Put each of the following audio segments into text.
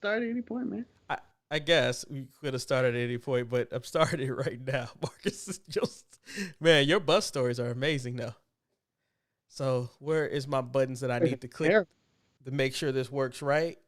start at any point, man. I guess we could have started at any point, but I'm starting right now. Marcus is just, man, your bus stories are amazing though. So where is my buttons that I need to click to make sure this works right?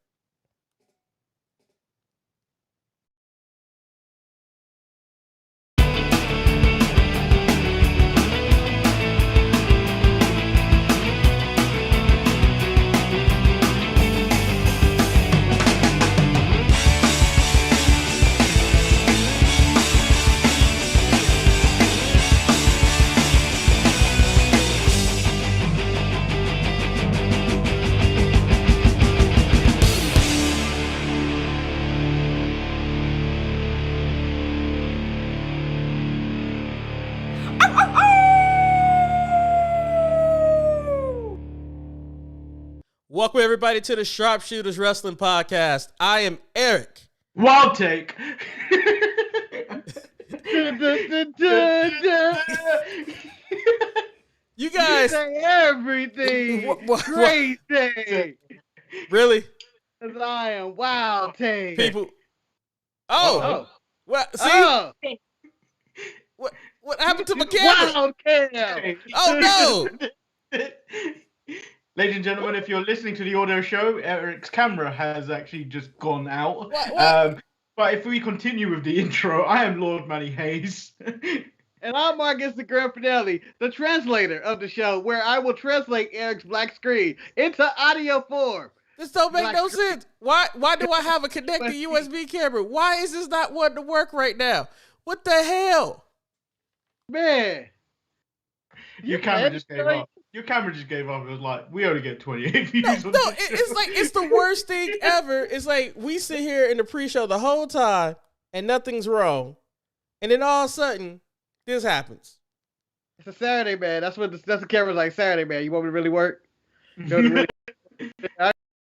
Welcome, everybody, to the Sharpshooters Wrestling Podcast. I am Eric. Wild take. You guys say everything. Great day. Really? Because I am wild take. People. Oh. What? See? What happened to my camera? Wild cam. Oh, no. Ladies and gentlemen, if you're listening to the audio show, Eric's camera has actually just gone out. What? But if we continue with the intro, I am Lord Manny Hayes. And I'm Marcus the Grand Finale, the translator of the show, where I will translate Eric's black screen into audio form. This don't make no sense. Why do I have a connected USB camera? Why is this not wanting to work right now? What the hell? Man. Your camera just gave up. Your camera just gave up. It was like, we only get 28 views. No, it's like, it's the worst thing ever. It's like, we sit here in the pre-show the whole time, and nothing's wrong. And then all of a sudden, this happens. It's a Saturday, man. That's the camera's like, Saturday, man. You want me to really work? I'm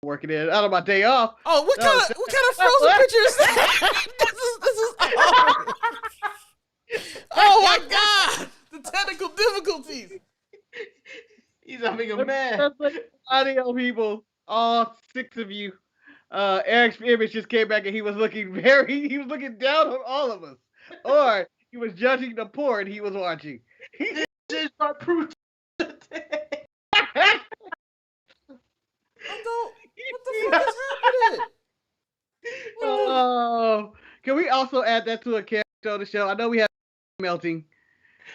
working in. Out of my day off. Oh, what kind of frozen picture is that? this is oh my God. The technical difficulties. He's having a mess. Audio people, all 6 of you. Eric's image just came back and he was looking down on all of us. Or he was judging the porn he was watching. This is my proof. What the fuck is happening? Oh, can we also add that to a character on the show? I know we have Melting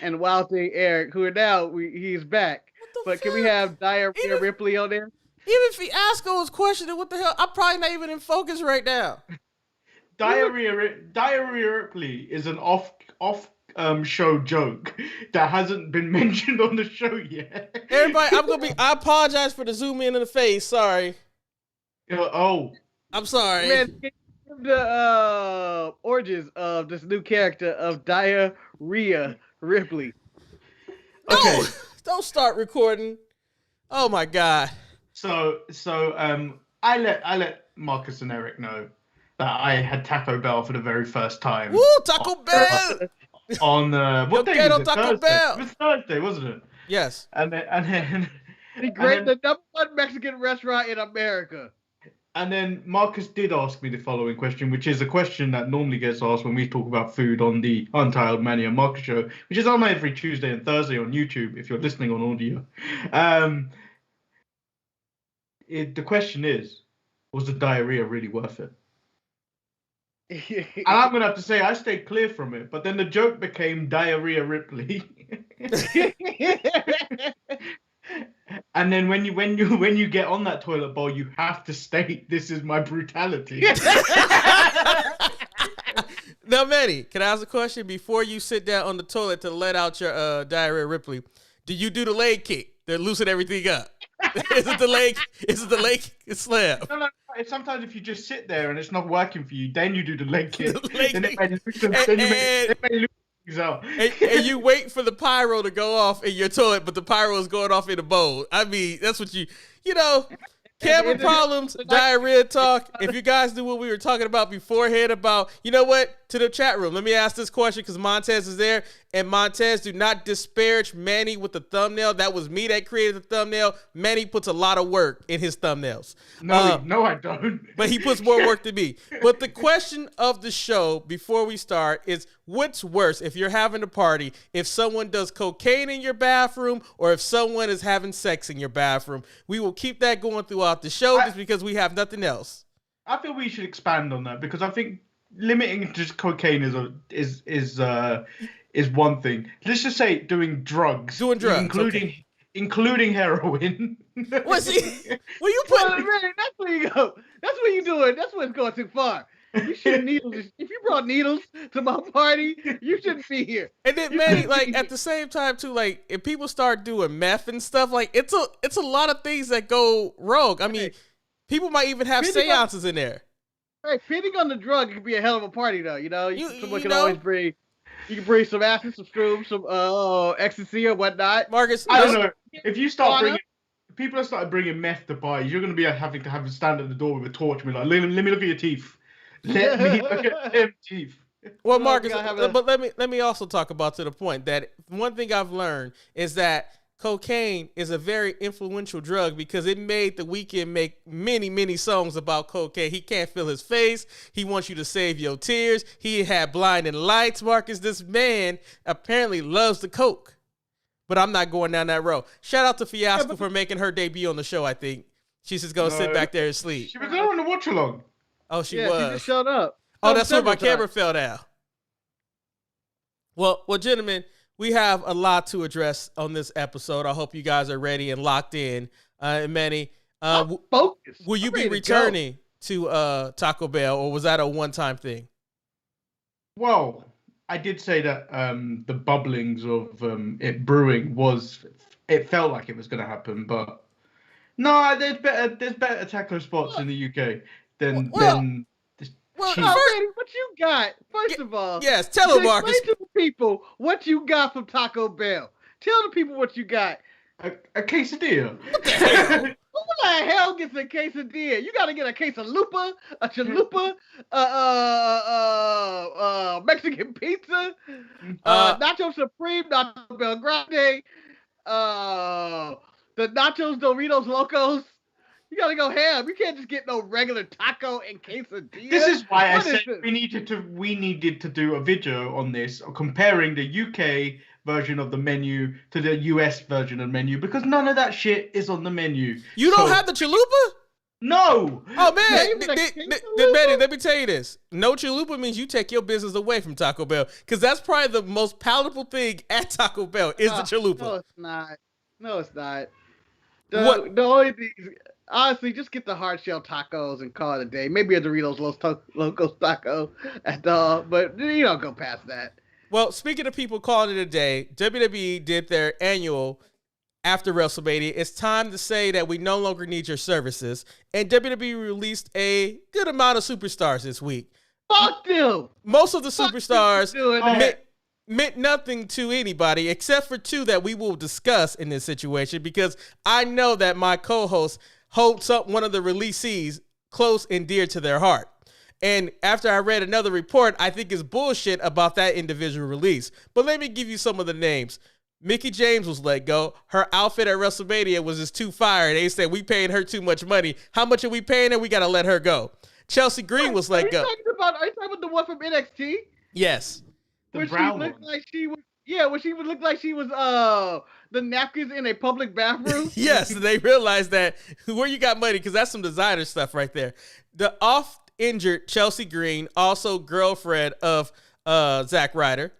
and Wild Thing Eric, who are now he's back. But can we have Diarrhea Ripley on there? Even if he asks us questioning what the hell, I'm probably not even in focus right now. Diarrhea Ripley is an off show joke that hasn't been mentioned on the show yet. Everybody, I apologize for the zoom in the face. Sorry. I'm sorry. Man, the origins of this new character of Diarrhea Ripley. Okay. No, don't start recording. Oh my God. So I let Marcus and Eric know that I had Taco Bell for the very first time. Woo, Taco Bell! On what day was it? Taco Bell. It was Thursday, wasn't it? Yes. And then the number one Mexican restaurant in America. And then Marcus did ask me the following question, which is a question that normally gets asked when we talk about food on the Untitled Manny and Marcus show, which is on every Tuesday and Thursday on YouTube if you're listening on audio. The question is, was the diarrhea really worth it? And I'm going to have to say I stayed clear from it, but then the joke became Diarrhea Ripley. And then when you get on that toilet bowl, you have to state, this is my brutality. Now, Manny, can I ask a question? Before you sit down on the toilet to let out your Diarrhea Ripley, do you do the leg kick to loosen everything up? Is it the leg slam? No. Sometimes if you just sit there and it's not working for you, then you do the leg kick. And you wait for the pyro to go off in your toilet, but the pyro is going off in a bowl. I mean, that's what you know, camera problems, diarrhea talk. If you guys knew what we were talking about beforehand about, you know what, to the chat room. Let me ask this question because Montez is there. And Montez, do not disparage Manny with the thumbnail. That was me that created the thumbnail. Manny puts a lot of work in his thumbnails. No, I don't. But he puts more work than me. But the question of the show before we start is, what's worse if you're having a party, if someone does cocaine in your bathroom or if someone is having sex in your bathroom? We will keep that going throughout the show just because we have nothing else. I feel we should expand on that because I think limiting just cocaine is one thing. Let's just say doing drugs, including heroin. What's he? Well, you put man, that's where you go. That's what you doing. That's what's going too far. You shouldn't needles. If you brought needles to my party, you shouldn't be here. And then, Manny, like at the same time too, like if people start doing meth and stuff, like it's a lot of things that go rogue. I mean, people might even have seances in there. Right, depending on the drug, it could be a hell of a party, though. You know, someone can always bring. You can bring some acid, some shrooms, some ecstasy or whatnot. Marcus, I don't know. If you start bringing, people have started bringing meth to parties, you're going to be having to stand at the door with a torch and be like, let me look at your teeth. Let me look at them teeth. Well, Marcus, but let me also talk about to the point that one thing I've learned is that cocaine is a very influential drug because it made The Weeknd make many, many songs about cocaine. He can't feel his face. He wants you to save your tears. He had Blinding Lights. Marcus, this man apparently loves the coke. But I'm not going down that road. Shout out to Fiasco for making her debut on the show, I think. She's just going to sit back there and sleep. She was there on the watch along. Oh, she was. She just showed up. Oh, that's where my camera fell down. Well, gentlemen, we have a lot to address on this episode. I hope you guys are ready and locked in. Manny, will you be returning to Taco Bell, or was that a one-time thing? Well, I did say that the bubblings of it brewing it felt like it was going to happen, but no, there's better taco spots in the UK than what you got? First of all, yes, tell them, Marcus. Explain to the people what you got from Taco Bell. Tell the people what you got. A quesadilla. What the hell? Who the hell gets a quesadilla? You got to get a quesalupa, a chalupa, Mexican pizza, Nacho Supreme, Nacho Bel Grande, the Nachos Doritos Locos. You gotta go ham. You can't just get no regular taco and quesadilla. This is why I said we needed to do a video on this, comparing the UK version of the menu to the US version of the menu, because none of that shit is on the menu. You don't have the chalupa? No. Oh man, Manny, let me tell you this. No chalupa means you take your business away from Taco Bell, because that's probably the most palatable thing at Taco Bell is the chalupa. No, it's not. No, it's not. The only thing. Honestly, just get the hard shell tacos and call it a day. Maybe a Doritos Locos taco at all, but you don't go past that. Well, speaking of people calling it a day, WWE did their annual after WrestleMania. It's time to say that we no longer need your services, and WWE released a good amount of superstars this week. Fuck them! Most of the superstars meant nothing to anybody except for two that we will discuss in this situation, because I know that my co-host holds up one of the releasees close and dear to their heart. And after I read another report, I think it's bullshit about that individual release. But let me give you some of the names. Mickie James was let go. Her outfit at WrestleMania was just too fire. They said, we paying her too much money. How much are we paying her? We got to let her go. Chelsea Green was let go. Are you talking about the one from NXT? Yes. Where she looked like she was, where she would look like she was the napkins in a public bathroom. Yes, they realized that where you got money, because that's some designer stuff right there. The oft-injured Chelsea Green, also girlfriend of Zack Ryder.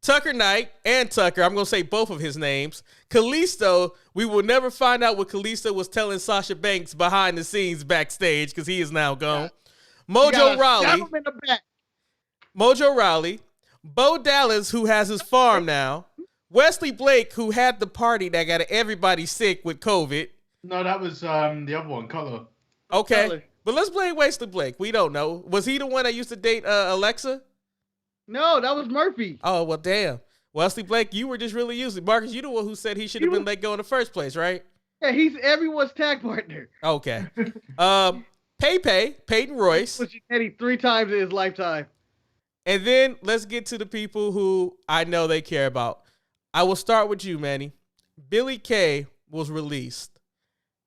Tucker Knight and Tucker, I'm going to say both of his names. Kalisto, we will never find out what Kalisto was telling Sasha Banks behind the scenes backstage, because he is now gone. Mojo Rawley. Bo Dallas, who has his farm now. Wesley Blake, who had the party that got everybody sick with COVID. No, that was the other one, Cutler. Okay, Cutler. But let's blame Wesley Blake. We don't know. Was he the one that used to date Alexa? No, that was Murphy. Oh, well, damn. Wesley Blake, you were just really using. Marcus, you the one who said he should have been let go in the first place, right? Yeah, he's everyone's tag partner. Okay. Peyton Royce. Which he 3 times in his lifetime. And then let's get to the people who I know they care about. I will start with you, Manny. Billie Kay was released.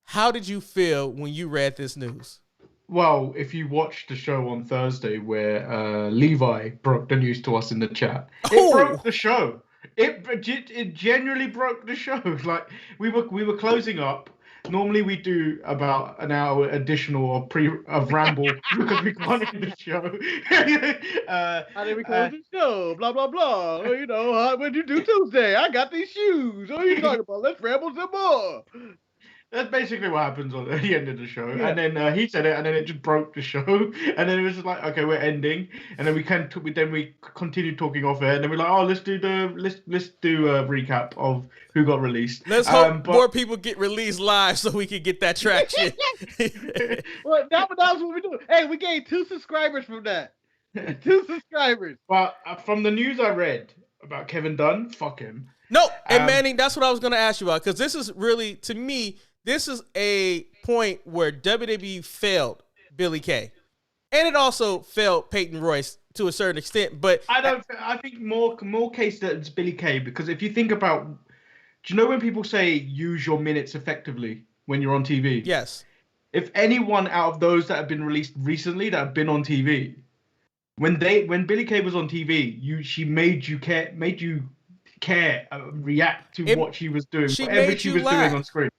How did you feel when you read this news? Well, if you watched the show on Thursday where Levi broke the news to us in the chat, it broke the show. It genuinely broke the show. Like we were closing up. Normally we do about an hour additional of ramble because we can't end the show. How did we close the show? Blah blah blah. You know, what'd you do Tuesday? I got these shoes. What are you talking about? Let's ramble some more. That's basically what happens at the end of the show. Yeah. And then he said it, and then it just broke the show. And then it was just like, okay, we're ending. And then we continued talking off air. And then we're like, oh, let's do a recap of who got released. Let's hope more people get released live so we can get that traction. Well, that was what we're doing. Hey, we gained 2 subscribers from that. 2 subscribers. Well, from the news I read about Kevin Dunn, fuck him. No, and Manning, that's what I was going to ask you about, because this is really, to me, this is a point where WWE failed Billie Kay. And it also failed Peyton Royce to a certain extent. But I think more case that it's Billie Kay, because if you think about, do you know when people say use your minutes effectively when you're on TV? Yes. If anyone out of those that have been released recently that have been on TV, when Billie Kay was on TV, she made you care, react to what she was doing, whatever she was doing on screen.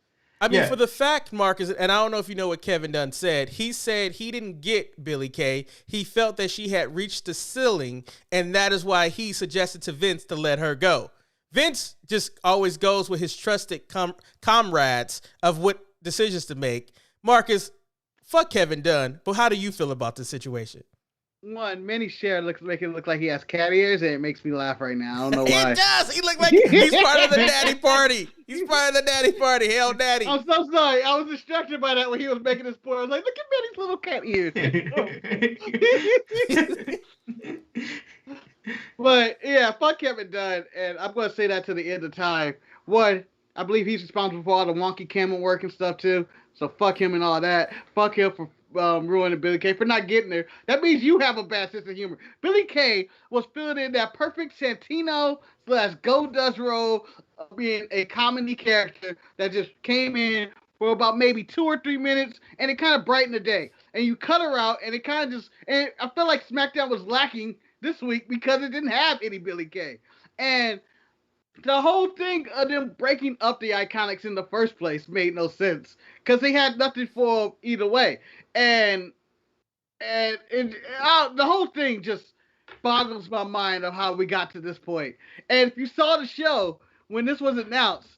I mean, for the fact, Marcus, and I don't know if you know what Kevin Dunn said. He said he didn't get Billie Kay. He felt that she had reached the ceiling, and that is why he suggested to Vince to let her go. Vince just always goes with his trusted comrades of what decisions to make. Marcus, fuck Kevin Dunn, but how do you feel about this situation? One, Manny Share make it look like he has cat ears, and it makes me laugh right now. I don't know why. It does. He look like he's part of the daddy party. He's part of the daddy party. Hell, daddy. I'm so sorry. I was distracted by that when he was making this point. I was like, look at Manny's little cat ears. But yeah, fuck Kevin Dunn, and I'm going to say that to the end of time. One, I believe he's responsible for all the wonky camera work and stuff too. So fuck him and all that. Fuck him for ruining Billie Kay, for not getting there. That means you have a bad sense of humor. Billie Kay was filling in that perfect Santino / Goldust role of being a comedy character that just came in for about maybe 2 or 3 minutes, and it kind of brightened the day. And you cut her out, and it kind of just, and I felt like SmackDown was lacking this week because it didn't have any Billie Kay. And the whole thing of them breaking up the Iconics in the first place made no sense because they had nothing for them either way. And the whole thing just boggles my mind of how we got to this point. And if you saw the show when this was announced,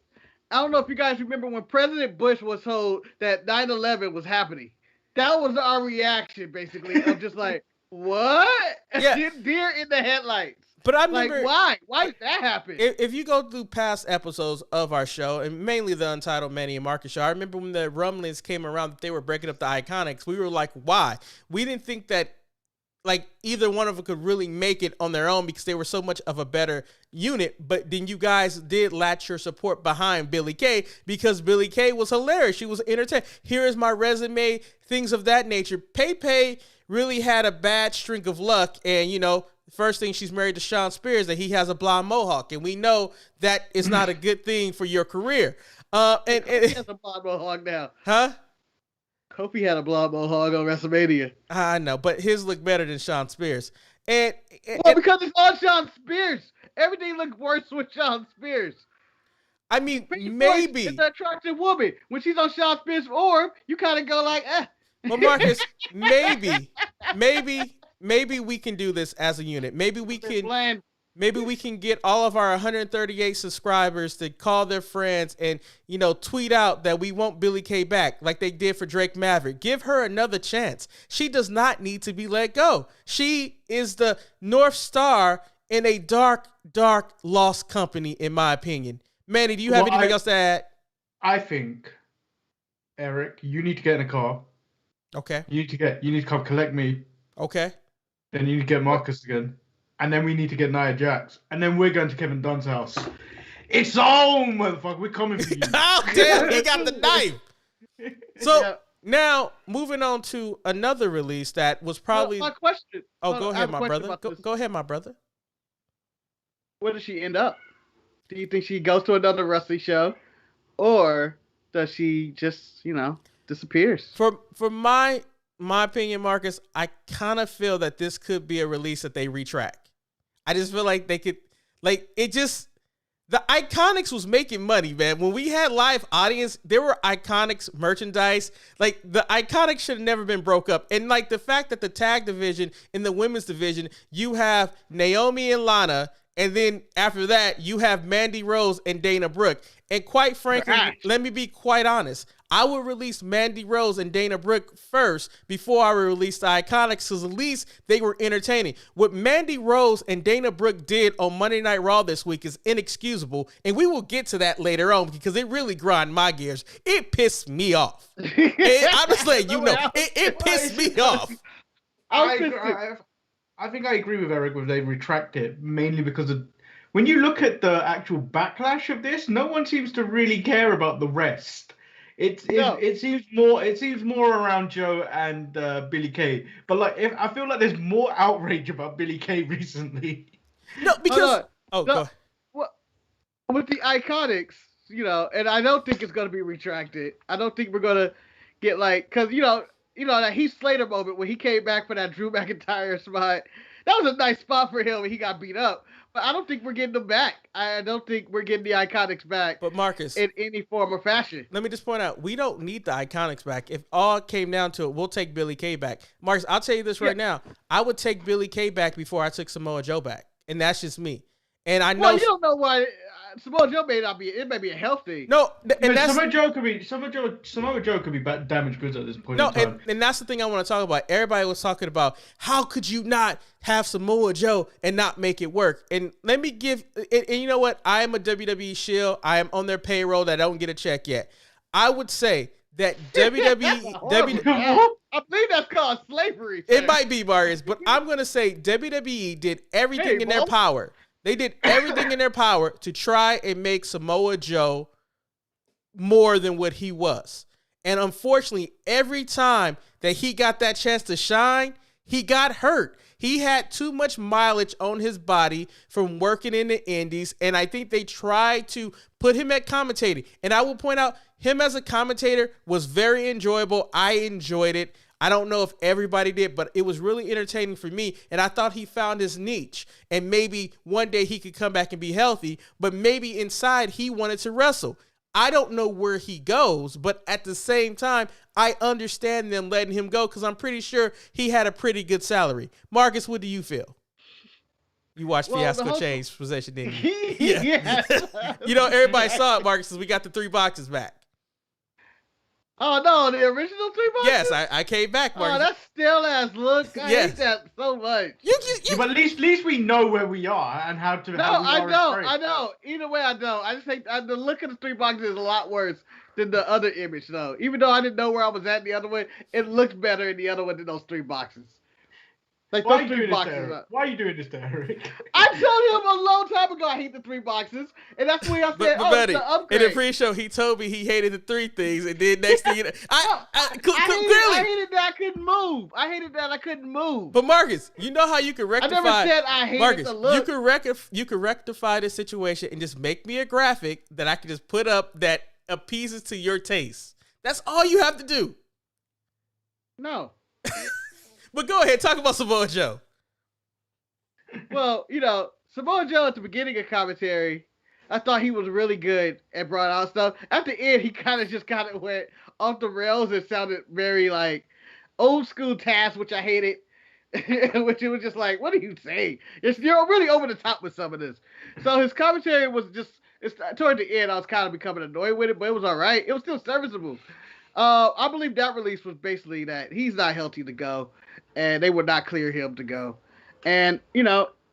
I don't know if you guys remember when President Bush was told that 9/11 was happening. That was our reaction, basically, of just like, what? Yeah. Deer in the headlights. But I remember, like, why? Why did that happen? If you go through past episodes of our show, and mainly the Untitled Manny and Marcus show, I remember when the rumblings came around that they were breaking up the Iconics, we were like, why? We didn't think that like either one of them could really make it on their own because they were so much of a better unit. But then you guys did latch your support behind Billie Kay because Billie Kay was hilarious. She was entertaining. Here is my resume, things of that nature. Pei really had a bad streak of luck, and you know, first thing, she's married to Sean Spears, and he has a blonde mohawk, and we know that is not a good thing for your career. And Kofi has a blonde mohawk now. Huh? Kofi had a blonde mohawk on WrestleMania. I know, but his look better than Sean Spears. And because it's on Sean Spears. Everything looked worse with Sean Spears. I mean, maybe it's an attractive woman. When she's on Sean Spears' orb, you kind of go like, eh. Well, Marcus, maybe we can do this as a unit. Maybe we can get all of our 138 subscribers to call their friends and, you know, tweet out that we want Billie Kay back like they did for Drake Maverick. Give her another chance. She does not need to be let go. She is the North Star in a dark, dark lost company, in my opinion. Manny, do you have anything else to add? I think, Eric, you need to get in a car. Okay. You need to come collect me. Okay. Then you need to get Marcus again. And then we need to get Nia Jax. And then we're going to Kevin Dunn's house. It's on, motherfucker. We're coming for you. Oh, damn. He got the knife. So, Now, moving on to another release that was probably. My question. Oh, go ahead, my brother. Go ahead, my brother. Where does she end up? Do you think she goes to another wrestling show, or does she just, disappears? For my opinion, Marcus, I kind of feel that this could be a release that they retract. I just feel like they could, the Iconics was making money, man. When we had live audience, there were Iconics merchandise. Like, the Iconics should have never been broke up. And, like, the fact that the tag division in the women's division, you have Naomi and Lana, and then after that, you have Mandy Rose and Dana Brooke. And quite frankly, let me be quite honest. I would release Mandy Rose and Dana Brooke first before I would release the Iconics, because at least they were entertaining. What Mandy Rose and Dana Brooke did on Monday Night Raw this week is inexcusable, and we will get to that later on because it really grind my gears. It pissed me off. And I'm just letting you know, it pissed me off. I think I agree with Eric when they retract it, mainly because of when you look at the actual backlash of this, no one seems to really care about the rest. It seems more around Joe and Billy Kay. But I feel like there's more outrage about Billy Kay recently. No, because go ahead. With the Iconics, and I don't think it's gonna be retracted. I don't think we're gonna get because that Heath Slater moment when he came back for that Drew McIntyre spot. That was a nice spot for him when he got beat up. But I don't think we're getting them back. I don't think we're getting the Iconics back. But Marcus, in any form or fashion. Let me just point out, we don't need the Iconics back. If all came down to it, we'll take Billy Kay back. Marcus, I'll tell you this right now. I would take Billy Kay back before I took Samoa Joe back. And that's just me. And I know. Well, you don't know why Samoa Joe may may be a health thing. No, and that's Samoa Joe could be damaged goods at this point. No, in time. And that's the thing I want to talk about. Everybody was talking about how could you not have Samoa Joe and not make it work? And let me give. And you know what? I am a WWE shield. I am on their payroll that I don't get a check yet. I would say that WWE. I think that's called slavery. It might be, Marius, but I'm going to say WWE did everything in their power. They did everything in their power to try and make Samoa Joe more than what he was. And unfortunately, every time that he got that chance to shine, he got hurt. He had too much mileage on his body from working in the indies, and I think they tried to put him at commentating. And I will point out, him as a commentator was very enjoyable. I enjoyed it. I don't know if everybody did, but it was really entertaining for me, and I thought he found his niche. And maybe one day he could come back and be healthy, but maybe inside he wanted to wrestle. I don't know where he goes, but at the same time, I understand them letting him go because I'm pretty sure he had a pretty good salary. Marcus, what do you feel? You watched Fiasco Change Possession, didn't you? Yeah. Everybody saw it, Marcus, because we got the 3 boxes back. Oh, no, the original 3 boxes? Yes, I came back, Marcus. Oh, that still-ass look. I hate that so much. But at least we know where we are and how to. No, I know. Either way, I know. I just think the look of the 3 boxes is a lot worse than the other image, though. Even though I didn't know where I was at in the other one, it looks better in the other one than those 3 boxes. Like Why those 3 boxes. Why are you doing this to Eric? I told him a long time ago I hate the 3 boxes, and that's when I said, buddy, the upgrade. In the pre-show, he told me he hated the 3 things, and then next thing you know, I hated that I couldn't move. I hated that I couldn't move. But Marcus, you know how you can rectify. I never said I hated Marcus, the look. you could rectify this situation and just make me a graphic that I can just put up that appeases to your taste. That's all you have to do. No. But go ahead, talk about Samoa Joe. Well, Samoa Joe at the beginning of commentary, I thought he was really good and brought out stuff. At the end, he kind of went off the rails. It sounded very old school Taz, which I hated. Which it was just like, what are you saying? You're really over the top with some of this. So his commentary was just, toward the end, I was kind of becoming annoyed with it, but it was all right. It was still serviceable. I believe that release was basically that he's not healthy to go, and they would not clear him to go. And,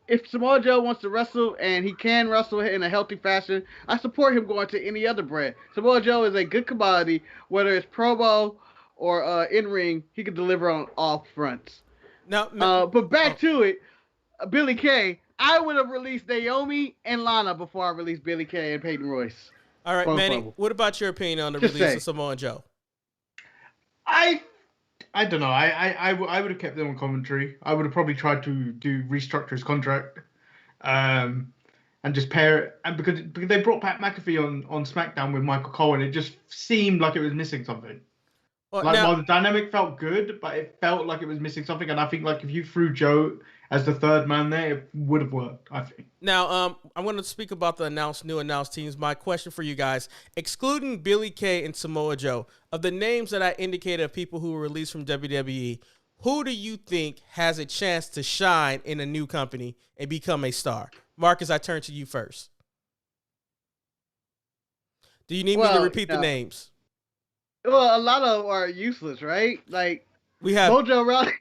if Samoa Joe wants to wrestle and he can wrestle in a healthy fashion, I support him going to any other brand. Samoa Joe is a good commodity, whether it's promo or in-ring, he can deliver on all fronts. But back to it, Billy Kay, I would have released Naomi and Lana before I released Billy Kay and Peyton Royce. All right, Manny, what about your opinion on the release of Samoa Joe? I don't know. I would have kept them on commentary. I would have probably tried to restructure his contract, and just pair it. And because they brought Pat McAfee on SmackDown with Michael Cole, and it just seemed like it was missing something. Well, while the dynamic felt good, but it felt like it was missing something. And I think like if you threw Joe as the third man there, it would have worked, I think. Now, I'm going to speak about the new announced teams. My question for you guys, excluding Billy Kay and Samoa Joe, of the names that I indicated of people who were released from WWE, who do you think has a chance to shine in a new company and become a star? Marcus, I turn to you first. Do you need me to repeat the names? Well, a lot of them are useless, right? Like, we have Mojo Rawley.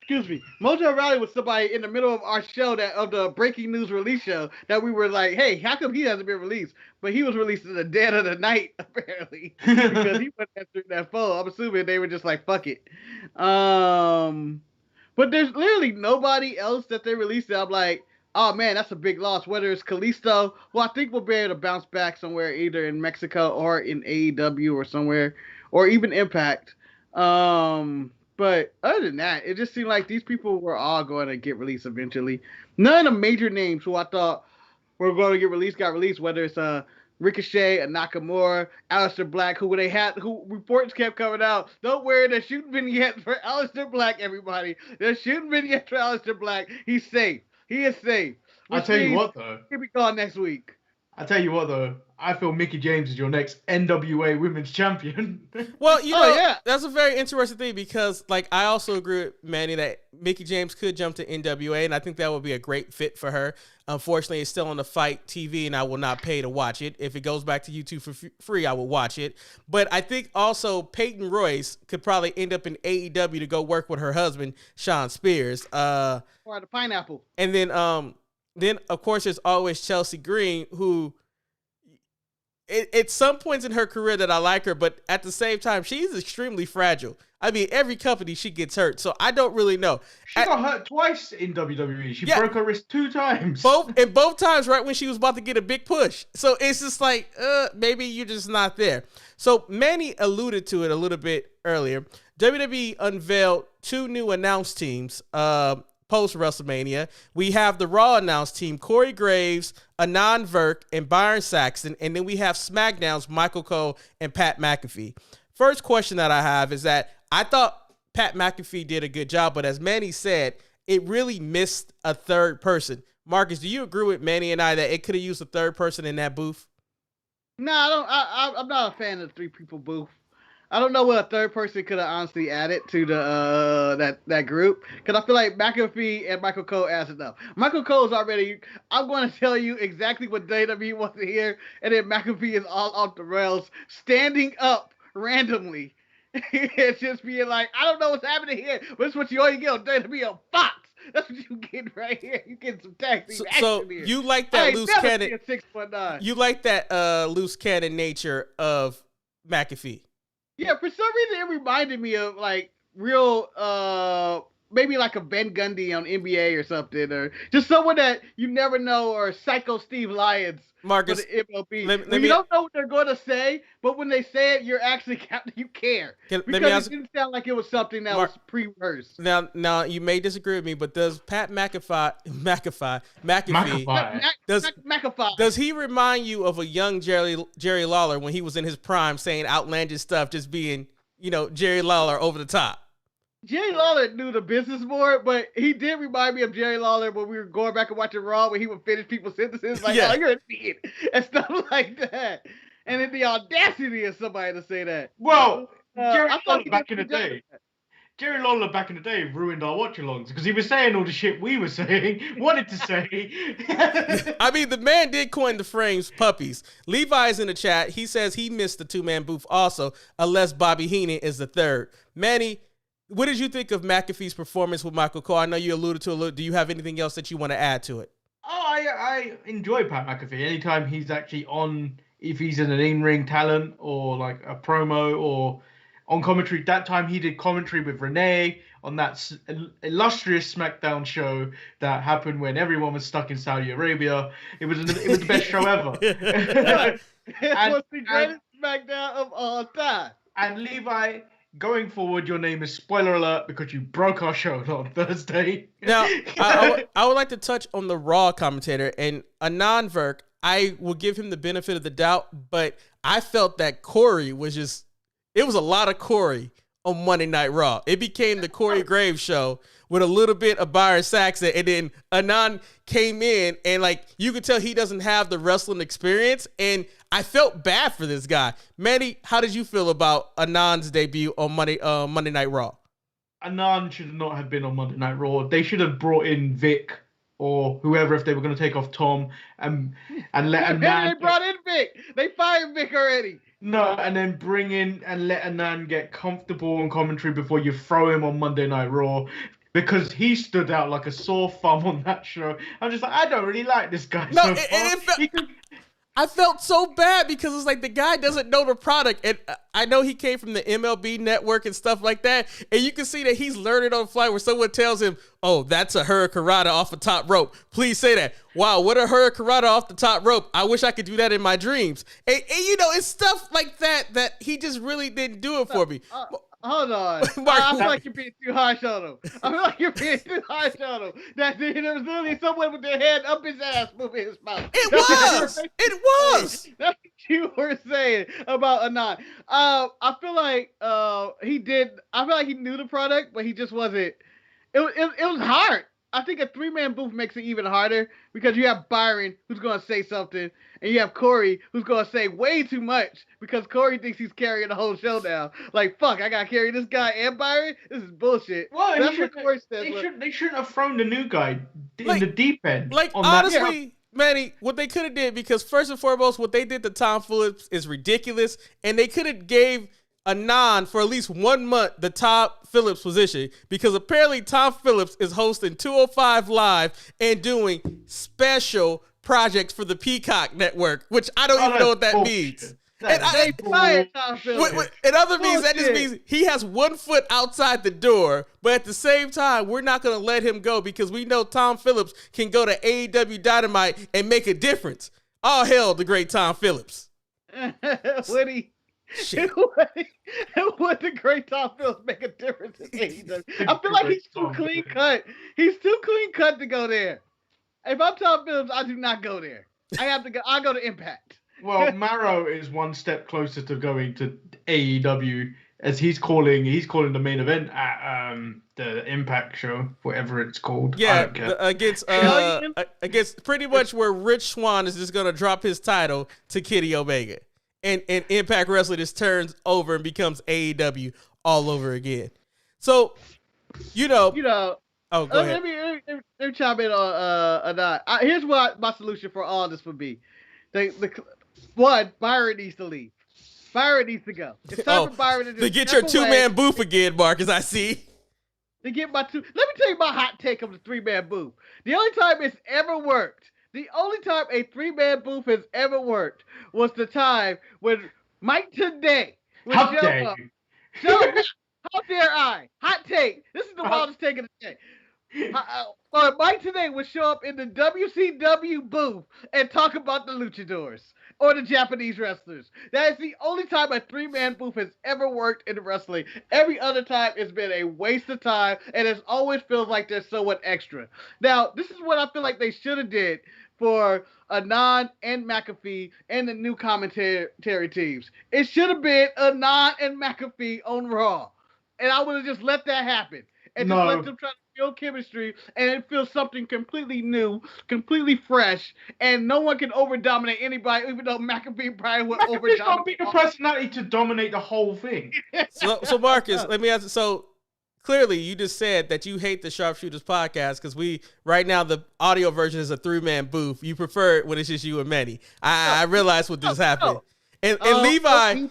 Excuse me. Mojo Rawley was somebody in the middle of our show of the breaking news release show that we were like, hey, how come he hasn't been released? But he was released in the dead of the night, apparently, because he wasn't answering that phone. I'm assuming they were just like, fuck it. But there's literally nobody else that they released that I'm like, oh man, that's a big loss. Whether it's Kalisto, well, I think we'll be able to bounce back somewhere either in Mexico or in AEW or somewhere, or even Impact. But other than that, it just seemed like these people were all going to get released eventually. None of the major names who I thought were going to get released got released, whether it's Ricochet, a Nakamura, Aleister Black, who reports kept coming out. Don't worry, they're shooting vignettes for Aleister Black, everybody. They're shooting vignettes for Aleister Black. He's safe. He is safe. I'll tell you what, though. He'll be gone next week. I tell you what, though. I feel Mickie James is your next NWA Women's Champion. Well, you know, that's a very interesting thing because, like, I also agree with Manny that Mickie James could jump to NWA, and I think that would be a great fit for her. Unfortunately, it's still on the Fight TV, and I will not pay to watch it. If it goes back to YouTube for free, I will watch it. But I think also Peyton Royce could probably end up in AEW to go work with her husband, Sean Spears. Or the Pineapple. And then of course, there's always Chelsea Green, who at some points in her career that I like her, but at the same time, she's extremely fragile. I mean, every company she gets hurt, so I don't really know. She got hurt twice in WWE. She broke her wrist 2 times. Both times right when she was about to get a big push. So it's just like, maybe you're just not there. So Manny alluded to it a little bit earlier. WWE unveiled 2 new announced teams post-WrestleMania. We have the Raw announced team, Corey Graves, Anand Virk, and Byron Saxton. And then we have SmackDown's Michael Cole and Pat McAfee. First question that I have is that I thought Pat McAfee did a good job, but as Manny said, it really missed a third person. Marcus, do you agree with Manny and I that it could have used a third person in that booth? No, I don't. I'm not a fan of the 3 people booth. I don't know what a third person could have honestly added to the that group, because I feel like McAfee and Michael Cole adds enough. Michael Cole is already. I'm going to tell you exactly what WWE wants to hear, and then McAfee is all off the rails, standing up randomly. It's just being like, I don't know what's happening here, but it's what you all get on WWE on Fox. That's what you get right here. You get some taxi action so here. You like that loose cannon? 619. You like that loose cannon nature of McAfee? Yeah, for some reason it reminded me of like real, maybe like a Ben Gundy on NBA or something, or just someone that you never know, or Psycho Steve Lyons. Marcus, for the MLB. You don't know what they're going to say, but when they say it, you're actually you care. Because it didn't sound like it was something that was pre-rehearsed. Now you may disagree with me, but does Pat McAfee does he remind you of a young Jerry Lawler when he was in his prime, saying outlandish stuff, just being, Jerry Lawler over the top? Jerry Lawler knew the business more, but he did remind me of Jerry Lawler when we were going back and watching Raw, when he would finish people's sentences like, oh, you're an idiot, and stuff like that. And then the audacity of somebody to say that. Well, Jerry Lawler back in the day ruined our watch-alongs because he was saying all the shit we were saying, wanted to say. I mean, the man did coin the phrase puppies. Levi's in the chat. He says he missed the 2-man booth also, unless Bobby Heenan is the third. Manny, what did you think of McAfee's performance with Michael Cole? I know you alluded to it. Do you have anything else that you want to add to it? Oh, I enjoy Pat McAfee. Anytime he's actually on, if he's in an in-ring talent or like a promo or on commentary. That time he did commentary with Renee on that illustrious SmackDown show that happened when everyone was stuck in Saudi Arabia. It was the best show ever. It was the greatest SmackDown of all time. And Levi, going forward, your name is spoiler alert because you broke our show on Thursday. Now, I would like to touch on the Raw commentator and Anand Verk. I will give him the benefit of the doubt, but I felt that Corey was just, it was a lot of Corey on Monday Night Raw. It became the Corey Graves show with a little bit of Byron Saxton, and then Anand came in, and like you could tell he doesn't have the wrestling experience, and I felt bad for this guy. Manny, how did you feel about Anand's debut on Monday Night Raw? Anand should not have been on Monday Night Raw. They should have brought in Vic or whoever if they were going to take off Tom and let Anand. They brought in Vic. They fired Vic already. No, and then bring in and let Anand get comfortable on commentary before you throw him on Monday Night Raw. Because he stood out like a sore thumb on that show. I'm just like, I don't really like this guy. No, I felt so bad because it's like the guy doesn't know the product. And I know he came from the MLB network and stuff like that. And you can see that he's learning on the fly where someone tells him, oh, that's a hurricanrana off the top rope. Please say that. Wow, what a hurricanrana off the top rope. I wish I could do that in my dreams. And you know, it's stuff like that he just really didn't do it for me. Hold on. I feel like you're being too harsh on him. I feel like you're being too harsh on him. That there was literally someone with their hand up his ass moving his mouth. It was. That's what you were saying about Anand. I feel like he did. I feel like he knew the product, but he just wasn't. It was hard. I think a 3-man booth makes it even harder because you have Byron who's going to say something, and you have Corey who's going to say way too much because Corey thinks he's carrying the whole show now. Like, fuck, I got to carry this guy and Byron? This is bullshit. Well, that's what Corey said. They shouldn't have thrown the new guy in the deep end. Like, honestly, Manny, what they could have did, because first and foremost, what they did to Tom Phillips is ridiculous, and they could have gave Anand for at least 1 month the Tom Phillips position, because apparently Tom Phillips is hosting 205 Live and doing special projects for the Peacock Network, which I don't even know what that means. In other means, that just means he has 1 foot outside the door, but at the same time, we're not going to let him go because we know Tom Phillips can go to AEW Dynamite and make a difference. All hail the great Tom Phillips. Would the great Tom Phillips make a difference in AEW? I feel like he's too clean cut. He's too clean cut to go there. If I'm Tom Phillips, I do not go there. I have to go. I go to Impact. Well, Maro is one step closer to going to AEW as he's calling the main event at the Impact show, whatever it's called. Yeah, against pretty much where Rich Swann is just gonna drop his title to Kenny Omega. And Impact Wrestling just turns over and becomes AEW all over again. So, oh, go ahead. Let me chime in on that. Here's what my solution for all this would be. One, Byron needs to leave. Byron needs to go. It's time for Byron to get your 2-man booth again, Marcus. I see. To get my two. Let me tell you my hot take of the 3-man booth. The only time it's ever worked. The only time a 3-man booth has ever worked was the time when Mike Today would show up. How dare I? Hot take. This is the wildest take of the day. Mike Today would show up in the WCW booth and talk about the luchadors or the Japanese wrestlers. That is the only time a 3-man booth has ever worked in wrestling. Every other time it's been a waste of time, and it always feels like there's someone extra. Now, this is what I feel like they should have did for Anand and McAfee and the new commentary teams. It should have been Anand and McAfee on Raw. And I would have just let that happen. And just let them try to build chemistry, and it feels something completely new, completely fresh, and no one can over-dominate anybody, even though McAfee probably would over-dominate. McAfee's got a bigger personality to dominate the whole thing. So Marcus, let me ask you, so clearly you just said that you hate the Sharpshooters podcast because right now the audio version is a 3-man booth. You prefer it when it's just you and Manny. I realize what just happened. And Levi...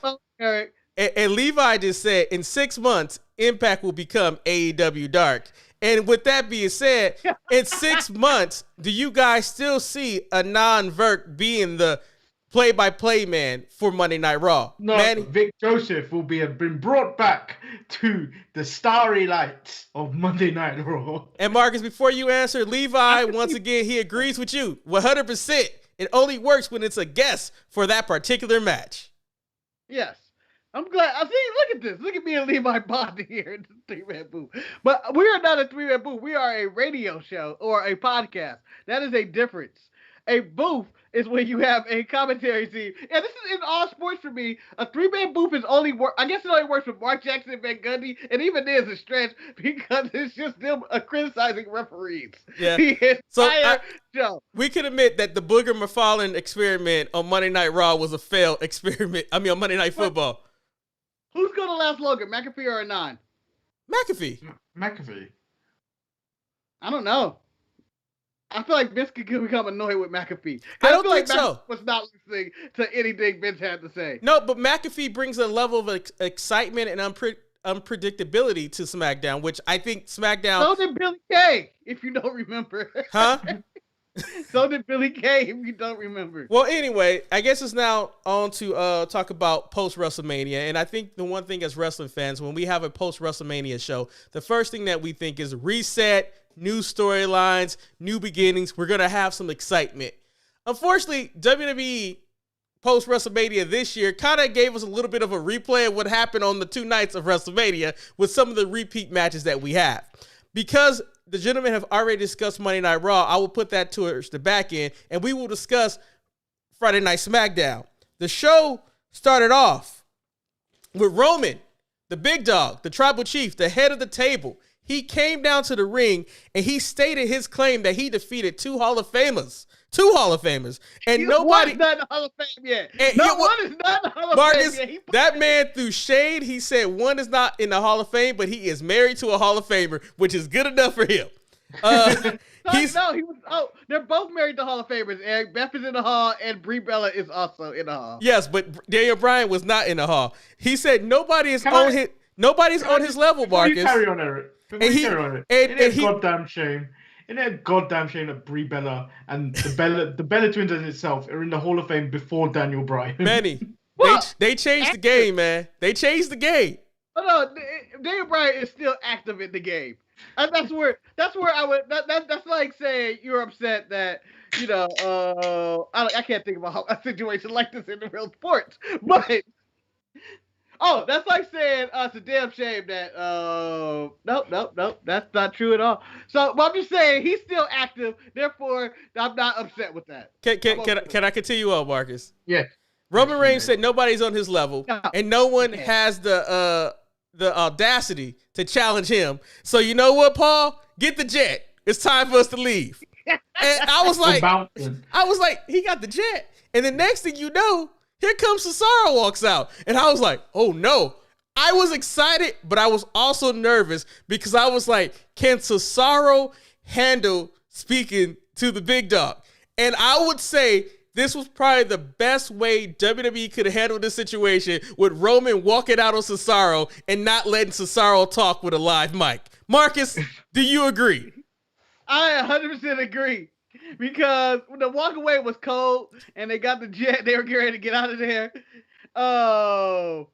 And Levi just said in 6 months, Impact will become AEW Dark. And with that being said, in 6 months, do you guys still see Anand Verk being the play-by-play man for Monday Night Raw? No, Manny? Vic Joseph will been brought back to the starry lights of Monday Night Raw. And Marcus, before you answer, Levi, once again, he agrees with you 100%. It only works when it's a guest for that particular match. Yes. I'm glad. I see. Look at this. Look at me and Levi bonding here in the 3-man booth. But we are not a 3-man booth. We are a radio show or a podcast. That is a difference. A booth is when you have a commentary team, and this is in all sports for me. A 3-man booth is only work. I guess it only works for Mark Jackson and Van Gundy, and even there's a stretch because it's just them criticizing referees. Yeah. The entire show. We can admit that the Booger McFarlane experiment on Monday Night Raw was a failed experiment. I mean, on Monday Night Football. Who's going to last longer, McAfee or Anon? McAfee. McAfee. I don't know. I feel like Vince could become annoyed with McAfee. I don't feel think like so. McAfee was not listening to anything Vince had to say. No, but McAfee brings a level of excitement and unpredictability to SmackDown, which I think SmackDown... So did Billy Kay, if you don't remember. Huh? So did Billy Kay, if you don't remember. Well, anyway, I guess it's now on to talk about post-WrestleMania. And I think the one thing as wrestling fans, when we have a post-WrestleMania show, the first thing that we think is reset, new storylines, new beginnings. We're going to have some excitement. Unfortunately, WWE post-WrestleMania this year kind of gave us a little bit of a replay of what happened on the 2 nights of WrestleMania with some of the repeat matches that we have. Because the gentlemen have already discussed Monday Night Raw, I will put that towards the back end, and we will discuss Friday Night SmackDown. The show started off with Roman, the big dog, the tribal chief, the head of the table. He came down to the ring, and he stated his claim that he defeated 2 Hall of Famers. 2 Hall of Famers. And nobody... One's not in the Hall of Fame yet. One is not in the Hall of Marcus, Fame yet. that man threw shade. He said one is not in the Hall of Fame, but he is married to a Hall of Famer, which is good enough for him. They're both married to Hall of Famers. And Beth is in the Hall, and Brie Bella is also in the Hall. Yes, but Daniel Bryan was not in the Hall. He said nobody's on his level, Marcus. You carry on, Eric. It's a goddamn shame. Isn't it a goddamn shame that Brie Bella and the Bella twins in itself are in the Hall of Fame before Daniel Bryan? Manny, they changed the game, man. They changed the game. Oh, no, Daniel Bryan is still active in the game. And that's where I would. That's like saying you're upset that I can't think about a situation like this in the real sports, but. Oh, that's like saying it's a damn shame that nope, that's not true at all. So, but I'm just saying he's still active, therefore I'm not upset with that. Can I continue on, Marcus? Yeah. Roman Reigns said nobody's on his level, and no one has the audacity to challenge him. So you know what, Paul? Get the jet. It's time for us to leave. And I was like, he got the jet, and the next thing you know, here comes Cesaro walks out. And I was like, oh no. I was excited, but I was also nervous because I was like, can Cesaro handle speaking to the big dog? And I would say this was probably the best way WWE could handle this situation with Roman walking out on Cesaro and not letting Cesaro talk with a live mic. Marcus, do you agree? I 100% agree. Because the walk away was cold, and they got the jet. They were getting ready to get out of there. Oh,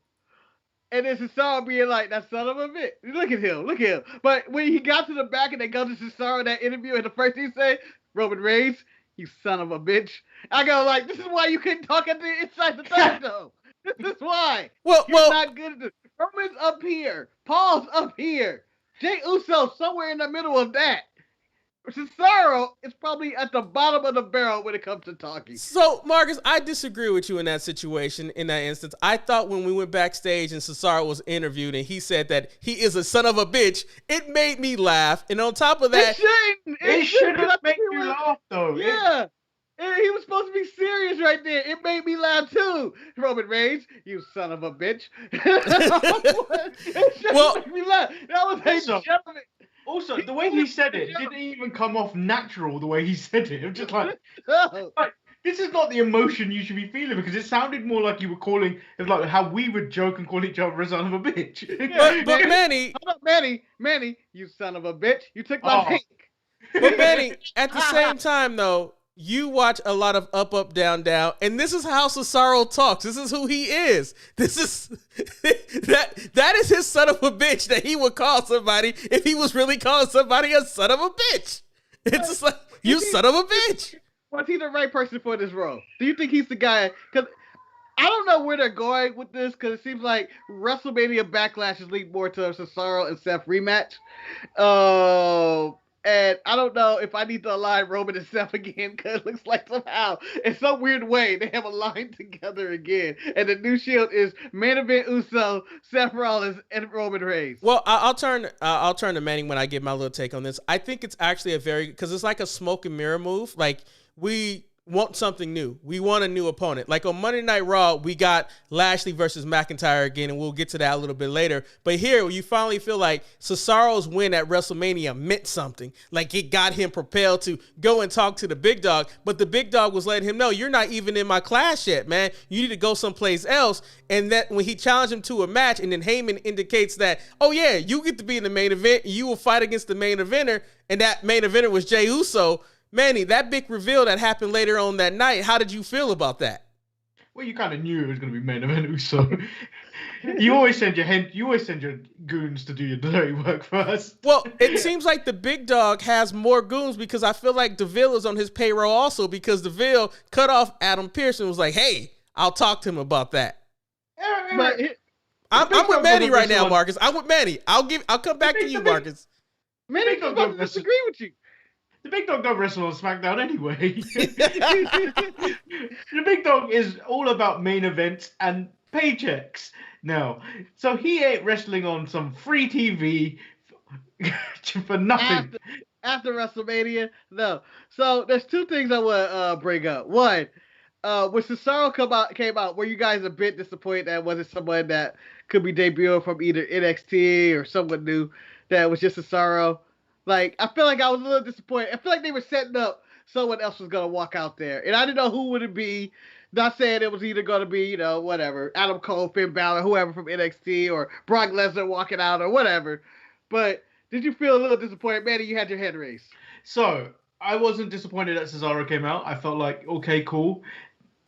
and then Cesaro being like, "That son of a bitch." Look at him. But when he got to the back and they go to Cesaro in that interview, and the first thing he said, "Roman Reigns, you son of a bitch." I go like, "This is why you couldn't talk at the inside the thing, though. This is why. You're not good at this. Roman's up here. Paul's up here. Jey Uso somewhere in the middle of that." Cesaro is probably at the bottom of the barrel when it comes to talking. So, Marcus, I disagree with you in that situation, in that instance. I thought when we went backstage and Cesaro was interviewed and he said that he is a son of a bitch, it made me laugh. And on top of that... It shouldn't make you laugh, though. Yeah. He was supposed to be serious right there. It made me laugh, too. Roman Reigns, you son of a bitch. It shouldn't make me laugh. That was a gentleman. Also, the way he said it didn't even come off natural. The way he said it, just like this is not the emotion you should be feeling because it sounded more like you were calling it like how we would joke and call each other a son of a bitch. But Manny, you son of a bitch, you took my pink. But Manny, at the same time though, you watch a lot of Up, Down, Down, and this is how Cesaro talks. This is who he is. This is that is his son of a bitch that he would call somebody if he was really calling somebody a son of a bitch. It's just like, you son of a bitch. Was he the right person for this role? Do you think he's the guy? Because I don't know where they're going with this because it seems like WrestleMania Backlash is leading more to a Cesaro and Seth rematch. And I don't know if I need to align Roman and Seth again because it looks like somehow, in some weird way, they have aligned together again. And the new Shield is main event Uso, Seth Rollins, and Roman Reigns. Well, I'll turn to Manny when I give my little take on this. I think it's actually because it's like a smoke and mirror move. Like, we want something new. We want a new opponent. Like on Monday Night Raw, we got Lashley versus McIntyre again, and we'll get to that a little bit later. But here, you finally feel like Cesaro's win at WrestleMania meant something. Like it got him propelled to go and talk to the big dog. But the big dog was letting him know, you're not even in my class yet, man. You need to go someplace else. And that when he challenged him to a match, and then Heyman indicates that, oh yeah, you get to be in the main event. You will fight against the main eventer. And that main eventer was Jey Uso. Manny, that big reveal that happened later on that night, how did you feel about that? Well, you kind of knew it was going to be main event Uso. You always send your goons to do your dirty work first. Well, it seems like the big dog has more goons because I feel like DeVille is on his payroll also because DeVille cut off Adam Pearce and was like, hey, I'll talk to him about that. But I'm with Manny right now, Marcus. I'm with Manny. I'll come back to you, Marcus. Manny's about to disagree with you. The big dog don't wrestle on SmackDown anyway. The big dog is all about main events and paychecks now. So he ain't wrestling on some free TV for nothing. After WrestleMania, no. So there's two things I want to bring up. One, when Cesaro came out, were you guys a bit disappointed that wasn't someone that could be debuted from either NXT or someone new that was just Cesaro? Like, I feel like I was a little disappointed. I feel like they were setting up someone else was going to walk out there. And I didn't know who would it be. Not saying it was either going to be, whatever, Adam Cole, Finn Balor, whoever from NXT, or Brock Lesnar walking out or whatever. But did you feel a little disappointed? Manny, you had your hand raised. So, I wasn't disappointed that Cesaro came out. I felt like, okay, cool.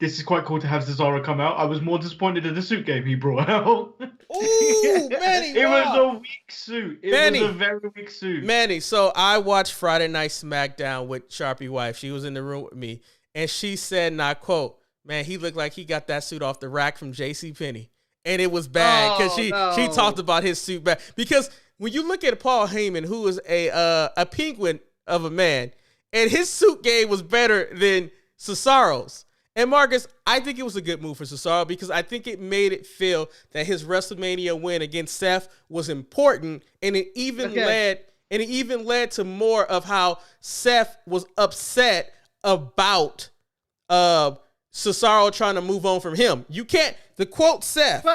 This is quite cool to have Cesaro come out. I was more disappointed in the suit game he brought out. Ooh, Manny, It was a weak suit. It was a very weak suit. Manny, so I watched Friday Night SmackDown with Sharpie wife. She was in the room with me. And she said, and I quote, man, he looked like he got that suit off the rack from JCPenney. And it was bad because she talked about his suit bad. Because when you look at Paul Heyman, who is a penguin of a man, and his suit game was better than Cesaro's. And Marcus, I think it was a good move for Cesaro because I think it made it feel that his WrestleMania win against Seth was important, and it even led to more of how Seth was upset about Cesaro trying to move on from him. You can't. The quote Seth,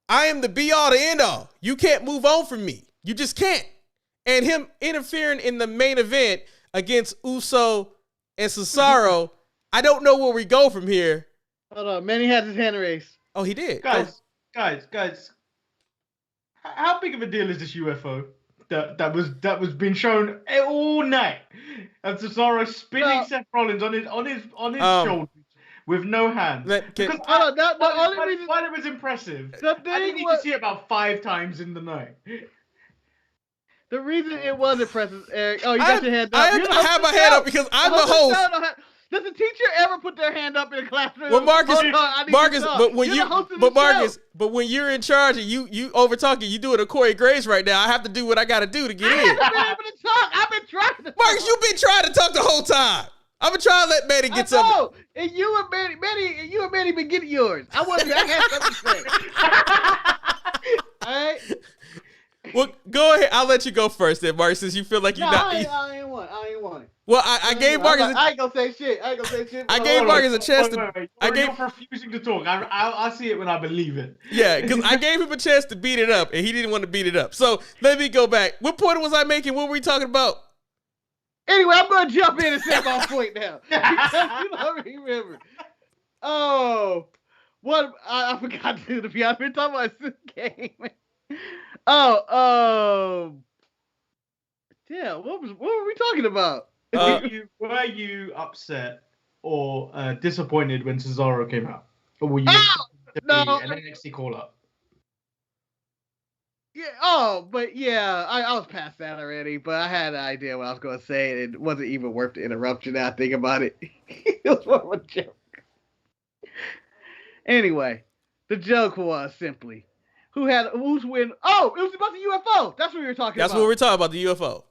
I am the be all to end all. You can't move on from me. You just can't. And him interfering in the main event against Uso and Cesaro, I don't know where we go from here. Hold on, Manny has his hand raised. Oh, he did. Guys. How big of a deal is this UFO that was being shown all night? And Cesaro spinning Seth Rollins on his shoulders with no hands. Because while it was impressive, I didn't need to see it about 5 times in the night. The reason it was impressive, Eric. Oh, you got your hand up. I have my hand up because I'm the host. Does a teacher ever put their hand up in a classroom? Well, Marcus, but when you're in charge and you over talking, you doing a Corey Graves right now. I have to do what I got to do to get in. I haven't been able to talk. I've been trying to. Marcus, you've been trying to talk the whole time. I've been trying to let Manny get something. And you and Manny been getting yours. I had something to say. All right. Well, go ahead. I'll let you go first then, Marcus, since you feel like you're not. I ain't want it. Well, I gave Marcus. I ain't gonna say shit. I gave Marcus a chance to. You're refusing to talk. I'll see it when I believe it. Yeah, because I gave him a chance to beat it up, and he didn't want to beat it up. So let me go back. What point was I making? What were we talking about? Anyway, I'm gonna jump in and say my point now because you don't remember. Oh, what I forgot to be honest. We're talking about this game. Yeah. What were we talking about? Were you upset or disappointed when Cesaro came out, or were you an NXT call up? Yeah. Oh, but yeah, I was past that already. But I had an idea what I was going to say, and it wasn't even worth the interruption. Now I think about it, it was more of a joke. Anyway, the joke was simply who's win. Oh, it was about the UFO. That's what we were talking about. That's what we're talking about, the UFO.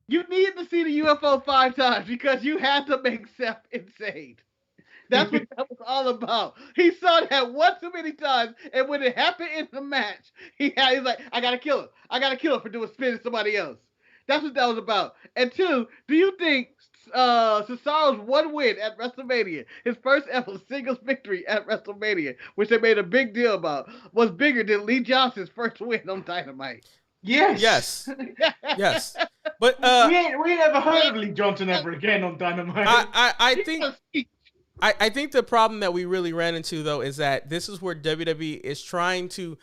You needed to see the UFO 5 times because you had to make Seth insane. That's what that was all about. He saw that one too many times, and when it happened in the match, he's like, I gotta kill him. I gotta kill him for doing spin to somebody else. That's what that was about. And 2, do you think Cesaro's one win at WrestleMania, his first ever singles victory at WrestleMania, which they made a big deal about, was bigger than Lee Johnson's first win on Dynamite? Yes. Yes. But we ain't ever heard of Lee Johnson ever again on Dynamite. I think the problem that we really ran into, though, is that this is where WWE is trying to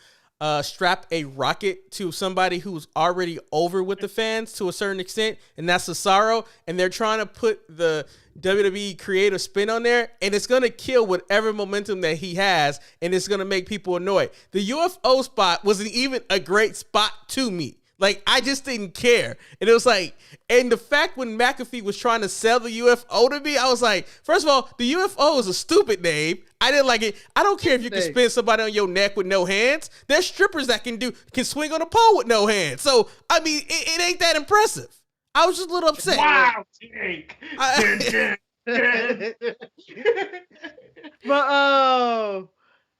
strap a rocket to somebody who's already over with the fans to a certain extent, and that's Cesaro, and they're trying to put the WWE creative spin on there, and it's going to kill whatever momentum that he has, and it's going to make people annoyed. The UFO spot wasn't even a great spot to me. Like, I just didn't care. And it was like, and the fact when McAfee was trying to sell the UFO to me, I was like, first of all, the UFO is a stupid name. I didn't like it. I don't care if you can spin somebody on your neck with no hands. There's strippers that can swing on a pole with no hands. So, I mean, it ain't that impressive. I was just a little upset. Wow, Jake. But,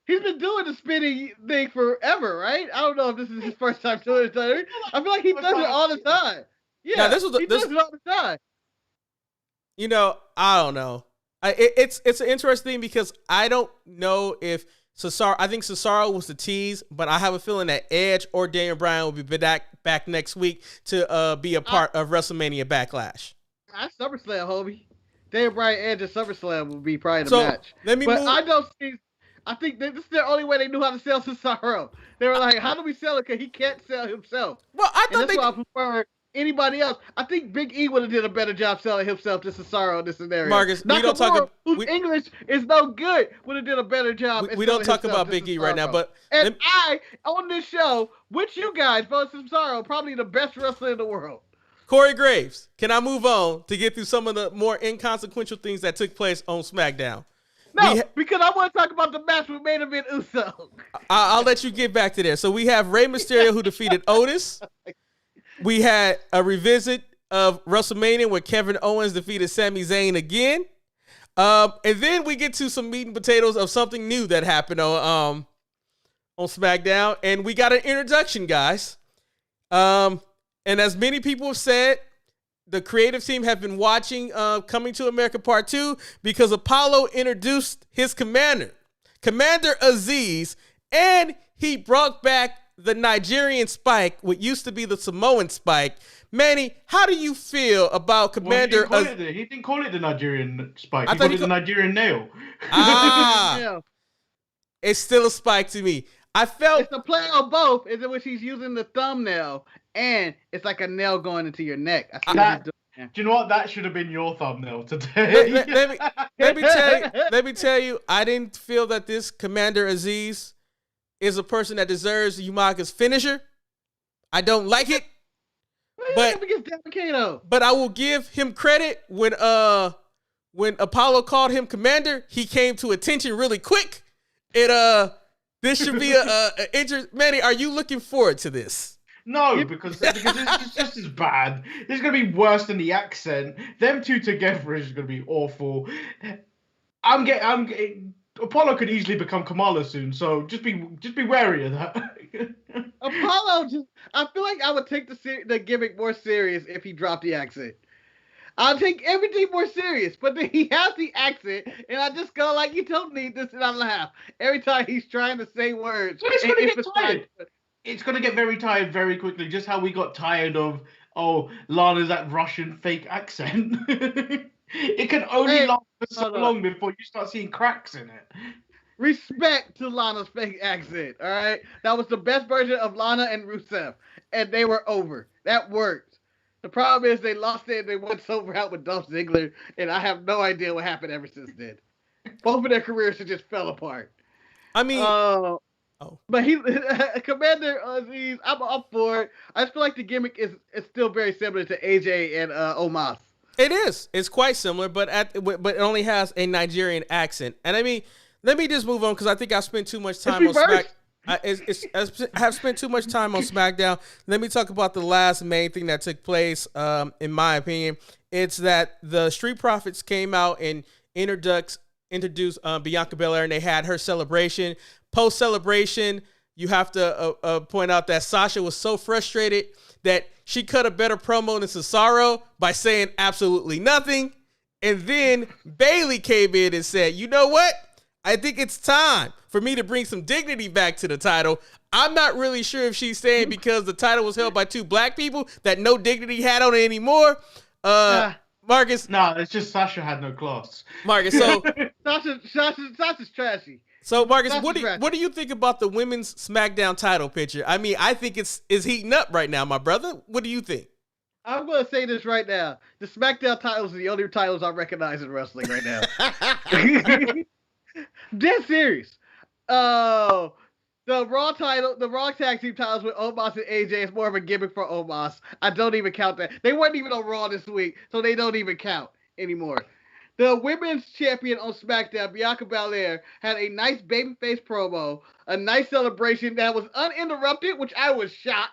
he's been doing the spinning thing forever, right? I don't know if this is his first time doing it. I feel like he does it all the time. Yeah, does it all the time. You know, I don't know. It's an interesting thing because I don't know if Cesaro. I think Cesaro was the tease, but I have a feeling that Edge or Daniel Bryan will be back next week to be a part of WrestleMania Backlash. That's SummerSlam, homie. Daniel Bryan, Edge, and SummerSlam will be probably the match. I don't see. I think this is the only way they knew how to sell Cesaro. They were like, how do we sell it? Because he can't sell himself. Well, I thought that's why I prefer anybody else. I think Big E would have did a better job selling himself to Cesaro in this scenario. Marcus, we don't talk about whose English is no good, would have did a better job. We don't talk about Big E right now, but I on this show, which you guys vote Cesaro, probably the best wrestler in the world. Corey Graves, can I move on to get through some of the more inconsequential things that took place on SmackDown? No, because I want to talk about the match with Main Event Uso. I'll let you get back to there. So we have Rey Mysterio who defeated Otis. We had a revisit of WrestleMania where Kevin Owens defeated Sami Zayn again. And then we get to some meat and potatoes of something new that happened on SmackDown. And we got an introduction, guys. And as many people have said, the creative team have been watching Coming to America Part 2 because Apollo introduced his commander, Commander Aziz, and he brought back the Nigerian Spike, what used to be the Samoan Spike. Manny, how do you feel about Commander Aziz? He didn't call it the Nigerian Spike. He called it the Nigerian Nail. Ah, it's still a spike to me. It's a play on both, in which he's using the thumbnail, and it's like a nail going into your neck. Do you know what? That should have been your thumbnail today. Let me tell you, I didn't feel that this Commander Aziz is a person that deserves Umaga's finisher. I don't like it. But I will give him credit when Apollo called him commander, he came to attention really quick. This should be a interest. Manny, are you looking forward to this? No, because it's just as bad. It's gonna be worse than the accent. Them two together is gonna be awful. I'm getting. Apollo could easily become Kamala soon, so just be wary of that. Apollo, I feel like I would take the gimmick more serious if he dropped the accent. I'll take everything more serious, but then he has the accent, and I just go like, you don't need this, and I laugh every time he's trying to say words. But it's gonna get tired. It's gonna get very tired very quickly, just how we got tired of Lana's that Russian fake accent. It can only last for so long before you start seeing cracks in it. Respect to Lana's fake accent, all right? That was the best version of Lana and Rusev, and they were over. That worked. The problem is they lost it and they went sober out with Dolph Ziggler, and I have no idea what happened ever since then. Both of their careers just fell apart. I mean... But Commander Aziz, I'm up for it. I just feel like the gimmick is still very similar to AJ and Omos. It is. It's quite similar, but it only has a Nigerian accent. And I mean, Let me just move on because I think I spent too much time on Smack. I have spent too much time on SmackDown. Let me talk about the last main thing that took place. In my opinion, it's that the Street Profits came out and introduced Bianca Belair, and they had her celebration. Post celebration, you have to point out that Sasha was so frustrated that she cut a better promo than Cesaro by saying absolutely nothing. And then Bayley came in and said, "You know what? I think it's time for me to bring some dignity back to the title." I'm not really sure if she's saying because the title was held by two black people that no dignity had on it anymore. Marcus. No, it's just Sasha had no class. Marcus, so Sasha's trashy. So Marcus, what do you think about the women's SmackDown title picture? I mean, I think it's heating up right now, my brother. What do you think? I'm going to say this right now. The SmackDown titles are the only titles I recognize in wrestling right now. Dead serious. The Raw title, the Raw tag team titles with Omos and AJ is more of a gimmick for Omos. I don't even count that. They weren't even on Raw this week, so they don't even count anymore. The women's champion on SmackDown, Bianca Belair, had a nice babyface promo, a nice celebration that was uninterrupted, which I was shocked.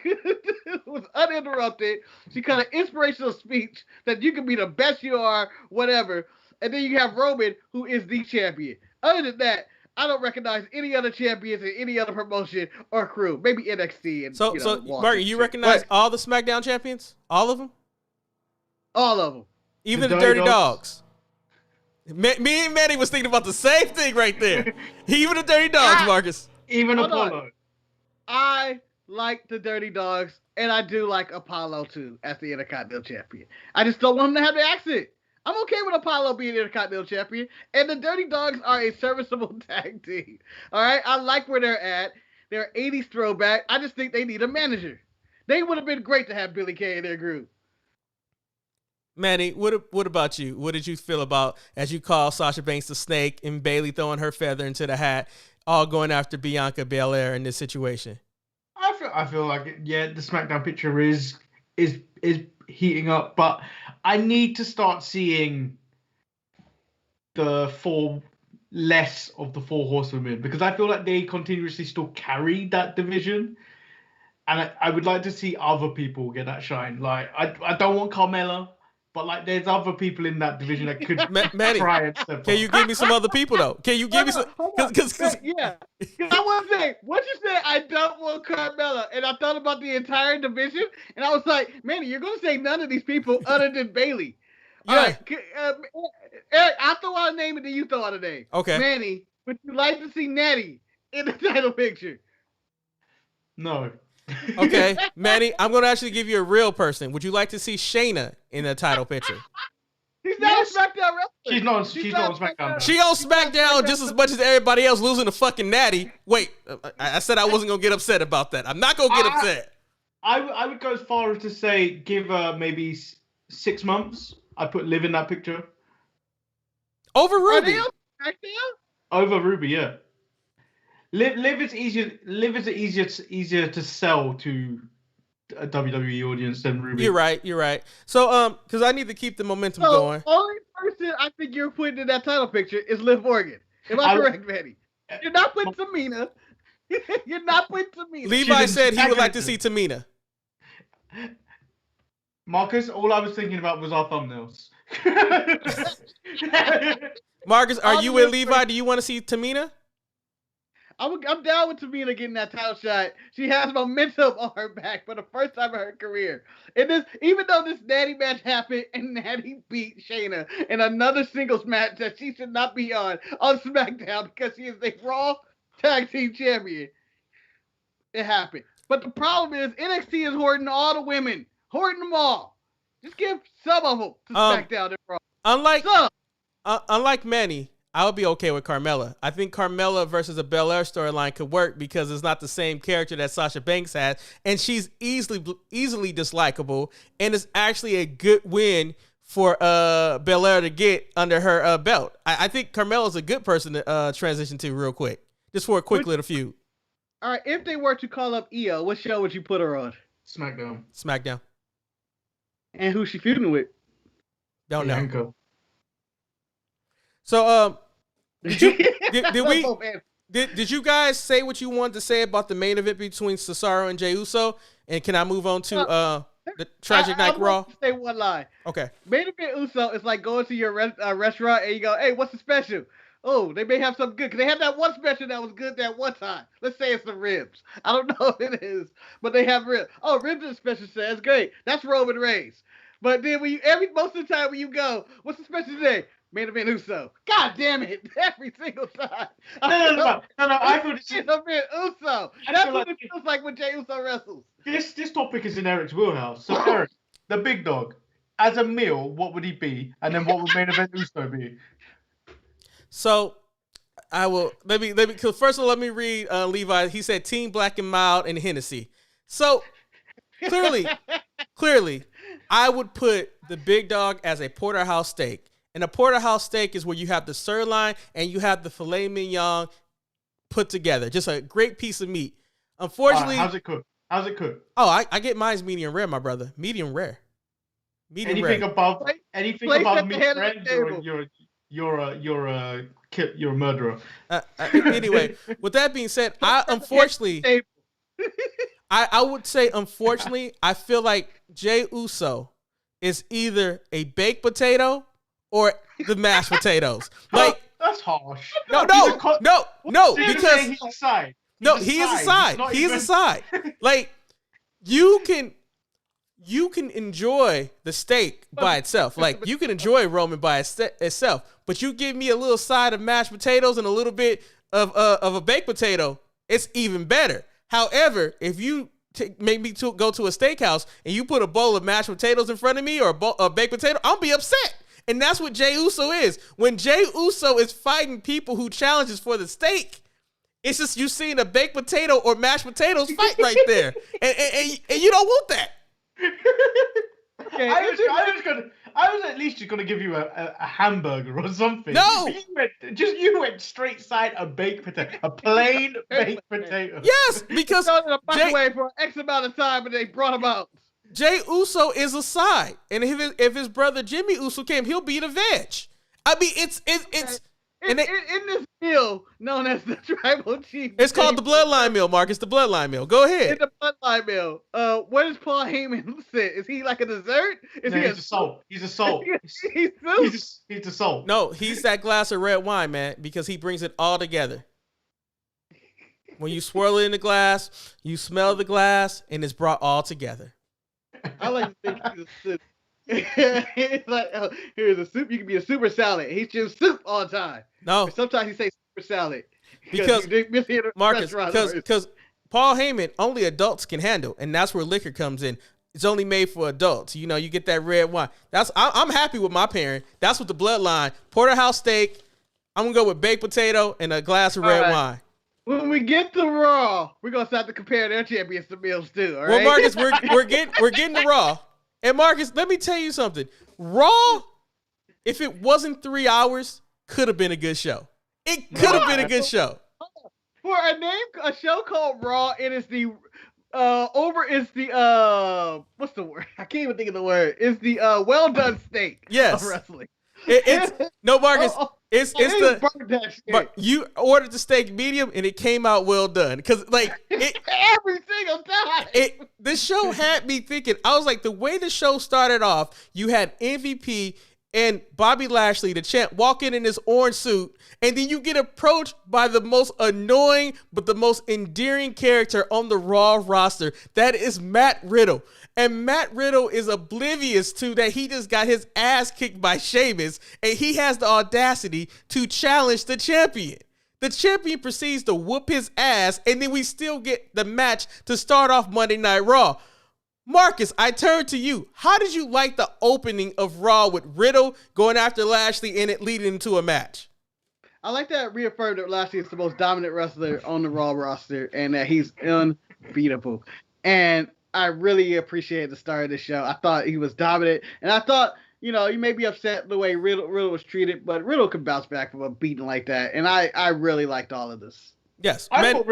It was uninterrupted. She kind of inspirational speech that you can be the best you are, whatever. And then you have Roman, who is the champion. Other than that, I don't recognize any other champions in any other promotion or crew. Maybe NXT. And, so Mark, you recognize all the SmackDown champions? All of them? All of them. Even the Dirty Dogs. Me and Manny was thinking about the same thing right there. Even the Dirty Dogs, Marcus. Even Apollo. I like the Dirty Dogs, and I do like Apollo too as the Intercontinental Champion. I just don't want him to have the accent. I'm okay with Apollo being Intercontinental Champion, and the Dirty Dogs are a serviceable tag team. All right, I like where they're at. They're 80s throwback. I just think they need a manager. They would have been great to have Billy Kay in their group. Manny, what about you? What did you feel about, as you call Sasha Banks the snake and Bayley throwing her feather into the hat, all going after Bianca Belair in this situation? I feel like the SmackDown picture is heating up, but I need to start seeing less of the four horsewomen, because I feel like they continuously still carry that division, and I would like to see other people get that shine. Like I don't want Carmella, but like there's other people in that division that could Manny, try and step up. Can you give me some other people though? Can you give me some? Yeah. I want to say, what you said, I don't want Carmella, and I thought about the entire division, and I was like, Manny, you're going to say none of these people other than Bayley. Yeah. All right, Eric, I'll throw out a name and then you throw out a name. Okay. Manny, would you like to see Natty in the title picture? No. Okay, Manny, I'm going to actually give you a real person. Would you like to see Shayna in the title picture? She's not on SmackDown wrestling. She's not on SmackDown. She on SmackDown just as much as everybody else losing to fucking Natty. Wait, I said I wasn't going to get upset about that. I'm not going to get upset. I would go as far as to say give her maybe 6 months. I put Liv in that picture. Over Ruby. Over Ruby, yeah. Liv is easier to sell to a WWE audience than Ruby. You're right. So because I need to keep the momentum going. The only person I think you're putting in that title picture is Liv Morgan. Am I correct, Manny? You're not putting Tamina. You're not putting Tamina. Levi said he would like to see Tamina. Marcus, all I was thinking about was our thumbnails. Marcus, are you with Levi? Do you want to see Tamina? I'm down with Tamina getting that title shot. She has momentum on her back for the first time in her career. And this, even though this Natty match happened and Natty beat Shayna in another singles match that she should not be on SmackDown because she is a Raw Tag Team Champion. It happened. But the problem is NXT is hoarding all the women. Hoarding them all. Just give some of them to SmackDown and Raw. Unlike Manny, I would be okay with Carmella. I think Carmella versus a Belair storyline could work because it's not the same character that Sasha Banks has, and she's easily dislikable, and it's actually a good win for Belair to get under her belt. I think Carmella's a good person to transition to real quick, just for a quick little feud. All right, if they were to call up Io, what show would you put her on? SmackDown. And who's she feuding with? Don't know. Bianca. So, Did you did you guys say what you wanted to say about the main event between Cesaro and Jey Uso? And can I move on to the Tragic Night Raw? Say one line. Okay. Main event Uso is like going to your restaurant and you go, hey, what's the special? Oh, they may have something good. Because they have that one special that was good that one time. Let's say it's the ribs. I don't know if it is, but they have ribs. Oh, ribs is special, so that's great. That's Roman Reigns. But then most of the time when you go, what's the special today? Main event Uso. God damn it. Every single time. No. I thought it's Main event Uso. That's what it feels like when Jey Uso wrestles. This topic is in Eric's wheelhouse. So Eric, the big dog, as a meal, what would he be? And then what would main event Uso be? So I will let me first of all let me read Levi. He said Team Black and Mild and Hennessy. So clearly, I would put the big dog as a porterhouse steak. And a porterhouse steak is where you have the sirloin and you have the filet mignon put together. Just a great piece of meat. Unfortunately, how's it cooked? Oh, I get mine's medium rare, my brother. Medium rare. Anything above medium rare, you're a murderer. Anyway, with that being said, I would say unfortunately, I feel like Jey Uso is either a baked potato or the mashed potatoes. Like that's harsh. No, because he's a side. He is a side. Like you can enjoy the steak by itself. Like you can enjoy Roman by itself, but you give me a little side of mashed potatoes and a little bit of a baked potato, it's even better. However, if you make me go to a steakhouse and you put a bowl of mashed potatoes in front of me or a baked potato, I'll be upset. And that's what Jey Uso is. When Jey Uso is fighting people who challenges for the steak, it's just you seeing a baked potato or mashed potatoes fight right there, and you don't want that. Okay, I was at least just gonna give you a hamburger or something. No, you went straight side a baked potato, a plain baked potato. Yes, because in the microwave for X amount of time, and they brought him out. Jey Uso is a side, and if his brother Jimmy Uso came, he'll be the veg. I mean, it's in this meal known as the Tribal Chief. It's called the Bloodline Meal, Marcus. The Bloodline Meal. Go ahead. In the Bloodline Meal. What does Paul Heyman sit? Is he like a dessert? He's a soul. He's a soul. He's a soul. No, he's that glass of red wine, man, because he brings it all together. When you swirl it in the glass, you smell the glass, and it's brought all together. I like to think he's a soup. It's like, here's a soup. You can be a super salad. He's just soup all the time. No. Or sometimes he say super salad. Because Marcus, because Paul Heyman, only adults can handle, and that's where liquor comes in. It's only made for adults. You know, you get that red wine. I'm happy with my pairing. That's what the Bloodline. Porterhouse steak. I'm gonna go with baked potato and a glass of red wine. When we get to Raw, we're gonna start to compare their championship meals too. All right? Well, Marcus, we're getting to Raw, and Marcus, let me tell you something. Raw, if it wasn't 3 hours, could have been a good show. It could have been a good show. For a show called Raw, it is the what's the word? I can't even think of the word. It's the well done steak of wrestling. It's no, Marcus. It's the but you ordered the steak medium and it came out well done because like every single time. This show had me thinking. I was like, the way the show started off, you had MVP and Bobby Lashley, the champ, walk in his orange suit, and then you get approached by the most annoying but the most endearing character on the Raw roster. That is Matt Riddle. And Matt Riddle is oblivious to that he just got his ass kicked by Sheamus, and he has the audacity to challenge the champion. The champion proceeds to whoop his ass, and then we still get the match to start off Monday Night Raw. Marcus, I turn to you. How did you like the opening of Raw with Riddle going after Lashley and it leading into a match? I like that it reaffirmed that Lashley is the most dominant wrestler on the Raw roster and that he's unbeatable. And I really appreciate the start of the show. I thought he was dominant, and I thought, you may be upset the way Riddle was treated, but Riddle could bounce back from a beating like that, and I really liked all of this. Yes, I thought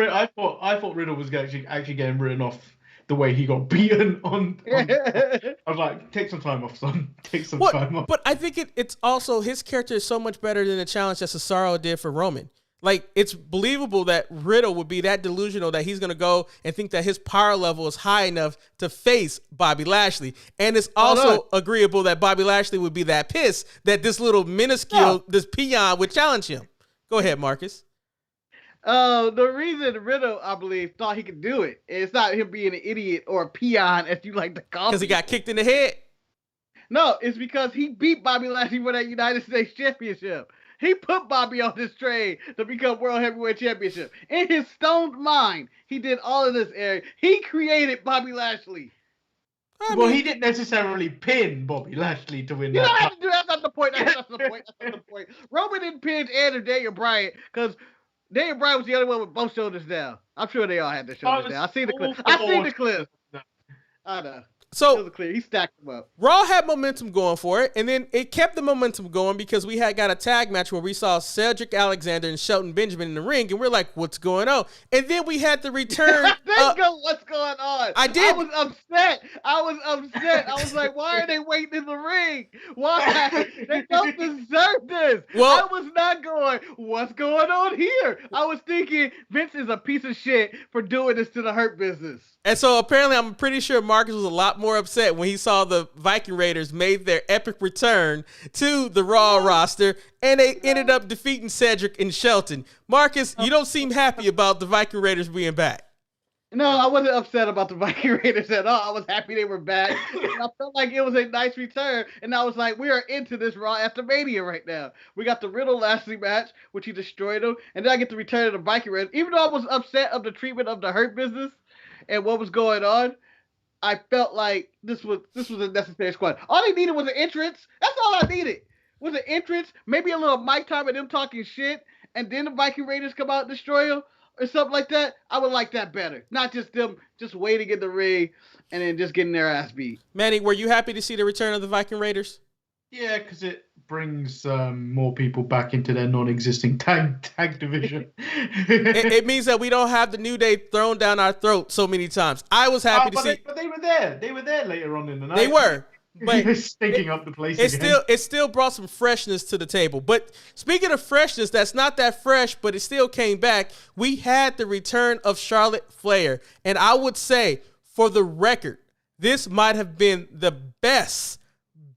Riddle was actually getting written off the way he got beaten on was like, take some time off, son. Take some What? time off. But I think it's also his character is so much better than the challenge that Cesaro did for Roman. Like, it's believable that Riddle would be that delusional that he's going to go and think that his power level is high enough to face Bobby Lashley. And it's also agreeable that Bobby Lashley would be that pissed that this little minuscule, this peon would challenge him. Go ahead, Marcus. The reason Riddle, I believe, thought he could do it, it's not him being an idiot or a peon, as you like to call him. Because he got kicked in the head? No, it's because he beat Bobby Lashley for that United States Championship. He put Bobby on this train to become World Heavyweight Championship. In his stoned mind, he did all of this, Eric. He created Bobby Lashley. Well, he didn't necessarily pin Bobby Lashley to win that. You don't have to do that. That's not the point. That's not the point. That's not the point. Roman didn't pin Ed or Daniel Bryan because Daniel Bryan was the only one with both shoulders down. I'm sure they all had their shoulders down. I seen the clip. I know. So it was clear. He stacked them up. Raw had momentum going for it, and then it kept the momentum going because we had got a tag match where we saw Cedric Alexander and Shelton Benjamin in the ring, and we're like, what's going on? And then we had the return. What's going on? I did. I was upset. I was like, why are they waiting in the ring? Why? They don't deserve this. Well, I was not going, what's going on here? I was thinking Vince is a piece of shit for doing this to the Hurt Business. And so apparently I'm pretty sure Marcus was a lot more upset when he saw the Viking Raiders made their epic return to the Raw roster, and they ended up defeating Cedric and Shelton. Marcus, you don't seem happy about the Viking Raiders being back. No, I wasn't upset about the Viking Raiders at all. I was happy they were back. I felt like it was a nice return, and I was like, we are into this Raw after Mania right now. We got the Riddle Lashley match, which he destroyed him, and then I get the return of the Viking Raiders. Even though I was upset of the treatment of the Hurt Business and what was going on, I felt like this was a necessary squad. All they needed was an entrance. That's all I needed. Was an entrance, maybe a little mic time and them talking shit, and then the Viking Raiders come out and destroy them or something like that. I would like that better. Not just them just waiting in the ring and then just getting their ass beat. Manny, were you happy to see the return of the Viking Raiders? Yeah, because it brings more people back into their non-existing tag division. it means that we don't have the New Day thrown down our throat so many times. I was happy to see. But they were there. They were there later on in the night. They were. But stinking up the place it still brought some freshness to the table. But speaking of freshness, that's not that fresh, but it still came back. We had the return of Charlotte Flair. And I would say, for the record, this might have been the best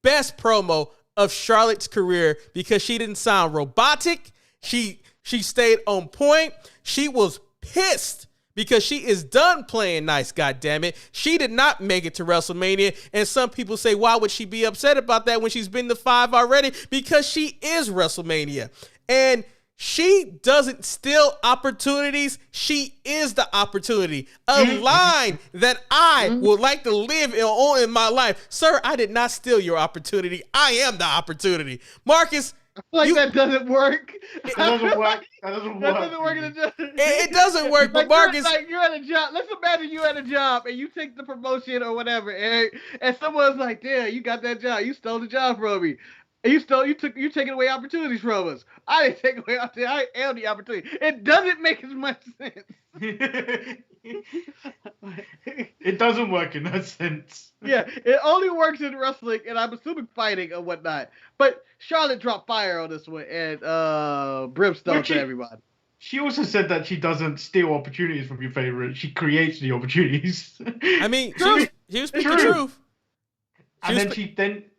promo of Charlotte's career because she didn't sound robotic. She stayed on point. She was pissed because she is done playing nice, goddammit. She did not make it to WrestleMania, and some people say, why would she be upset about that when she's been to 5 already? Because she is WrestleMania. And she doesn't steal opportunities. She is the opportunity. A line that I would like to live in my life. Sir, I did not steal your opportunity. I am the opportunity. Marcus, I feel like that doesn't work. That doesn't work. That doesn't work. It doesn't work, but Marcus... You're at a job. Let's imagine you at a job and you take the promotion or whatever, Eric, and someone's like, damn, you got that job. You stole the job from me. And you're taking away opportunities from us. I didn't take away opportunity. I am the opportunity. It doesn't make as much sense. It doesn't work in that sense. Yeah, it only works in wrestling, and I'm assuming fighting or whatnot. But Charlotte dropped fire on this one, and brimstone to everybody. She also said that she doesn't steal opportunities from your favorite. She creates the opportunities. I mean, she was speaking the truth.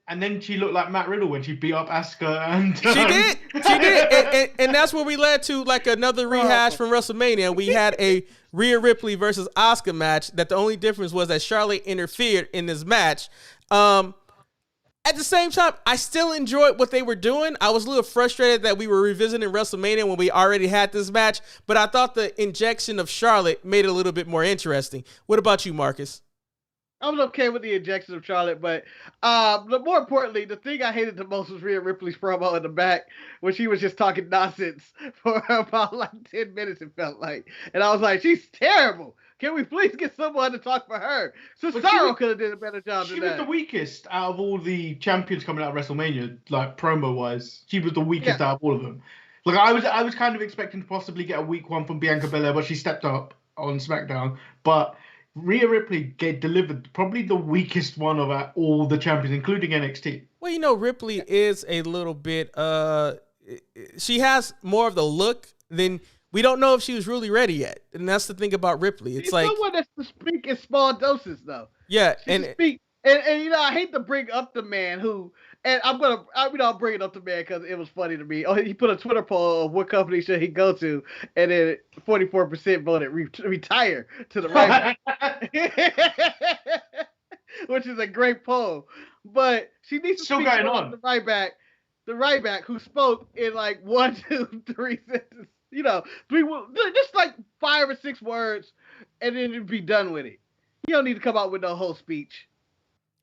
And then she looked like Matt Riddle when she beat up Asuka. And she did. And that's where we led to like another rehash from WrestleMania. We had a Rhea Ripley versus Asuka match that the only difference was that Charlotte interfered in this match. At the same time, I still enjoyed what they were doing. I was a little frustrated that we were revisiting WrestleMania when we already had this match, but I thought the injection of Charlotte made it a little bit more interesting. What about you, Marcus? I was okay with the injection of Charlotte, but more importantly, the thing I hated the most was Rhea Ripley's promo in the back when she was just talking nonsense for about like 10 minutes, it felt like. And I was like, she's terrible. Can we please get someone to talk for her? Cesaro could have did a better job than that. She was the weakest out of all the champions coming out of WrestleMania, like promo-wise. She was the weakest out of all of them. Like I was kind of expecting to possibly get a weak one from Bianca Belair, but she stepped up on SmackDown. But Rhea Ripley delivered probably the weakest one of all the champions, including NXT. Well, you know, Ripley is a little bit. She has more of the look than. We don't know if she was really ready yet, and that's the thing about Ripley. It's like someone that's to speak in small doses, though. Yeah, and speak, and you know, I hate to bring up the man who, and I'll bring it up to man because it was funny to me. Oh, he put a Twitter poll of what company should he go to, and then 44% voted retire to the right, which is a great poll. But she needs to still speak going on the right back who spoke in like 1, 2, 3 sentences. You know, just like 5 or 6 words, and then be done with it. You don't need to come out with no whole speech.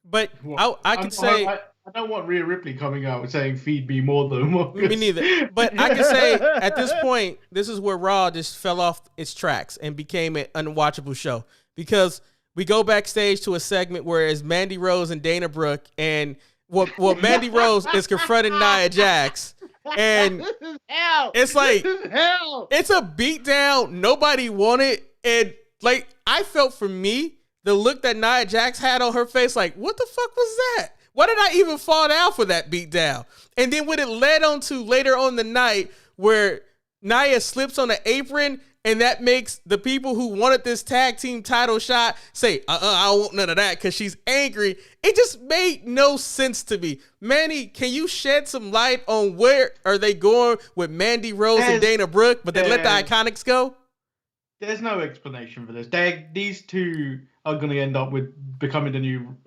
But I could say I don't want Rhea Ripley coming out and saying "feed me more than Marcus." Me neither. But I can say at this point, this is where Raw just fell off its tracks and became an unwatchable show because we go backstage to a segment where it's Mandy Rose and Dana Brooke, and Mandy Rose is confronting Nia Jax. And this is hell. It's like this is hell. It's a beatdown nobody wanted, and like I felt for me, the look that Nia Jax had on her face, like what the fuck was that? Why did I even fall down for that beatdown? And then when it led on to later on the night where Nia slips on the apron, and that makes the people who wanted this tag team title shot say, I don't want none of that because she's angry. It just made no sense to me. Manny, can you shed some light on where are they going with Mandy Rose and Dana Brooke, but they let the Iconics go? There's no explanation for this. These two are going to end up with becoming the new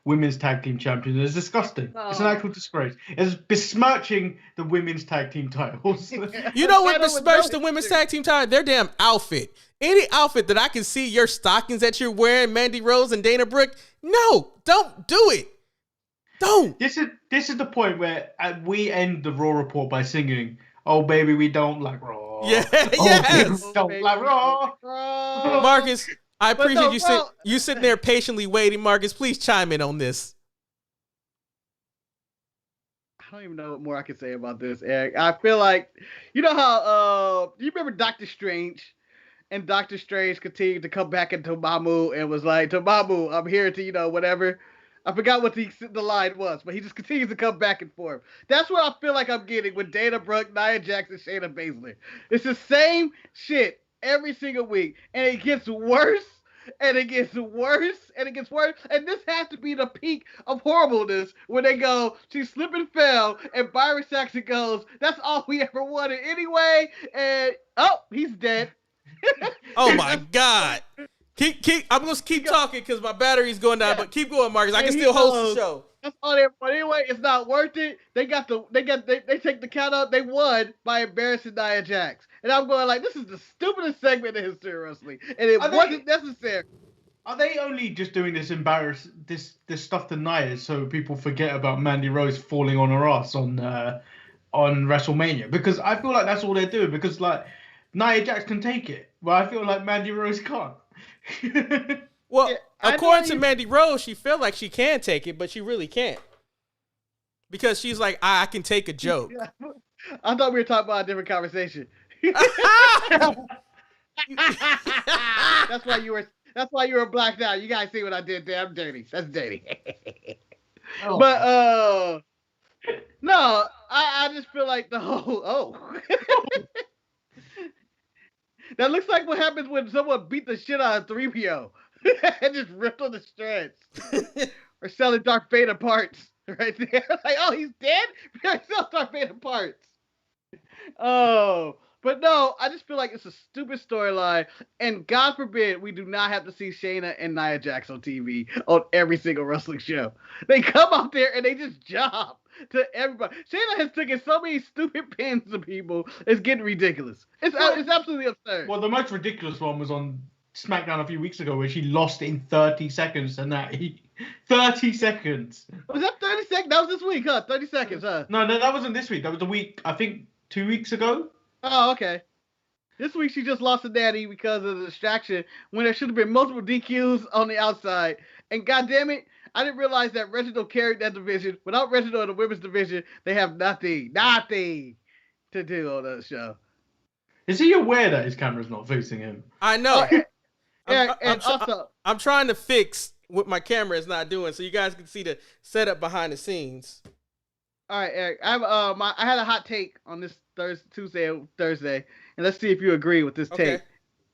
women's tag team champions. It's disgusting. Oh. It's an actual disgrace. It's besmirching the women's tag team titles. You know what besmirched the women's tag team title? Their damn outfit. Any outfit that I can see your stockings that you're wearing, Mandy Rose and Dana Brooke, no, don't do it. Don't. This is the point where we end the Raw report by singing, "Oh baby, we don't like Raw." Yeah, oh, yes. We don't like Raw. Marcus, I appreciate you sitting there patiently waiting. Marcus, please chime in on this. I don't even know what more I can say about this, Eric. I feel like, you know how, you remember Doctor Strange? And Doctor Strange continued to come back into Mamu and was like, Mamu, I'm here to, you know, whatever. I forgot what the line was, but he just continues to come back and forth. That's what I feel like I'm getting with Dana Brooke, Nia Jax, and Shayna Baszler. It's the same shit every single week, and it gets worse, and it gets worse, and it gets worse, and this has to be the peak of horribleness when they go, she slipped and fell, and Byron Saxton goes, that's all we ever wanted anyway, and, oh, he's dead. Oh my God. I'm going to keep talking because my battery's going down, but keep going, Marcus. I can still host the show. That's all they want anyway. It's not worth it. They take the count up. They won by embarrassing Nia Jax. And I'm going like, this is the stupidest segment in history of wrestling. And it wasn't necessary. Are they only just doing this this stuff to Nia so people forget about Mandy Rose falling on her ass on WrestleMania? Because I feel like that's all they're doing. Because like Nia Jax can take it, but I feel like Mandy Rose can't. Well, yeah, according to Mandy Rose, she felt like she can take it, but she really can't. Because she's like, I can take a joke. I thought we were talking about a different conversation. That's why you were blacked out. You guys see what I did there? I'm dirty. That's dirty. Oh. But no, I just feel like the whole that looks like what happens when someone beat the shit out of 3PO and just ripped on the shreds. Or selling Darth Vader parts right there. Like, oh, he's dead? Sell Darth Vader parts. Oh, but no, I just feel like it's a stupid storyline. And God forbid we do not have to see Shayna and Nia Jax on TV on every single wrestling show. They come out there and they just job to everybody. Shayna has taken so many stupid pins to people. It's getting ridiculous. It's absolutely absurd. Well, the most ridiculous one was on SmackDown a few weeks ago where she lost in 30 seconds to Natty. 30 seconds. Was that 30 seconds? That was this week, huh? 30 seconds, huh? No, that wasn't this week. That was the week, I think, 2 weeks ago. Oh, okay. This week she just lost to Natty because of the distraction when there should have been multiple DQs on the outside. And goddammit, I didn't realize that Reginald carried that division. Without Reginald in the women's division, they have nothing to do on that show. Is he aware that his camera's not facing him? I know. I'm trying to fix what my camera is not doing, so you guys can see the setup behind the scenes. All right, Eric. I had a hot take on this Thursday, and let's see if you agree with this take.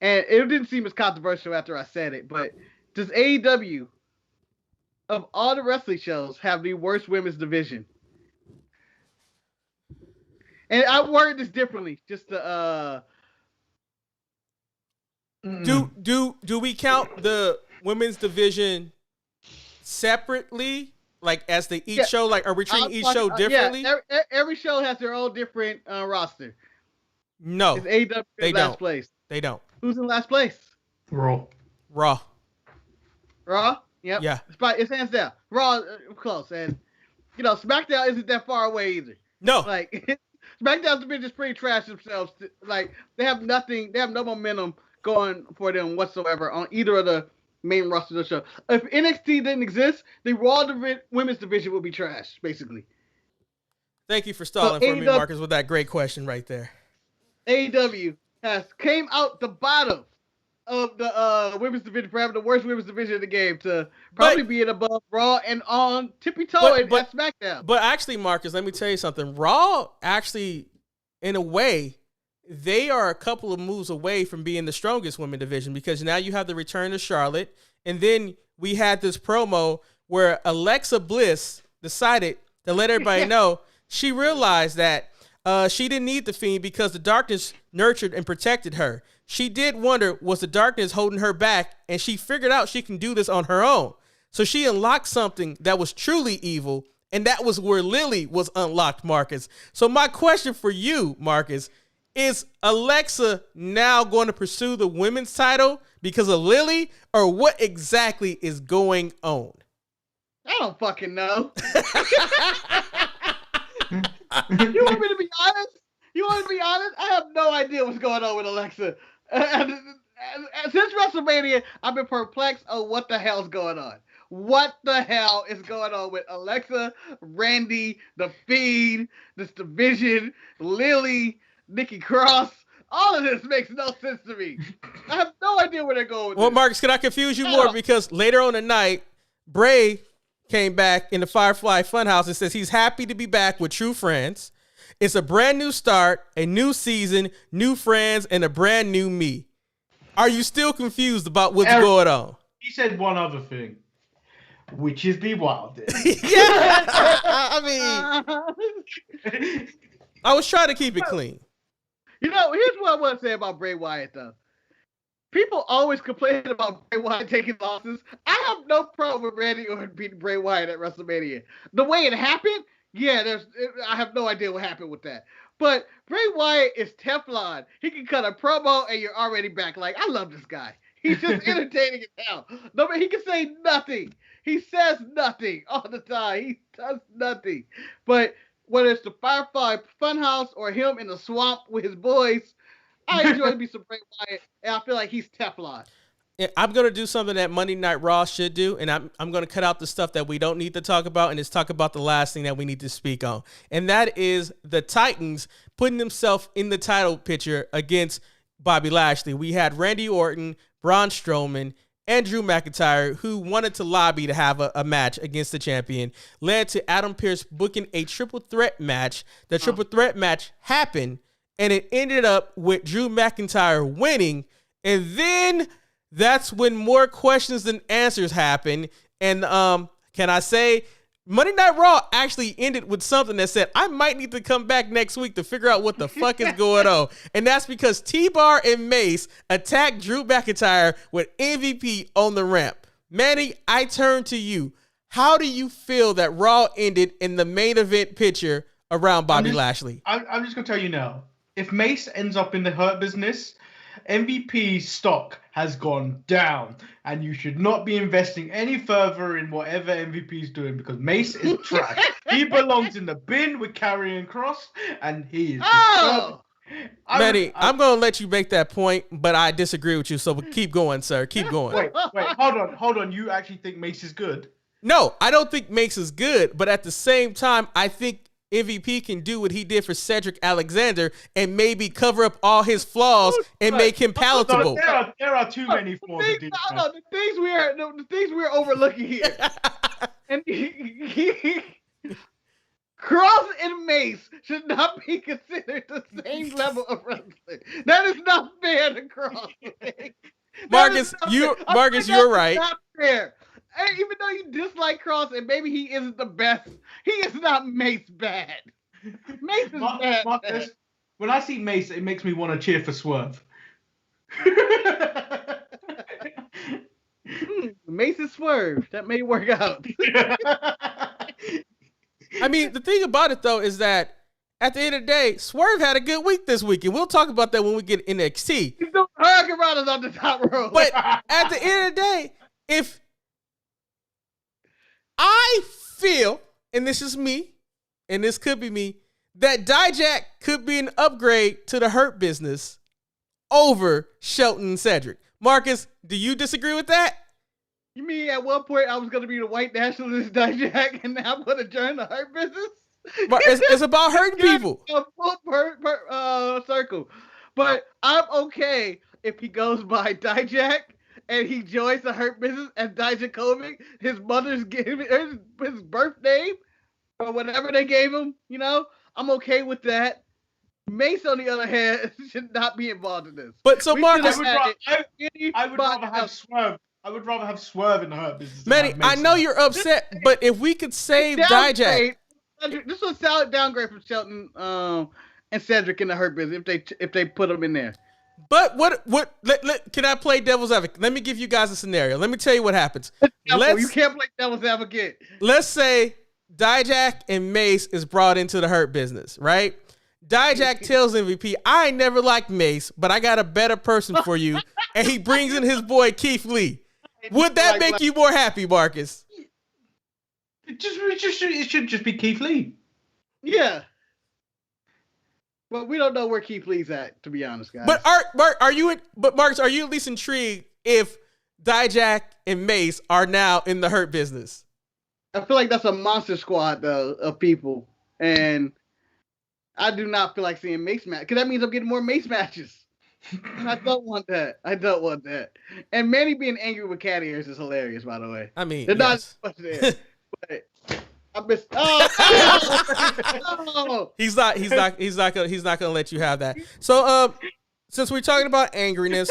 And it didn't seem as controversial after I said it, but does AEW, of all the wrestling shows, have the worst women's division? And I worded this differently, just to Do we count the women's division separately, like as each show? Like, are we treating each show differently? Yeah, every show has their own different roster. No, is AEW in last place? They don't. Who's in last place? Raw. Yep. Yeah. It's hands down. Raw close, and SmackDown isn't that far away either. No. Like SmackDown's been just pretty trash themselves. Like they have nothing. They have no momentum going for them whatsoever on either of the main rosters of the show. If NXT didn't exist, the Raw women's division would be trash, basically. Thank you for stalling for me, Marcus, with that great question right there. AEW has came out the bottom of the women's division for having the worst women's division in the game to probably being above Raw and on tippy-toe at SmackDown. But actually, Marcus, let me tell you something. Raw actually, in a way, they are a couple of moves away from being the strongest women division because now you have the return of Charlotte, and then we had this promo where Alexa Bliss decided to let everybody know she realized that she didn't need the Fiend because the darkness nurtured and protected her. She did wonder, was the darkness holding her back? And she figured out she can do this on her own. So she unlocked something that was truly evil, and that was where Lily was unlocked, Marcus. So my question for you, Marcus, is Alexa now going to pursue the women's title because of Lily, or what exactly is going on? I don't fucking know. You want me to be honest? I have no idea what's going on with Alexa. Since WrestleMania, I've been perplexed on what the hell's going on. What the hell is going on with Alexa, Randy, The Fiend, this division, Lily, Nikki Cross? All of this makes no sense to me. I have no idea where they're going with this. Marcus, can I confuse you more? Because later on the night, Bray came back in the Firefly Funhouse and says he's happy to be back with true friends. It's a brand new start, a new season, new friends, and a brand new me. Are you still confused about what's going on? He said one other thing, which is the wildest. Yeah. I mean, I was trying to keep it clean. Here's what I want to say about Bray Wyatt, though. People always complain about Bray Wyatt taking losses. I have no problem with Randy Orton beating Bray Wyatt at WrestleMania. The way it happened, I have no idea what happened with that. But Bray Wyatt is Teflon. He can cut a promo and you're already back. Like, I love this guy. He's just entertaining as hell. He can say nothing. He says nothing all the time. He does nothing. But whether it's the Firefly Funhouse or him in the swamp with his boys, I enjoy me some Bray Wyatt, and I feel like he's Teflon. I'm going to do something that Monday Night Raw should do, and I'm going to cut out the stuff that we don't need to talk about and just talk about the last thing that we need to speak on. And that is the Titans putting themselves in the title picture against Bobby Lashley. We had Randy Orton, Braun Strowman, and Drew McIntyre, who wanted to lobby to have a match against the champion, led to Adam Pearce booking a triple threat match. The triple threat match happened, and it ended up with Drew McIntyre winning, and then that's when more questions than answers happen. And can I say, Monday Night Raw actually ended with something that said, I might need to come back next week to figure out what the fuck is going on. And that's because T-Bar and Mace attacked Drew McIntyre with MVP on the ramp. Manny, I turn to you. How do you feel that Raw ended in the main event picture around Bobby Lashley? I'm just going to tell you now. If Mace ends up in the Hurt Business, MVP stock has gone down, and you should not be investing any further in whatever MVP is doing because Mace is trash. He belongs in the bin with Karrion Kross, and he is. Manny, I'm going to let you make that point, but I disagree with you, so keep going, sir. Keep going. Wait, hold on. You actually think Mace is good? No, I don't think Mace is good, but at the same time, I think MVP can do what he did for Cedric Alexander and maybe cover up all his flaws and make him palatable. There are too many flaws. The things we are overlooking here. And Cross and Mace should not be considered the same level of wrestling. That is not fair to Cross. Marcus, you're right. Not fair. And even though you dislike Cross and maybe he isn't the best, he is not Mace bad. Mace is bad. Marcus, when I see Mace, it makes me want to cheer for Swerve. Mace is Swerve. That may work out. I mean, the thing about it, though, is that at the end of the day, Swerve had a good week this week, and we'll talk about that when we get NXT. He's doing hurricanranas on the top rope. But at the end of the day, if I feel, and this is me, and this could be me, that Dijak could be an upgrade to the Hurt Business over Shelton and Cedric. Marcus, do you disagree with that? You mean at one point I was going to be the white nationalist Dijak, and now I'm going to join the Hurt Business? But it's about hurting people. A full circle. But I'm okay if he goes by Dijak and he joins the Hurt Business as Dijakovic. His mother's gave his birth name or whatever they gave him. You know, I'm okay with that. Mace, on the other hand, should not be involved in this. But so Marcus, I would rather have Swerve. I would rather have Swerve in the Hurt Business. Manny, I know you're upset, but if we could save Dijak. This was a solid downgrade from Shelton and Cedric in the Hurt Business if they put them in there. But can I play devil's advocate? Let me give you guys a scenario. Let me tell you what happens. You can't play devil's advocate. Let's say Dijak and Mace is brought into the Hurt Business, right? Dijak tells MVP, I ain't never liked Mace, but I got a better person for you. And he brings in his boy Keith Lee. Would that make you more happy, Marcus? It should just be Keith Lee. Yeah. Well, we don't know where Keith Lee's at, to be honest, guys. But Marcus, are you at least intrigued if Dijak and Mace are now in the Hurt Business? I feel like that's a monster squad, though, of people. And I do not feel like seeing Mace match, because that means I'm getting more Mace matches. I don't want that. And Manny being angry with cat ears is hilarious, by the way. I mean, they're yes. not there. But I missed. He's not gonna let you have that. So, since we're talking about angriness,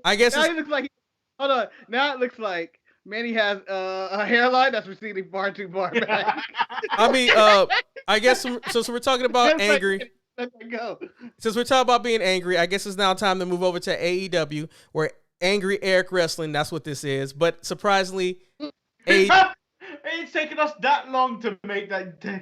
I guess now it looks like. Hold on. Now it looks like Manny has a hairline that's receding far too far back. I mean, I guess since we're talking about angry. Go. Since we're talking about being angry, I guess it's now time to move over to AEW, where Angry Eric Wrestling, that's what this is. But surprisingly, it's taken us that long to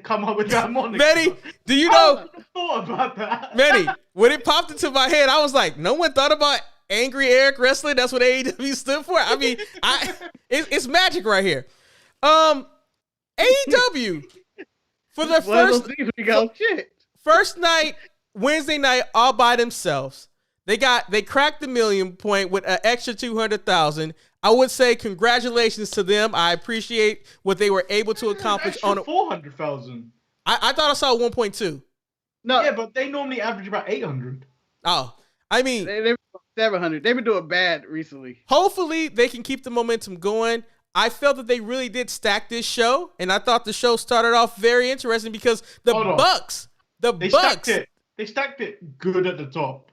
come up with that moniker. Manny, do you know? I thought about that. Manny, when it popped into my head, I was like, no one thought about Angry Eric Wrestling. That's what AEW stood for. I mean, it's magic right here. AEW for the first night, Wednesday night, all by themselves. They cracked the 1 million point with an extra 200,000. I would say congratulations to them. I appreciate what they were able to accomplish on 400,000. I thought I saw 1.2. No, yeah, but they normally average about 800. Oh, I mean, they 700. They've been doing bad recently. Hopefully, they can keep the momentum going. I felt that they really did stack this show, and I thought the show started off very interesting because they stacked it good at the top.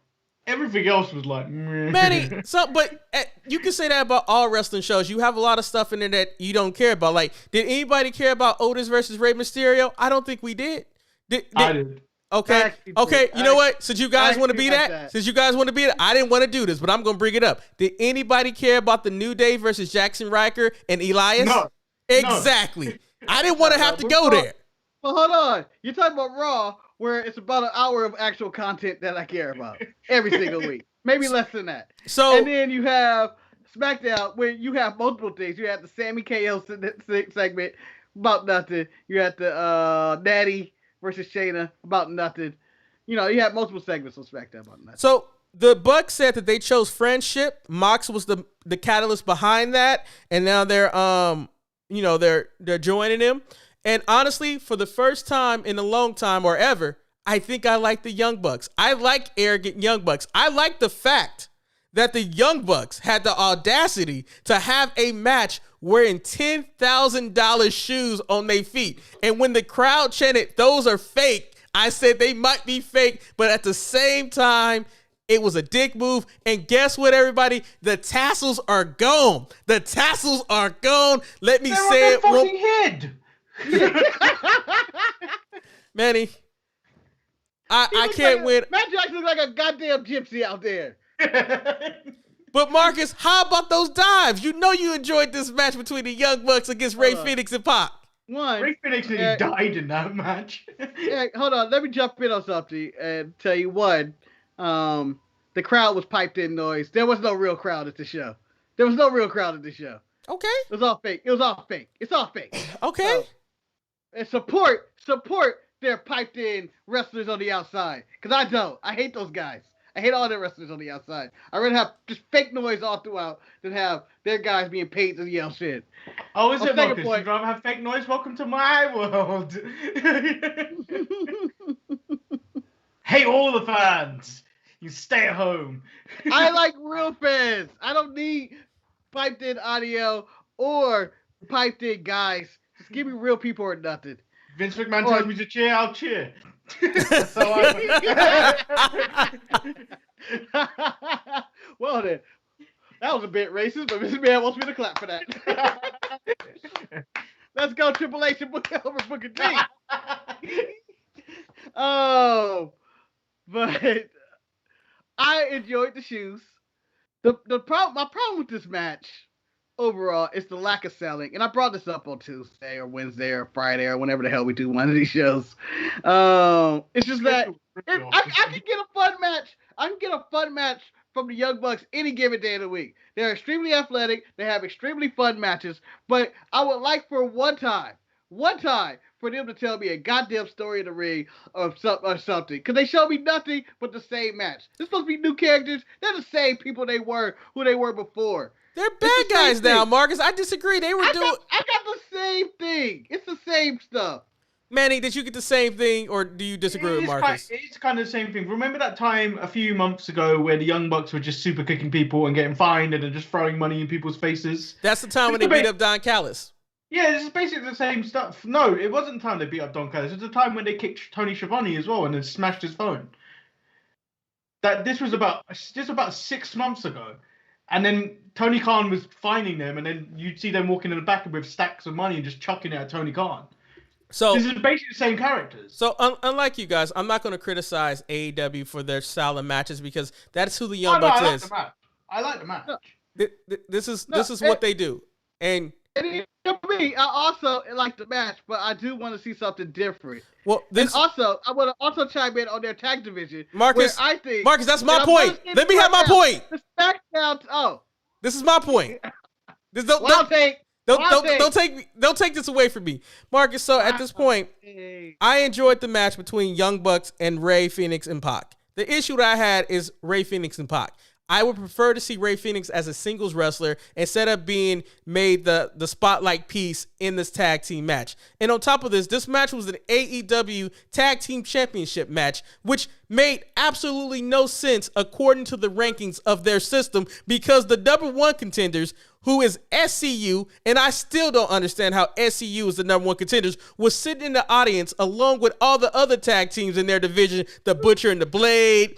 Everything else was like, meh. Manny, but you can say that about all wrestling shows. You have a lot of stuff in there that you don't care about. Like, did anybody care about Otis versus Rey Mysterio? I don't think we did. I did. Okay. You know what? Since you guys want to be that, I didn't want to do this, but I'm gonna bring it up. Did anybody care about the New Day versus Jackson Riker and Elias? No. Exactly. No. I didn't want to have to go there. Well, hold on. You're talking about Raw, where it's about an hour of actual content that I care about every single week. Maybe less than that. So, and then you have SmackDown, where you have multiple things. You have the Sammy KO segment, about nothing. You have the Natty versus Shayna, about nothing. You know, you have multiple segments on SmackDown about nothing. So the Bucks said that they chose friendship. Mox was the catalyst behind that, and now they're they're joining him. And honestly, for the first time in a long time or ever, I think I like the Young Bucks. I like arrogant Young Bucks. I like the fact that the Young Bucks had the audacity to have a match wearing $10,000 shoes on their feet. And when the crowd chanted, "Those are fake," I said they might be fake, but at the same time, it was a dick move. And guess what, everybody? The tassels are gone. The tassels are gone. Let me say it. Fucking head. Manny, I can't win. Matt Jackson looks like a goddamn gypsy out there. But Marcus, how about those dives? You know you enjoyed this match between the Young Bucks against Ray Phoenix and Pac. Ray Phoenix nearly died in that match. Hold on. Let me jump in on something and tell you one. The crowd was piped in noise. There was no real crowd at the show. Okay. It was all fake. It's all fake. Okay. And support their piped in wrestlers on the outside. Because I hate those guys. I hate all their wrestlers on the outside. I'd rather have just fake noise all throughout than have their guys being paid to yell shit. Oh, is it, Marcus? You'd rather have fake noise? Welcome to my world. Hate all the fans. You stay at home. I like real fans. I don't need piped in audio or piped in guys. Just give me real people or nothing. Vince McMahon tells me to cheer, I'll cheer. That's how I Well then, that was a bit racist, but Mr. Man wants me to clap for that. Let's go, Triple H and over Booker T. Oh, but I enjoyed the shoes. My problem with this match overall is the lack of selling, and I brought this up on Tuesday or Wednesday or Friday or whenever the hell we do one of these shows. It's just that I can get a fun match. I can get a fun match from the Young Bucks any given day of the week. They're extremely athletic. They have extremely fun matches. But I would like for one time for them to tell me a goddamn story in the ring or something. Because they show me nothing but the same match. They're supposed to be new characters. They're the same people who they were before. They're bad guys now, Marcus. I disagree. I got the same thing. It's the same stuff. Manny, did you get the same thing, or do you disagree with Marcus? It's kind of the same thing. Remember that time a few months ago where the Young Bucks were just super kicking people and getting fined and then just throwing money in people's faces? That's the time when they beat up Don Callis. Yeah, this is basically the same stuff. No, it wasn't the time they beat up Don Callis. It was the time when they kicked Tony Schiavone as well and then smashed his phone. This was about 6 months ago. And then Tony Khan was fining them, and then you'd see them walking in the back with stacks of money and just chucking it at Tony Khan. So this is basically the same characters. So unlike you guys, I'm not going to criticize AEW for their style of matches because that's who the Young Bucks is. I like the match. This is what they do. And for me, I also like the match, but I do want to see something different. Well, and also, I want to also chime in on their tag division. Marcus, where I think, Marcus, that's my point. Let me have my point. The SmackDown. This is my point. Don't take this away from me, Marcus. So at this point, I enjoyed the match between Young Bucks and Ray Phoenix and Pac. The issue that I had is Ray Phoenix and Pac. I would prefer to see Ray Phoenix as a singles wrestler instead of being made the spotlight piece in this tag team match. And on top of this match was an AEW Tag Team Championship match, which made absolutely no sense according to the rankings of their system because the number one contenders, who is SCU, and I still don't understand how SCU is the number one contenders, was sitting in the audience along with all the other tag teams in their division, the Butcher and the Blade,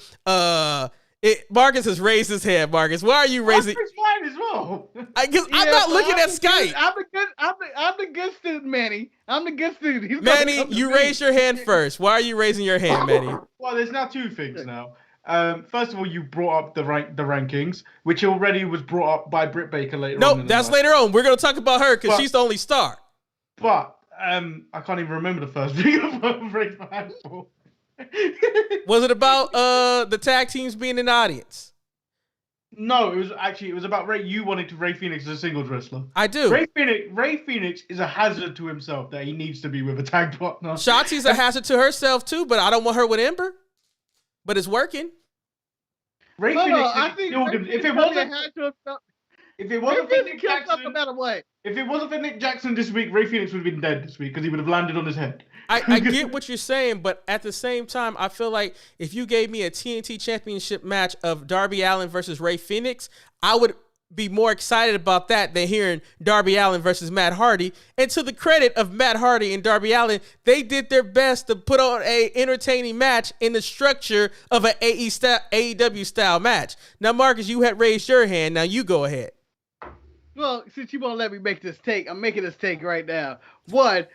Marcus has raised his hand. Marcus, why are you raising? Marcus mine as well. I'm not looking at Skype. I'm the good student, Manny. I'm the good student. Manny, you raised your hand first. Why are you raising your hand, Manny? Well, there's now two things now. First of all, you brought up the rankings, which already was brought up by Britt Baker later on. No, that's later on. We're gonna talk about her because she's the only star. But I can't even remember the first thing about raised my hand for. Was it about the tag teams being in the audience? No, it was about Ray. You wanted to Ray Phoenix as a singles wrestler. I do. Ray Phoenix is a hazard to himself that he needs to be with a tag partner. Shotzi's a hazard to herself too, but I don't want her with Ember. But it's working. Ray Phoenix. I think if it wasn't, If it wasn't for Nick Jackson, no matter what. If it wasn't for Nick Jackson this week, Ray Phoenix would have been dead this week because he would have landed on his head. I get what you're saying, but at the same time, I feel like if you gave me a TNT Championship match of Darby Allin versus Ray Phoenix, I would be more excited about that than hearing Darby Allin versus Matt Hardy. And to the credit of Matt Hardy and Darby Allin, they did their best to put on a entertaining match in the structure of an AEW style match. Now, Marcus, you had raised your hand. Now you go ahead. Well, since you won't let me make this take, I'm making this take right now. One,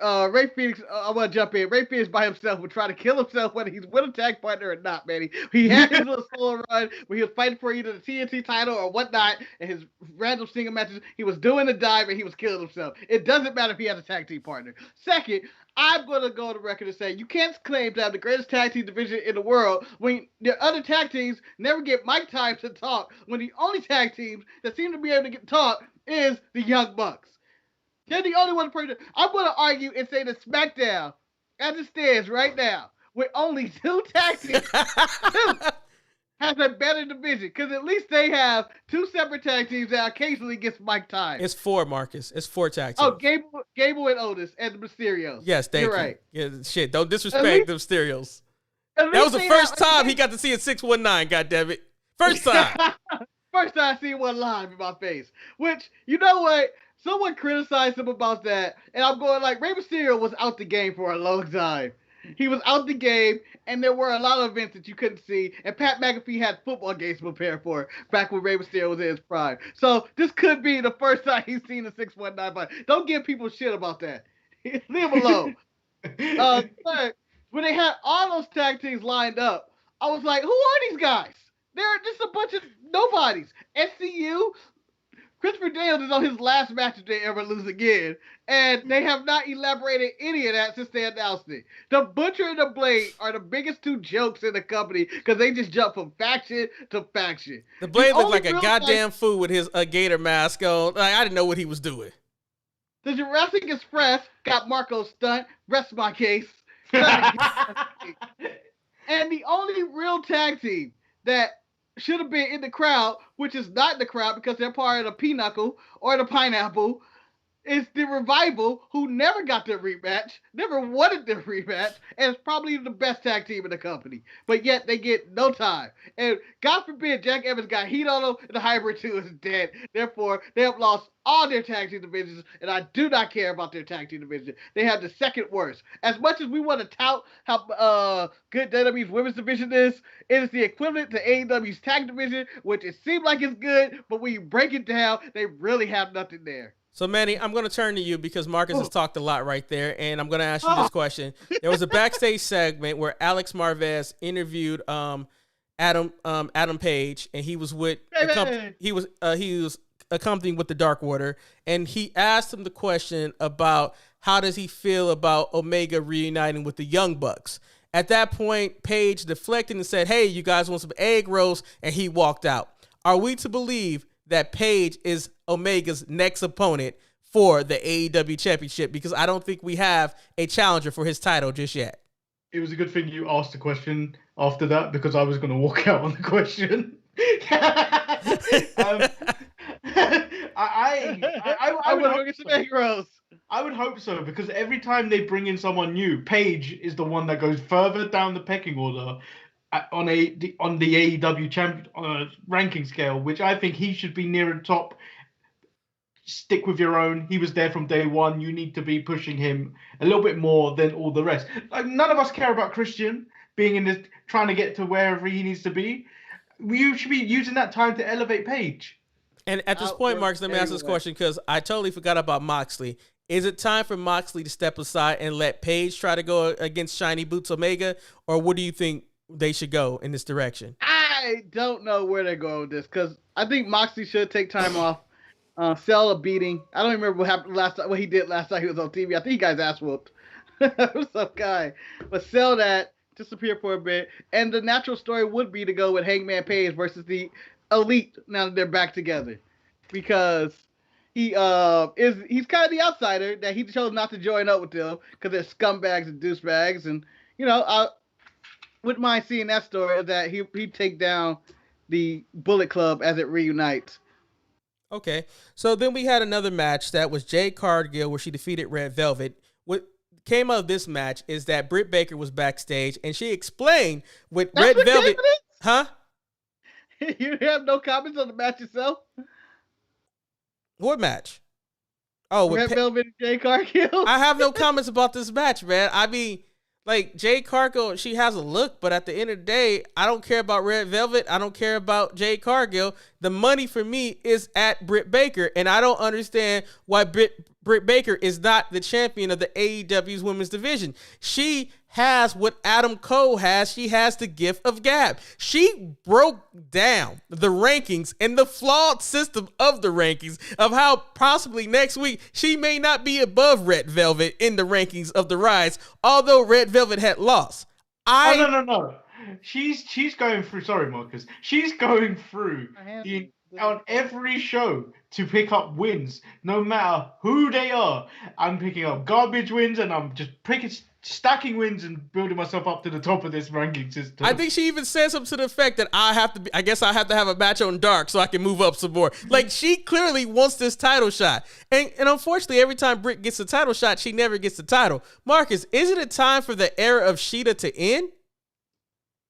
Ray Phoenix, I want to jump in. Ray Phoenix by himself would try to kill himself whether he's with a tag partner or not, man. He had his little solo run where he was fighting for either the TNT title or whatnot, and his random single matches, he was doing a dive and he was killing himself. It doesn't matter if he has a tag team partner. Second, I'm going to go on the record and say you can't claim to have the greatest tag team division in the world when the other tag teams never get mic time to talk, when the only tag teams that seem to be able to get talk is the Young Bucks. They're the only one person. I'm going to argue and say that SmackDown, as it stands right now, with only 2 tag teams, has a better division because at least they have 2 separate tag teams that occasionally gets mic time. It's 4, Marcus. It's 4 tag teams. Oh, Gable and Otis and the Mysterios. Yes, you're right. Yeah, shit. Don't disrespect the Mysterios. That was the first time he got to see a 619. Goddammit, first time. First time I see one live in my face. Which, you know what? Someone criticized him about that, and I'm going like, Rey Mysterio was out the game for a long time. He was out the game, and there were a lot of events that you couldn't see, and Pat McAfee had football games to prepare for back when Rey Mysterio was in his prime. So this could be the first time he's seen a 619 fight. Don't give people shit about that. Leave him alone. But when they had all those tag teams lined up, I was like, who are these guys? They're just a bunch of nobodies. SCU, Christopher Daniels is on his last match if they ever lose again, and they have not elaborated any of that since they announced it. The Butcher and the Blade are the biggest 2 jokes in the company because they just jump from faction to faction. The Blade looked like a goddamn fool with his gator mask on. Like, I didn't know what he was doing. The Jurassic Express got Marco's stunt. Rest my case. And the only real tag team that should have been in the crowd, which is not in the crowd because they're part of the Pinochle or the Pineapple, is the Revival, who never got their rematch, never wanted their rematch, and is probably the best tag team in the company. But yet they get no time. And God forbid Jack Evans got heat on them, and the Hybrid 2 is dead. Therefore, they have lost all their tag team divisions, and I do not care about their tag team division. They have the second worst. As much as we want to tout how good WWE's women's division is, it is the equivalent to AEW's tag division, which it seems like it's good, but when you break it down, they really have nothing there. So, Manny, I'm going to turn to you because Marcus has talked a lot right there, and I'm going to ask you this question. There was a backstage segment where Alex Marvez interviewed Adam Page, and he was with he was accompanied with the Dark Order, and he asked him the question about how does he feel about Omega reuniting with the Young Bucks. At that point, Page deflected and said, "Hey, you guys want some egg rolls?" and he walked out. Are we to believe that Page is Omega's next opponent for the AEW Championship? Because I don't think we have a challenger for his title just yet. It was a good thing you asked the question after that because I was going to walk out on the question. I would hope so. I would hope so because every time they bring in someone new, Page is the one that goes further down the pecking order on the AEW champion ranking scale, which I think he should be near the top. Stick with your own. He was there from day one. You need to be pushing him a little bit more than all the rest. Like, none of us care about Christian being in this, trying to get to wherever he needs to be. You should be using that time to elevate Page. And at this point, Marcus, let me ask this question because I totally forgot about Moxley. Is it time for Moxley to step aside and let Page try to go against Shiny Boots Omega, or what do you think they should go in this direction? I don't know where they're going with this because I think Moxley should take time off, sell a beating. I don't remember what happened last time, what he did last time he was on TV. I think he got his ass whooped. Some guy, but sell that, disappear for a bit, and the natural story would be to go with Hangman Page versus the Elite now that they're back together, because he's kind of the outsider that he chose not to join up with them because they're scumbags and douchebags, and I wouldn't mind seeing that story that he'd take down the Bullet Club as it reunites. Okay. So then we had another match that was Jade Cargill where she defeated Red Velvet. What came out of this match is that Britt Baker was backstage and she explained with That's Red Velvet. Huh? You have no comments on the match itself? What match? Oh, Red Velvet and Jade Cargill? I have no comments about this match, man. I mean, like, Jade Cargill, she has a look, but at the end of the day, I don't care about Red Velvet. I don't care about Jade Cargill. The money for me is at Britt Baker, and I don't understand why Britt Baker is not the champion of the AEW's women's division. She has what Adam Cole has. She has the gift of gab. She broke down the rankings and the flawed system of the rankings of how possibly next week she may not be above Red Velvet in the rankings of the Rise, although Red Velvet had lost. No. She's going through. Sorry, Marcus. She's going through on every show to pick up wins, no matter who they are. I'm picking up garbage wins, and I'm just stacking wins and building myself up to the top of this ranking system. I think she even said something to the effect that I guess I have to have a match on Dark so I can move up some more. Like, she clearly wants this title shot. And unfortunately, every time Britt gets a title shot, she never gets the title. Marcus, is it a time for the era of Sheeta to end?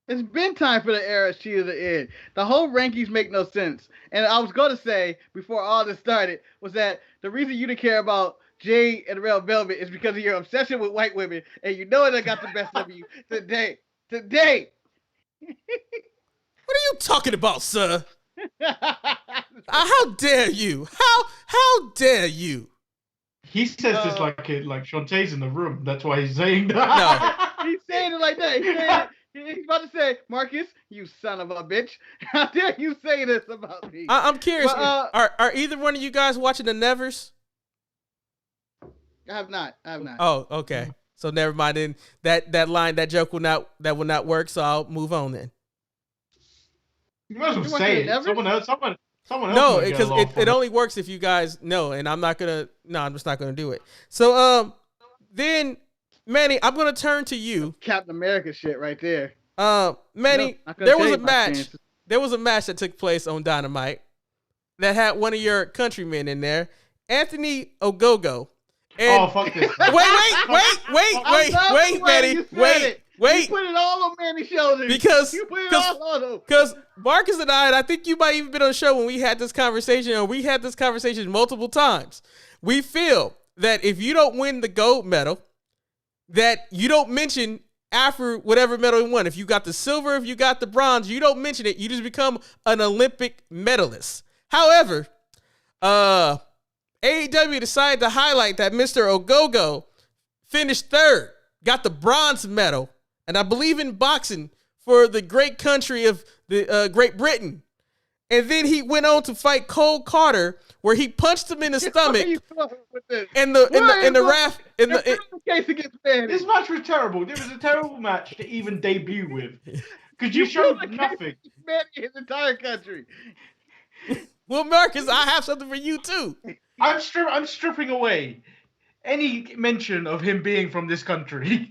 It's been time for the era of Sheeta to end. The whole rankings make no sense. And I was going to say, before all this started, was that the reason you didn't care about Jade and Red Velvet is because of your obsession with white women, and you know they got the best of you today. Today. What are you talking about, sir? How dare you? How dare you? He says this like Shantae's in the room. That's why he's saying that. No, he's saying it like that. He's about to say, Marcus, you son of a bitch. How dare you say this about me? I'm curious. But, are either one of you guys watching the Nevers? I have not. Oh, okay. So never mind. Then that joke will not work. So I'll move on then. You might as well say it. Someone else. No, because it only works if you guys know, and I'm just not gonna do it. So then, Manny, I'm gonna turn to you. Captain America shit right there. Manny, there was a match. There was a match that took place on Dynamite that had one of your countrymen in there, Anthony Ogogo. And fuck this. Wait, Manny. Wait. You put it all on Manny's shoulders. Because Marcus and I think you might even been on the show when we had this conversation, or we had this conversation multiple times. We feel that if you don't win the gold medal, that you don't mention after whatever medal you won. If you got the silver, if you got the bronze, you don't mention it. You just become an Olympic medalist. However, AEW decided to highlight that Mr. Ogogo finished third, got the bronze medal, and I believe in boxing for the great country of the Great Britain. And then he went on to fight Cole Carter, where he punched him in the stomach. And the ref this match was terrible. It was a terrible match to even debut with, because you showed nothing. His entire country. Well, Marcus, I have something for you too. I'm stripping away any mention of him being from this country.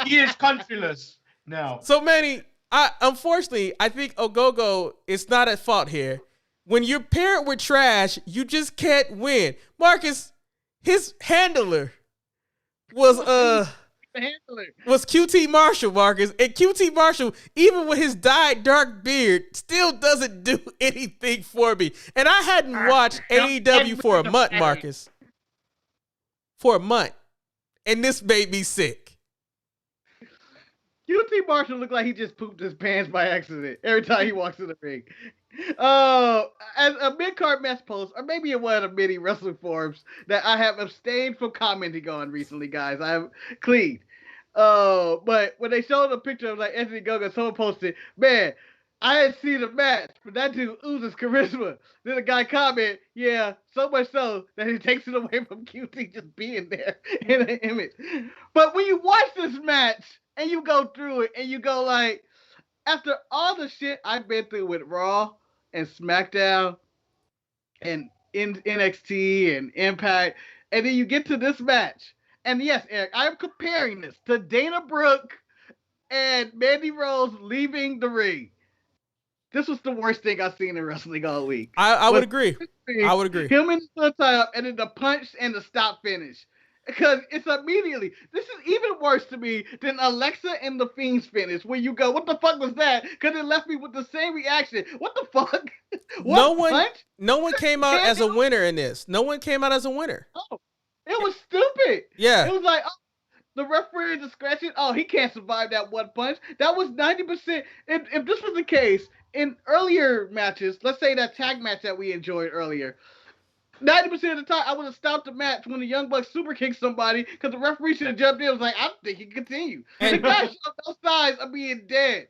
He is countryless now. So, Manny, unfortunately, I think Ogogo is not at fault here. When you're paired with trash, you just can't win. Marcus, his handler was QT Marshall, Marcus. And QT Marshall, even with his dyed dark beard, still doesn't do anything for me. And I hadn't watched AEW for a month, Marcus. For a month. And this made me sick. QT Marshall looked like he just pooped his pants by accident every time he walks in the ring. As a mid-card mess post, or maybe in one of the many wrestling forums that I have abstained from commenting on recently, guys. I have cleaned. But when they showed a picture of like Anthony Ogogo, someone posted, "Man, I hadn't seen a match, but that dude oozes charisma." Then the guy comment, "Yeah, so much so that he takes it away from QT just being there in the image." But when you watch this match and you go through it and you go like, after all the shit I've been through with Raw and SmackDown and NXT and Impact, and then you get to this match. And yes, Eric, I'm comparing this to Dana Brooke and Mandy Rose leaving the ring. this was the worst thing I've seen in wrestling all week. I would agree. I would agree. Him and the tie up, and then the punch and the stop finish. Because it's immediately, this is even worse to me than Alexa and the Fiend's finish, where you go, what the fuck was that? Because it left me with the same reaction. What the fuck? No one came out as a winner in this. No one came out as a winner. Oh, it was stupid. Yeah. It was like, the referee discretion, he can't survive that one punch. That was 90%. If this was the case, in earlier matches, let's say that tag match that we enjoyed earlier, 90% of the time, I would have stopped the match when the Young Bucks super kicked somebody because the referee should have jumped in and was like, I don't think he can continue. The guy showed no signs of being dead.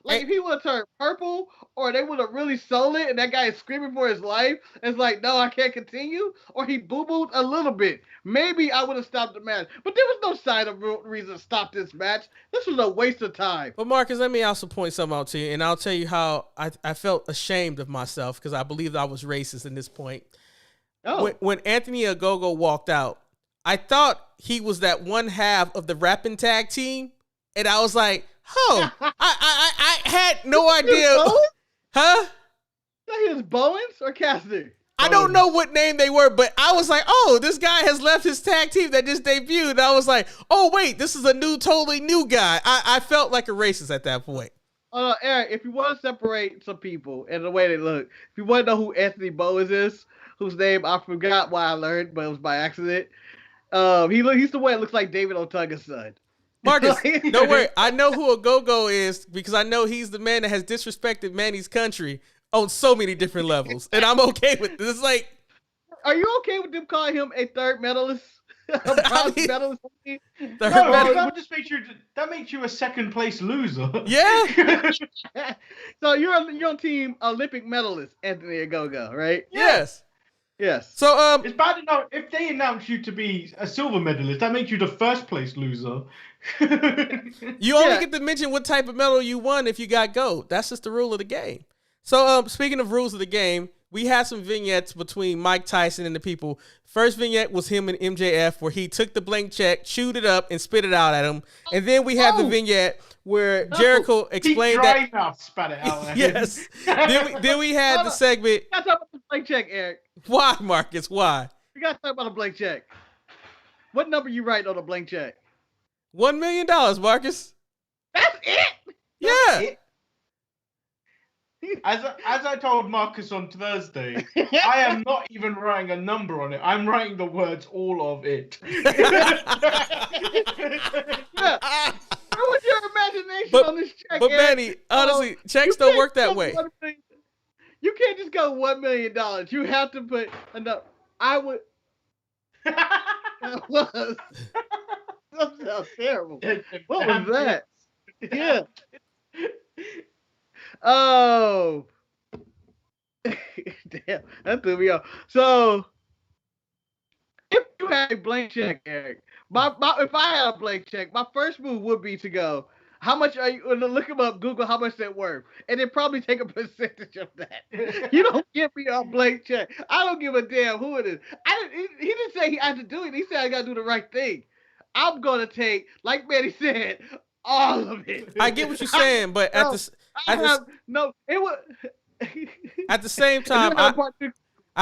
Like, if he would have turned purple or they would have really sold it and that guy is screaming for his life, it's like, no, I can't continue, or he boo-booed a little bit, maybe I would have stopped the match. But there was no sign of reason to stop this match. This was a waste of time. But Marcus, let me also point something out to you, and I'll tell you how I felt ashamed of myself because I believed I was racist in this point. Oh. When Anthony Ogogo walked out, I thought he was that one half of the rapping tag team, and I was like, I had no idea. Huh? He was Bowens or Cassidy? I don't know what name they were, but I was like, oh, this guy has left his tag team that just debuted. And I was like, oh, wait, this is a totally new guy. I felt like a racist at that point. Eric, if you want to separate some people and the way they look, if you want to know who Anthony Bowens is, whose name I forgot why I learned, but it was by accident. He's the one that looks like David Otaga's son. Marcus, don't worry. I know who Ogogo is because I know he's the man that has disrespected Manny's country on so many different levels, and I'm okay with this. It's like, are you okay with them calling him a third medalist? Medalist? That makes you a second place loser. Yeah. So you're on team Olympic medalist, Anthony Ogogo, right? Yes. Yes. So it's bad enough if they announce you to be a silver medalist. That makes you the first place loser. You only get to mention what type of medal you won if you got gold. That's just the rule of the game. So speaking of rules of the game, we had some vignettes between Mike Tyson and the people. First vignette was him and MJF where he took the blank check, chewed it up, and spit it out at him. And then we had the vignette where Jericho explained that. Spat it out at yes. Then we had the segment. We got to talk about the blank check, Eric. Why, Marcus? Why? We got to talk about a blank check. What number you write on a blank check? $1 million, Marcus. That's it? Yeah. That's it? As I told Marcus on Thursday, I am not even writing a number on it. I'm writing the words all of it. Where was your imagination on this check? But Manny, honestly, checks don't work that way. You can't just go $1 million. You have to put enough. I would. That was. That sounds terrible. What was that? Yeah. Oh. Damn, that threw me off. So, if you had a blank check, Eric, if I had a blank check, my first move would be to go, how much are you, look him up, Google how much that worth, and then probably take a percentage of that. You don't give me a blank check. I don't give a damn who it is. He didn't say he had to do it. He said I got to do the right thing. I'm going to take, like Manny said, all of it. I get what you're saying, but at the same time, I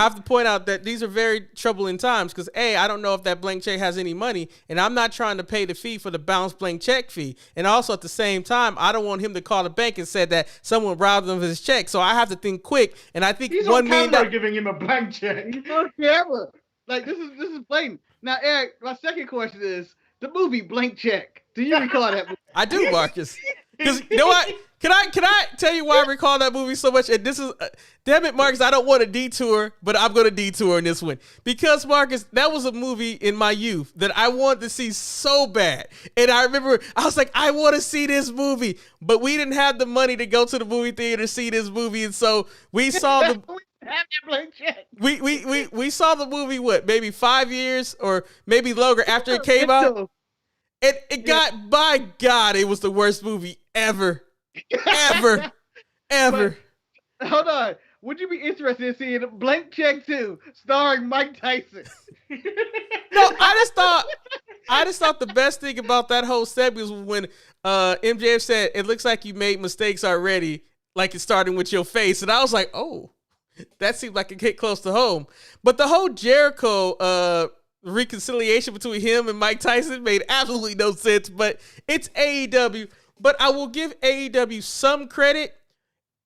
have to point out that these are very troubling times because I don't know if that blank check has any money, and I'm not trying to pay the fee for the bounce blank check fee. And also at the same time, I don't want him to call the bank and said that someone robbed him of his check. So I have to think quick, and I think he's $1 on million camera giving him a blank check. He's on camera. Like this is blatant. Now, Eric, my second question is the movie Blank Check. Do you recall that movie? I do, Marcus. Because you know what? Can I tell you why I recall that movie so much? And this is, damn it, Marcus, I don't want to detour, but I'm going to detour in this one. Because, Marcus, that was a movie in my youth that I wanted to see so bad. And I remember, I was like, I want to see this movie. But we didn't have the money to go to the movie theater to see this movie. And so we saw the... We saw the movie, maybe 5 years or maybe longer after it came out. And it got, by God, it was the worst movie ever. Ever. But, hold on. Would you be interested in seeing Blank Check 2 starring Mike Tyson? No, I just thought the best thing about that whole segment was when MJF said, it looks like you made mistakes already. like it's starting with your face. And I was like, oh, that seemed like it hit close to home. But the whole Jericho reconciliation between him and Mike Tyson made absolutely no sense. But it's AEW. But I will give AEW some credit.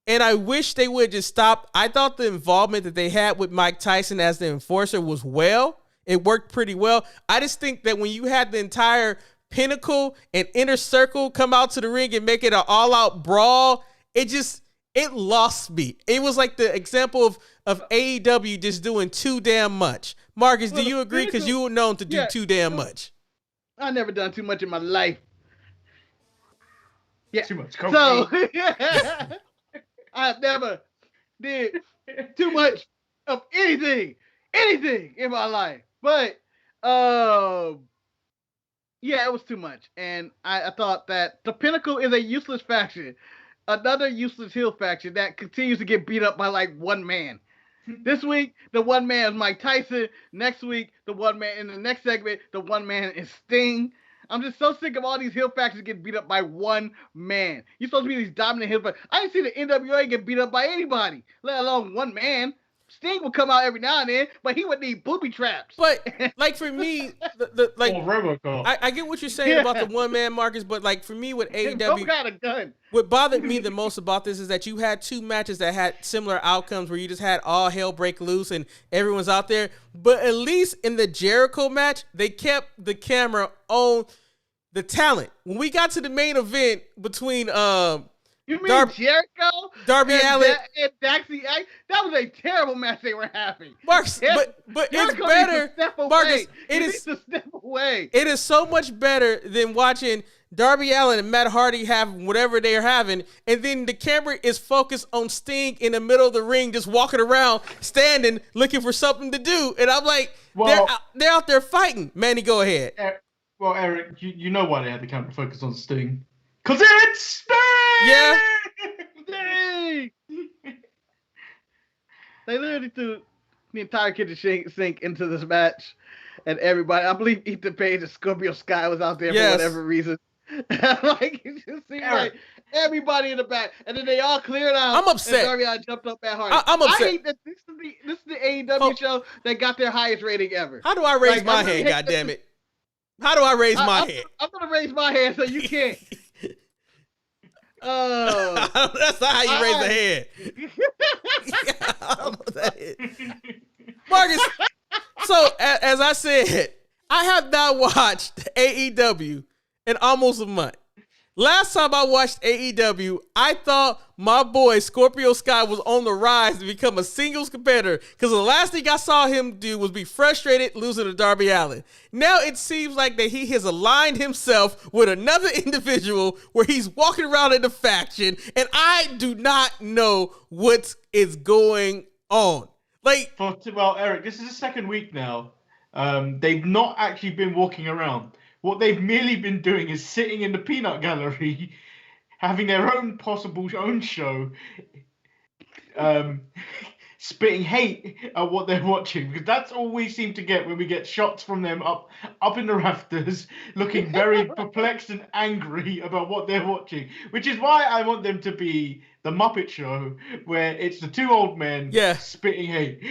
And I wish they would just stop. I thought the involvement that they had with Mike Tyson as the enforcer was well. It worked pretty well. I just think that when you had the entire Pinnacle and Inner Circle come out to the ring and make it an all-out brawl, it lost me. It was like the example of AEW just doing too damn much. Marcus, do you agree? Because you were known to do too damn much. I never done too much in my life. Yeah. Too much cocaine. So I have never did too much of anything in my life. But yeah, it was too much. And I thought that the Pinnacle is a useless faction. Another useless heel faction that continues to get beat up by like one man. This week, the one man is Mike Tyson. Next week, the one man in the next segment, the one man is Sting. I'm just so sick of all these heel factions getting beat up by one man. You're supposed to be these dominant heel factions. I didn't see the NWA get beat up by anybody, let alone one man. Sting would come out every now and then, but he would need booby traps. But like for me, I get what you're saying about the one man, Marcus. But like for me with AEW, got a gun. What bothered me the most about this is that you had two matches that had similar outcomes, where you just had all hell break loose and everyone's out there. But at least in the Jericho match, they kept the camera on the talent. When we got to the main event between you mean Jericho, Darby Allin, and Daxie? That was a terrible match they were having. Marcus, but it's better. Marcus, it is to step away. It is so much better than watching Darby Allin and Matt Hardy have whatever they are having, and then the camera is focused on Sting in the middle of the ring, just walking around, standing, looking for something to do. And I'm like, they're out there fighting. Manny, go ahead. Well, Eric, you know why they had the camera focused on Sting? Because it's Sting! Yeah. Sting! They literally threw the entire kitchen sink into this match, and everybody, I believe Ethan Page and Scorpio Sky was out there for whatever reason. Like, it just seemed like everybody in the back, and then they all cleared out. I'm upset. And Darby Allin jumped up at Hardy. I'm upset. I hate that this is the AEW show that got their highest rating ever. How do I raise my hand, goddammit? How do I raise my hand? I'm going to raise my hand so you can't. That's not how you raise a hand. I don't know what that is. Marcus, so as I said, I have not watched AEW in almost a month. Last time I watched AEW, I thought my boy Scorpio Sky was on the rise to become a singles competitor, because the last thing I saw him do was be frustrated losing to Darby Allin. Now it seems like that he has aligned himself with another individual where he's walking around in the faction, and I do not know what is going on. Like, well, Eric, this is the second week now. They've not actually been walking around. What they've merely been doing is sitting in the peanut gallery, having their own possible own show, spitting hate at what they're watching. Because that's all we seem to get when we get shots from them up in the rafters, looking very perplexed and angry about what they're watching. Which is why I want them to be the Muppet Show, where it's the two old men spitting hate.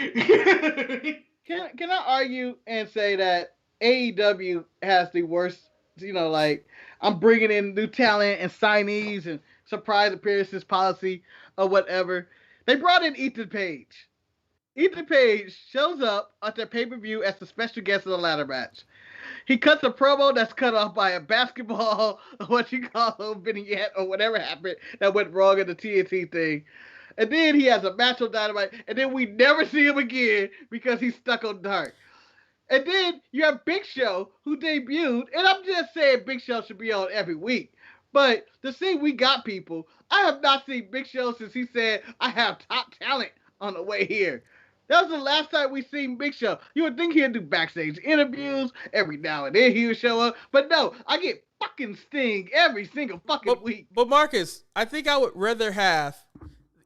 Can I argue and say that AEW has the worst, like, I'm bringing in new talent and signees and surprise appearances policy or whatever. They brought in Ethan Page. Ethan Page shows up at their pay-per-view as the special guest of the ladder match. He cuts a promo that's cut off by a basketball, vignette or whatever happened that went wrong in the TNT thing. And then he has a match on Dynamite, and then we never see him again because he's stuck on Dark. And then you have Big Show, who debuted, and I'm just saying Big Show should be on every week. But to see we got people, I have not seen Big Show since he said, I have top talent on the way here. That was the last time we seen Big Show. You would think he'd do backstage interviews every now and then he would show up. But no, I get fucking Sting every single fucking week. But Marcus, I think I would rather have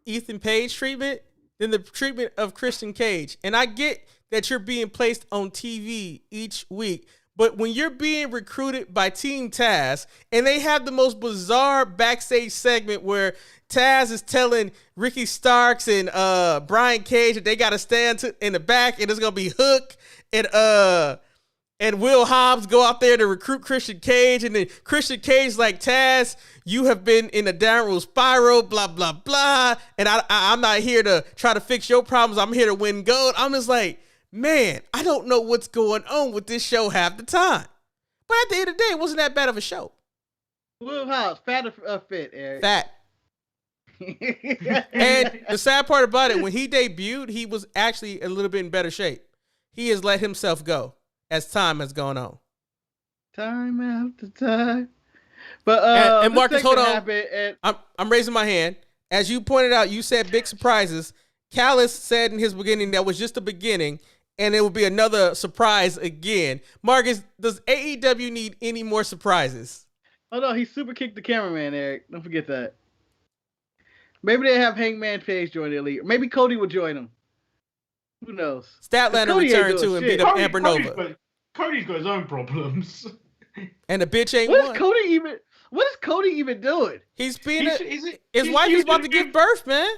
Ethan Page treatment than the treatment of Christian Cage. And I get that you're being placed on TV each week, But when you're being recruited by Team Taz and they have the most bizarre backstage segment where Taz is telling Ricky Starks and Brian Cage that they got to stand in the back and it's going to be Hook and Will Hobbs go out there to recruit Christian Cage, and then Christian Cage like, Taz, you have been in a downward spiral, blah, blah, blah, and I'm not here to try to fix your problems. I'm here to win gold. I'm just like, man, I don't know what's going on with this show half the time. But at the end of the day, it wasn't that bad of a show. Will Hobbs, fat or fit, Eric? Fat. And the sad part about it, when he debuted, he was actually a little bit in better shape. He has let himself go as time has gone on. Time after time. But and Marcus, hold on. I'm raising my hand. As you pointed out, you said big surprises. Callis said in his beginning that was just the beginning, and it will be another surprise again. Marcus, does AEW need any more surprises? Oh no, he super kicked the cameraman, Eric. Don't forget that. Maybe they have Hangman Page join the Elite. Maybe Cody will join them. Who knows? Statlander returned to and beat up Amber Nova. Cody's got his own problems. And the bitch ain't What won. What is Cody even doing? He's being his wife is about to give birth, man.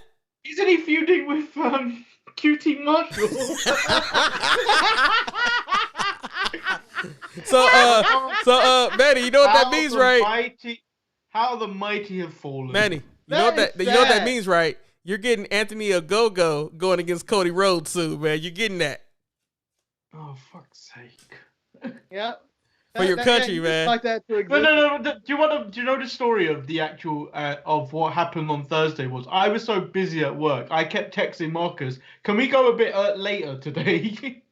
Isn't he feuding with QT Marshall? So Manny, you know what that means, right? How the mighty have fallen. Manny, you know what that means, right? You're getting Anthony Ogogo going against Cody Rhodes soon, man. You're getting that. Oh, fuck's sake. Yep. For your country, man. Like that to exist. No. Do you know the story of the actual of what happened on Thursday? Was I was so busy at work, I kept texting Marcus, "Can we go a bit later today?"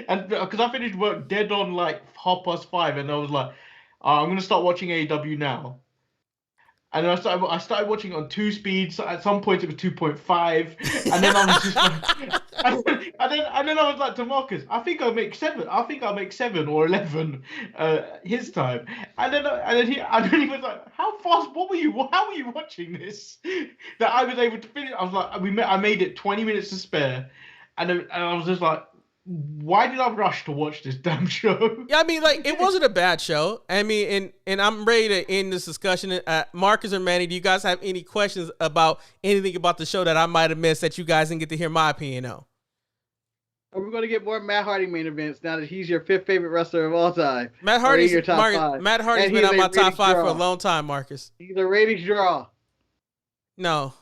And because I finished work dead on like 5:30, and I was like, "I'm gonna start watching AEW now." And then I started watching on 2 speeds. So at some point it was 2.5, and then I was just like, and then I was like to Marcus, I think I'll make 7. I think I'll make 7 or 11 his time. And then he was like, how fast? How were you watching this? That I was able to finish. I was like, I made it 20 minutes to spare, and I was just like, why did I rush to watch this damn show? Yeah, I mean, like, it wasn't a bad show. I mean, and I'm ready to end this discussion. Marcus or Manny, do you guys have any questions about anything about the show that I might have missed that you guys didn't get to hear my opinion on? Are we going to get more Matt Hardy main events now that he's your 5th favorite wrestler of all time? Matt Hardy's your top 5? Matt Hardy's been on my top 5 for a long time, Marcus. He's a ratings draw. No.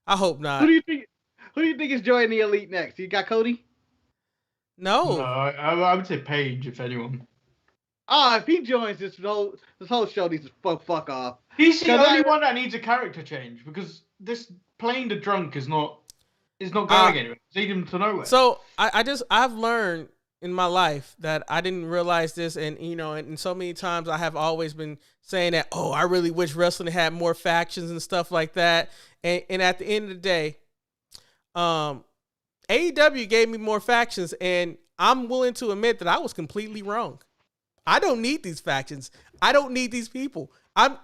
I hope not. Who do you think is joining the Elite next? You got Cody? No, I would say Paige, if anyone. If he joins this whole show needs to fuck off. He's the only one that needs a character change, because this playing the drunk is not going anywhere. It's leading him to nowhere. So I've learned in my life that I didn't realize this, and and so many times I have always been saying that, I really wish wrestling had more factions and stuff like that. And at the end of the day, AEW gave me more factions, and I'm willing to admit that I was completely wrong. I don't need these factions. I don't need these people.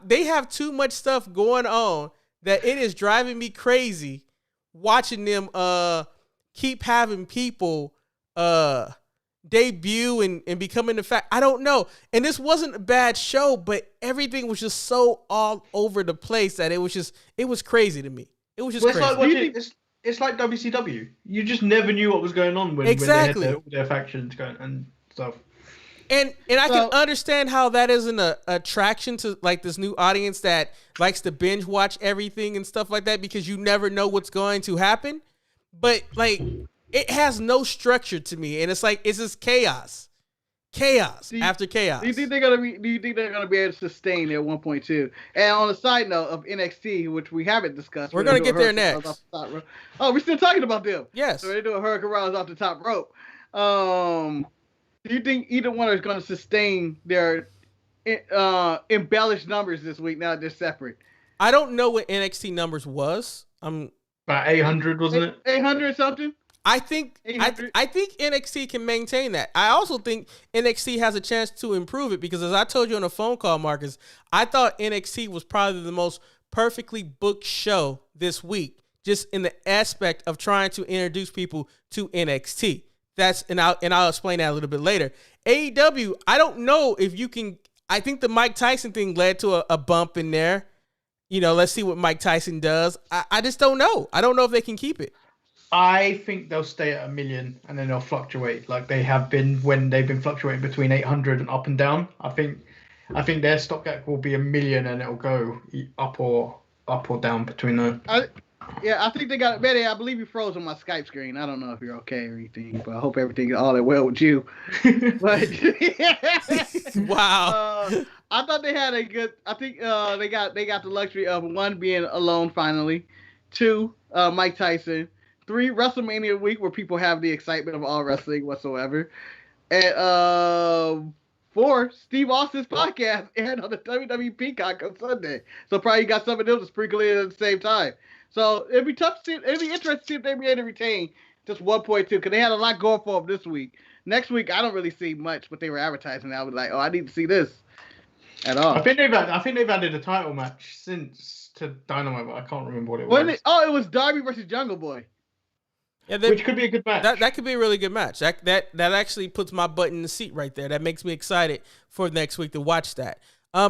They have too much stuff going on that it is driving me crazy watching them keep having people debut and becoming the fact. I don't know. And this wasn't a bad show, but everything was just so all over the place that it was crazy to me. It was just crazy. It's like WCW. You just never knew what was going on when they had their factions going and stuff. And I can understand how that is an attraction to like this new audience that likes to binge watch everything and stuff like that, because you never know what's going to happen. But like, it has no structure to me, and it's like it's just chaos after chaos. Do you think they're gonna be able to sustain their 1.2? And on the side note of NXT, which we haven't discussed, we're gonna get there next. Oh, we're still talking about them. Yes. So they're doing Hurricane Rounds off the top rope. Do you think either one is going to sustain their embellished numbers this week now that they're separate? I don't know what NXT numbers was. About 800, wasn't it? 800 something. I think NXT can maintain that. I also think NXT has a chance to improve it, because as I told you on a phone call, Marcus, I thought NXT was probably the most perfectly booked show this week, just in the aspect of trying to introduce people to NXT. And I'll explain that a little bit later. AEW, I don't know if you can. I think the Mike Tyson thing led to a bump in there. You know, let's see what Mike Tyson does. I just don't know. I don't know if they can keep it. I think they'll stay at 1 million and then they'll fluctuate like they have been when they've been fluctuating between 800 and up and down. I think their stopgap will be 1 million and it'll go up or down between them. I think they got it better. I believe you froze on my Skype screen. I don't know if you're okay or anything, but I hope everything is all that well with you. But wow. I thought they had a good. I think they got the luxury of 1 being alone finally, 2 Mike Tyson, 3 WrestleMania week where people have the excitement of all wrestling whatsoever, and 4 Steve Austin's podcast aired on the WWE Peacock on Sunday. So probably got some of them to sprinkle in at the same time. So it'd be tough to see. It'd be interesting to see if they'd be able to retain just 1.2 because they had a lot going for them this week. Next week I don't really see much, but they were advertising. I was like, oh, I need to see this at all. I think they've added a title match since to Dynamite, but I can't remember what it was. It was Darby versus Jungle Boy. Yeah, which could be a good match. That could be a really good match. That actually puts my butt in the seat right there. That makes me excited for next week to watch that.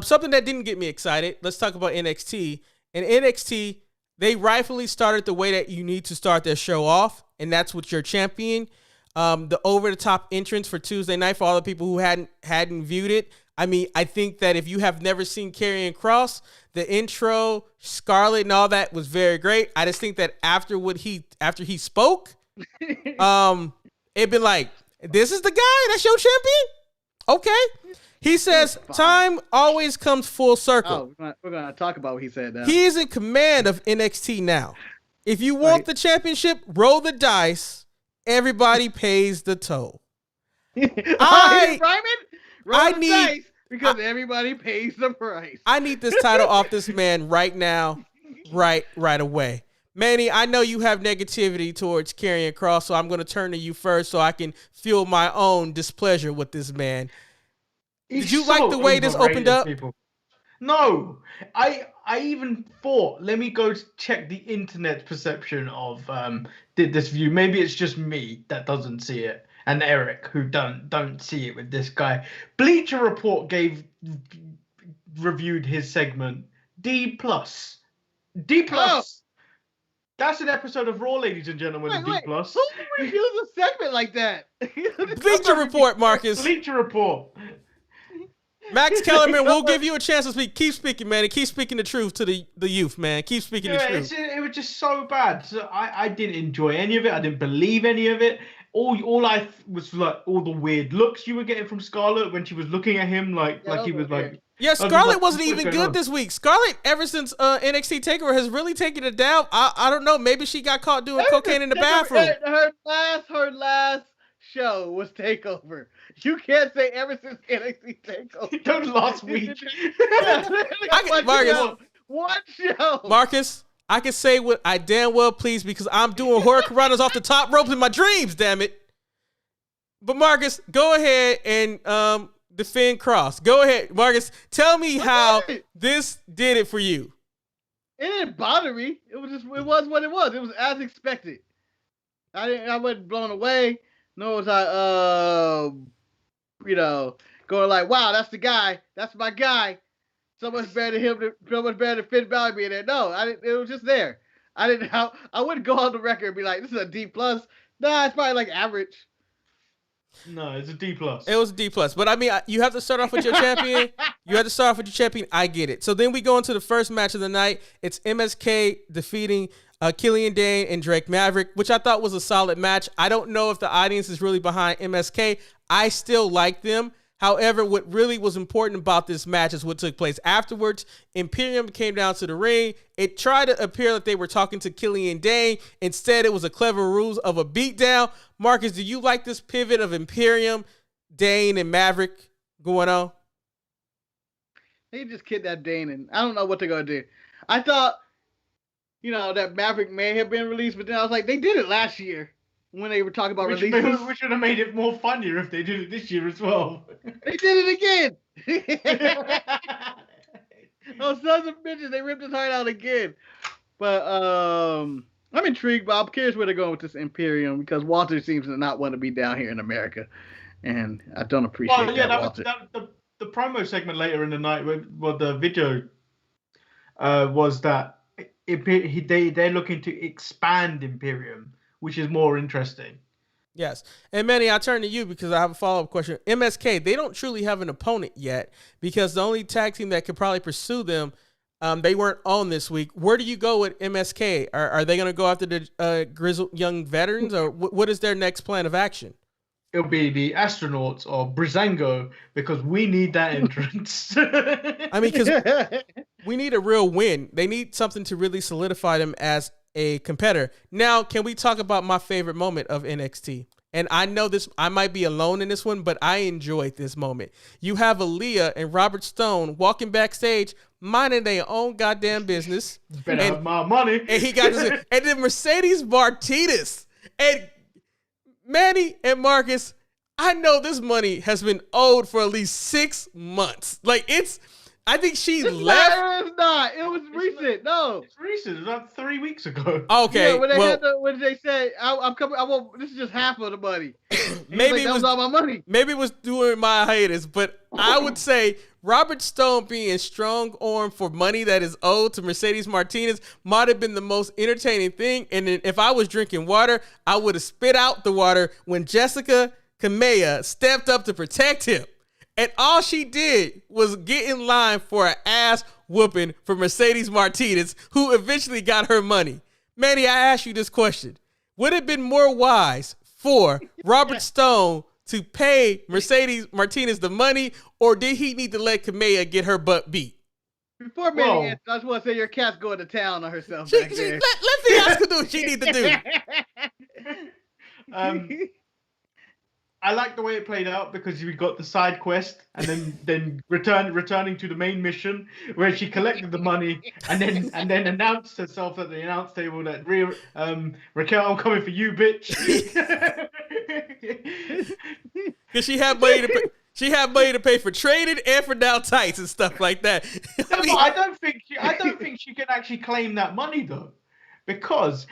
Something that didn't get me excited. Let's talk about NXT. In NXT, they rightfully started the way that you need to start their show off, and that's with your champion. The over-the-top entrance for Tuesday night for all the people who hadn't viewed it. I mean, I think that if you have never seen Karrion Kross, the intro, Scarlett, and all that was very great. I just think that after he spoke, it'd been like, this is the guy that's your champion? Okay. He says, time always comes full circle. Oh, we're going to talk about what he said now. He is in command of NXT now. If you want the championship, roll the dice. Everybody pays the toll. Because everybody pays the price. I need this title off this man right now, right away. Manny, I know you have negativity towards Karrion Kross, so I'm going to turn to you first so I can feel my own displeasure with this man. Did you like the way this opened up? People. No, I even thought, let me go check the internet perception of this view. Maybe it's just me that doesn't see it, and Eric who don't see it with this guy. Bleacher Report reviewed his segment D+. D+. Oh. That's an episode of Raw, ladies and gentlemen. D+. Who reviews a segment like that? Bleacher Report, Marcus. Bleacher Report. Max Kellerman, we'll give you a chance to speak. Keep speaking, man, and keep speaking the truth to the youth, man. Keep speaking the truth. It was just so bad. So I didn't enjoy any of it. I didn't believe any of it. All I was like all the weird looks you were getting from Scarlett when she was looking at him like he was like. Yeah, Scarlett wasn't even good this week. Scarlett, ever since NXT TakeOver, has really taken it down. I don't know. Maybe she got caught doing cocaine in the bathroom. Her last show was TakeOver. You can't say ever since NXT TakeOver. That was last week. One show. Marcus, I can say what I damn well please because I'm doing hurricanranas off the top rope in my dreams, damn it. But Marcus, go ahead and defend Kross. Go ahead, Marcus. Tell me how this did it for you. It didn't bother me. It was what it was. It was as expected. I wasn't blown away. Nor was I going like, wow, that's the guy. That's my guy. So much better than him. So much better than Finn Balor being there. No, it was just there. I wouldn't go on the record and be like, this is a D+. Nah, it's probably like average. No, it's a D+. It was a D+. But I mean, you have to start off with your champion. You have to start off with your champion. I get it. So then we go into the first match of the night. It's MSK defeating Killian Dane and Drake Maverick, which I thought was a solid match. I don't know if the audience is really behind MSK. I still like them. However, what really was important about this match is what took place afterwards. Imperium came down to the ring. It tried to appear that they were talking to Killian Dane. Instead, it was a clever ruse of a beatdown. Marcus, do you like this pivot of Imperium, Dane, and Maverick going on? They just kidnapped Dane, and I don't know what they're going to do. I thought, that Maverick may have been released, but then I was like, they did it last year. When they were talking about releases. Which would have made it more funnier if they did it this year as well. They did it again. Those sons of bitches, they ripped his heart out again. But I'm intrigued, but I'm curious where they're going with this Imperium because Walter seems to not want to be down here in America. and I don't appreciate the promo segment later in the night, the video was that they're looking to expand Imperium, which is more interesting. Yes. And Manny, I turn to you because I have a follow-up question. MSK, they don't truly have an opponent yet because the only tag team that could probably pursue them, they weren't on this week. Where do you go with MSK? Are they going to go after the grizzled young veterans, or what is their next plan of action? It'll be the Astronauts or Brizango because we need that entrance. I mean, because we need a real win. They need something to really solidify them as a competitor. Now, can we talk about my favorite moment of NXT? And I know this, I might be alone in this one, but I enjoyed this moment. You have Aaliyah and Robert Stone walking backstage, minding their own goddamn business. Better have my money. And he got this, and then Mercedes Martinez and Manny and Marcus. I know this money has been owed for at least 6 months. I think she left. It's not. It was recent. No, it's recent. It was like 3 weeks ago. Okay. Yeah, when they said, "I'm coming," I won't. This is just half of the money. Maybe that was all my money. Maybe it was during my hiatus, but I would say Robert Stone being strong arm for money that is owed to Mercedes Martinez might have been the most entertaining thing. And then if I was drinking water, I would have spit out the water when Jessica Kamea stepped up to protect him. And all she did was get in line for an ass whooping for Mercedes Martinez, who eventually got her money. Manny, I ask you this question. Would it have been more wise for Robert Stone to pay Mercedes Martinez the money, or did he need to let Kamea get her butt beat? Before Manny answers, I just want to say your cat's going to town on herself back there. Let the ask her do what she need to do. I like the way it played out because we got the side quest and then returning to the main mission where she collected the money and then announced herself at the announce table that Raquel, I'm coming for you, bitch. Because she had money to pay. She had money to pay for trading and for down tights and stuff like that. I don't think she can actually claim that money though, because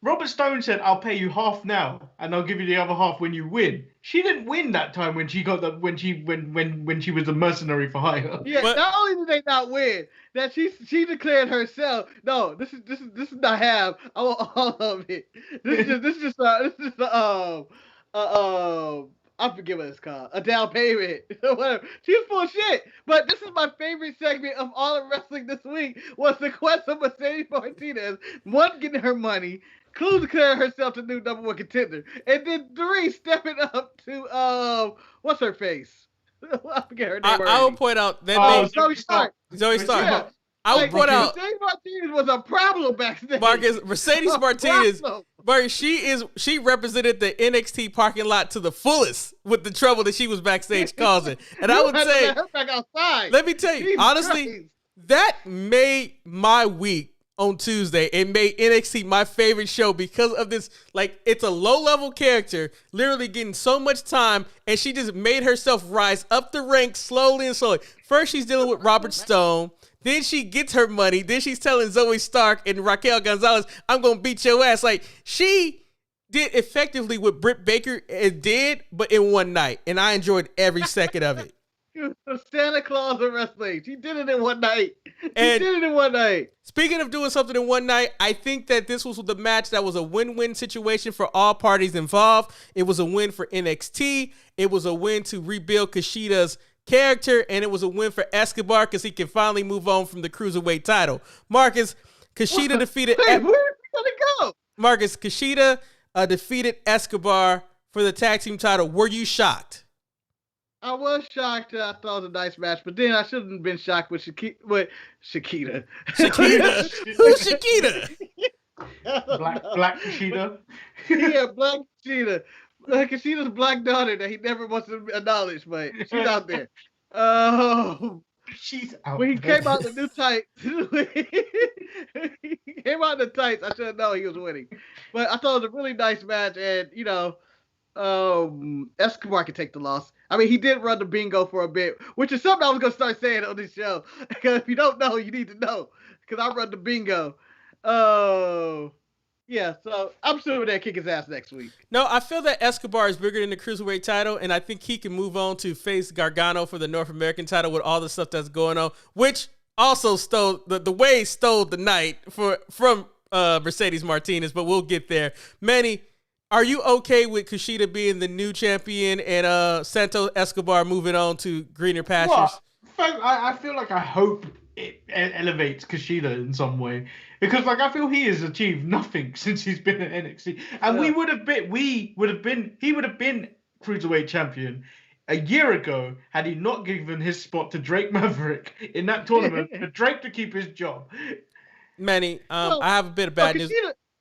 Robert Stone said, "I'll pay you half now, and I'll give you the other half when you win." She didn't win that time when she got the when she was a mercenary for hire. Yeah, but not only did they not win, that she declared herself, "No, this is not half. I want all of it. This is I forget what it's called, a down payment, whatever." She was full of shit. But this is my favorite segment of all of wrestling this week was the quest of Mercedes Martinez, one getting her money, Clue declaring herself the new number one contender, and then 3 stepping up to what's her face? I forget her name. I will point out that Zoe Stark. Zoe Stark. Yeah. I would point out Mercedes Martinez was a problem backstage. Marcus, Mercedes Martinez, Marcus, she represented the NXT parking lot to the fullest with the trouble that she was backstage causing. And I would say, let her back outside. Let me tell you, honestly, Christ. that made my week on Tuesday. It made NXT my favorite show because of this. Like, it's a low-level character literally getting so much time, and she just made herself rise up the ranks slowly and slowly. First, she's dealing with Robert Stone. Then she gets her money. Then she's telling Zoe Stark and Raquel Gonzalez, "I'm going to beat your ass." Like, she did effectively what Britt Baker did, but in one night. And I enjoyed every second of it. Santa Claus of wrestling. She did it in one night. Speaking of doing something in one night, I think that this was the match that was a win-win situation for all parties involved. It was a win for NXT. It was a win to rebuild Kushida's character, and it was a win for Escobar because he can finally move on from the Cruiserweight title. Marcus, Kushida defeated... Where are we going to go? Marcus, Kushida defeated Escobar for the tag team title. Were you shocked? I was shocked. I thought it was a nice match, but then I shouldn't have been shocked with Shakita. Shakita? Who's Shakita? Black Kushida? Yeah, Black Kushida. Kushida's black daughter that he never wants to acknowledge, but she's out there. She's out when he came out the new tights, I should have known he was winning. But I thought it was a really nice match, and Escobar could take the loss. I mean, he did run the bingo for a bit, which is something I was gonna start saying on this show. Because if you don't know, you need to know. Because I run the bingo. Yeah, so I'm assuming they'll kick his ass next week. No, I feel that Escobar is bigger than the Cruiserweight title, and I think he can move on to face Gargano for the North American title with all the stuff that's going on, which also stole the way stole the night from Mercedes Martinez, but we'll get there. Manny, are you okay with Kushida being the new champion and Santos Escobar moving on to greener pastures? Well, I feel like I hope it elevates Kushida in some way. Because I feel he has achieved nothing since he's been at NXT, and he would have been cruiserweight champion a year ago had he not given his spot to Drake Maverick in that tournament for Drake to keep his job. Manny, I have a bit of bad news.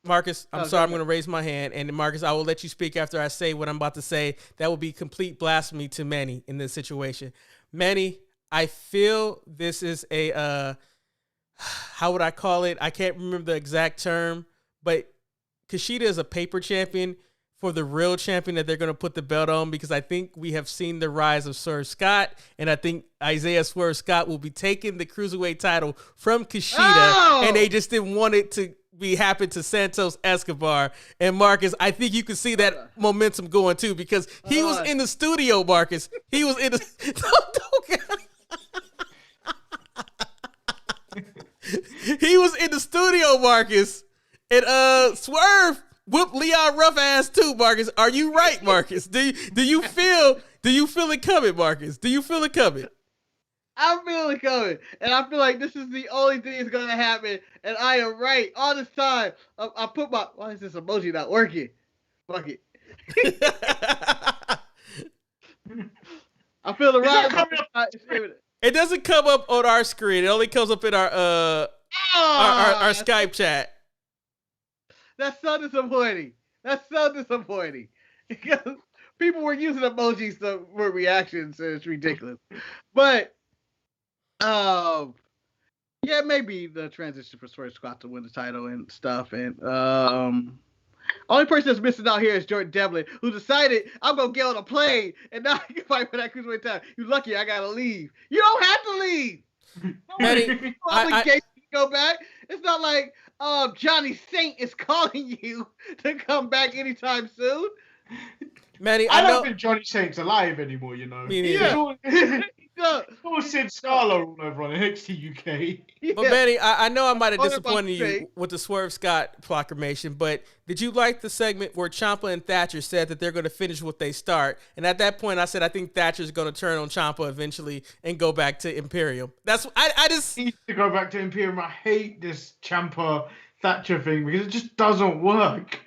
Marcus, I'm sorry, I'm going to raise my hand, and Marcus, I will let you speak after I say what I'm about to say. That will be complete blasphemy to Manny in this situation. Manny, I feel this is a how would I call it? I can't remember the exact term, but Kushida is a paper champion for the real champion that they're going to put the belt on, because I think we have seen the rise of Swerve Scott, and I think Isaiah Swerve Scott will be taking the Cruiserweight title from Kushida, and they just didn't want it to be happen to Santos Escobar. And Marcus, I think you can see that momentum going too, because he was in the studio, Marcus. He was in the he was in the studio, Marcus, and Swerve whooped Leon Ruff ass too, Marcus. Are you right, Marcus? Do you feel it coming, Marcus? Do you feel it coming? I'm feeling it coming, and I feel like this is the only thing that's gonna happen, and I am right all this time. I put my why is this emoji not working? Fuck it. I feel the right. It doesn't come up on our screen. It only comes up in our Skype chat. That's so disappointing. Because people were using emojis for reactions, and it's ridiculous. But yeah, maybe the transition for Swerve Scott to win the title and stuff. And only person that's missing out here is Jordan Devlin, who decided I'm gonna get on a plane and now I can fight for that cruiserweight title. You lucky I gotta leave. You don't have to leave. Manny, obligation to go back. It's not like Johnny Saint is calling you to come back anytime soon. Manny, I don't think Johnny Saint's alive anymore, you know. All Sid Scala all over on NXT UK. Yeah. But Manny, I know I might have disappointed you with the Swerve Scott proclamation, but did you like the segment where Ciampa and Thatcher said that they're going to finish what they start? And at that point, I said I think Thatcher's going to turn on Ciampa eventually and go back to Imperium. That's I just need to go back to Imperium. I hate this Ciampa Thatcher thing because it just doesn't work.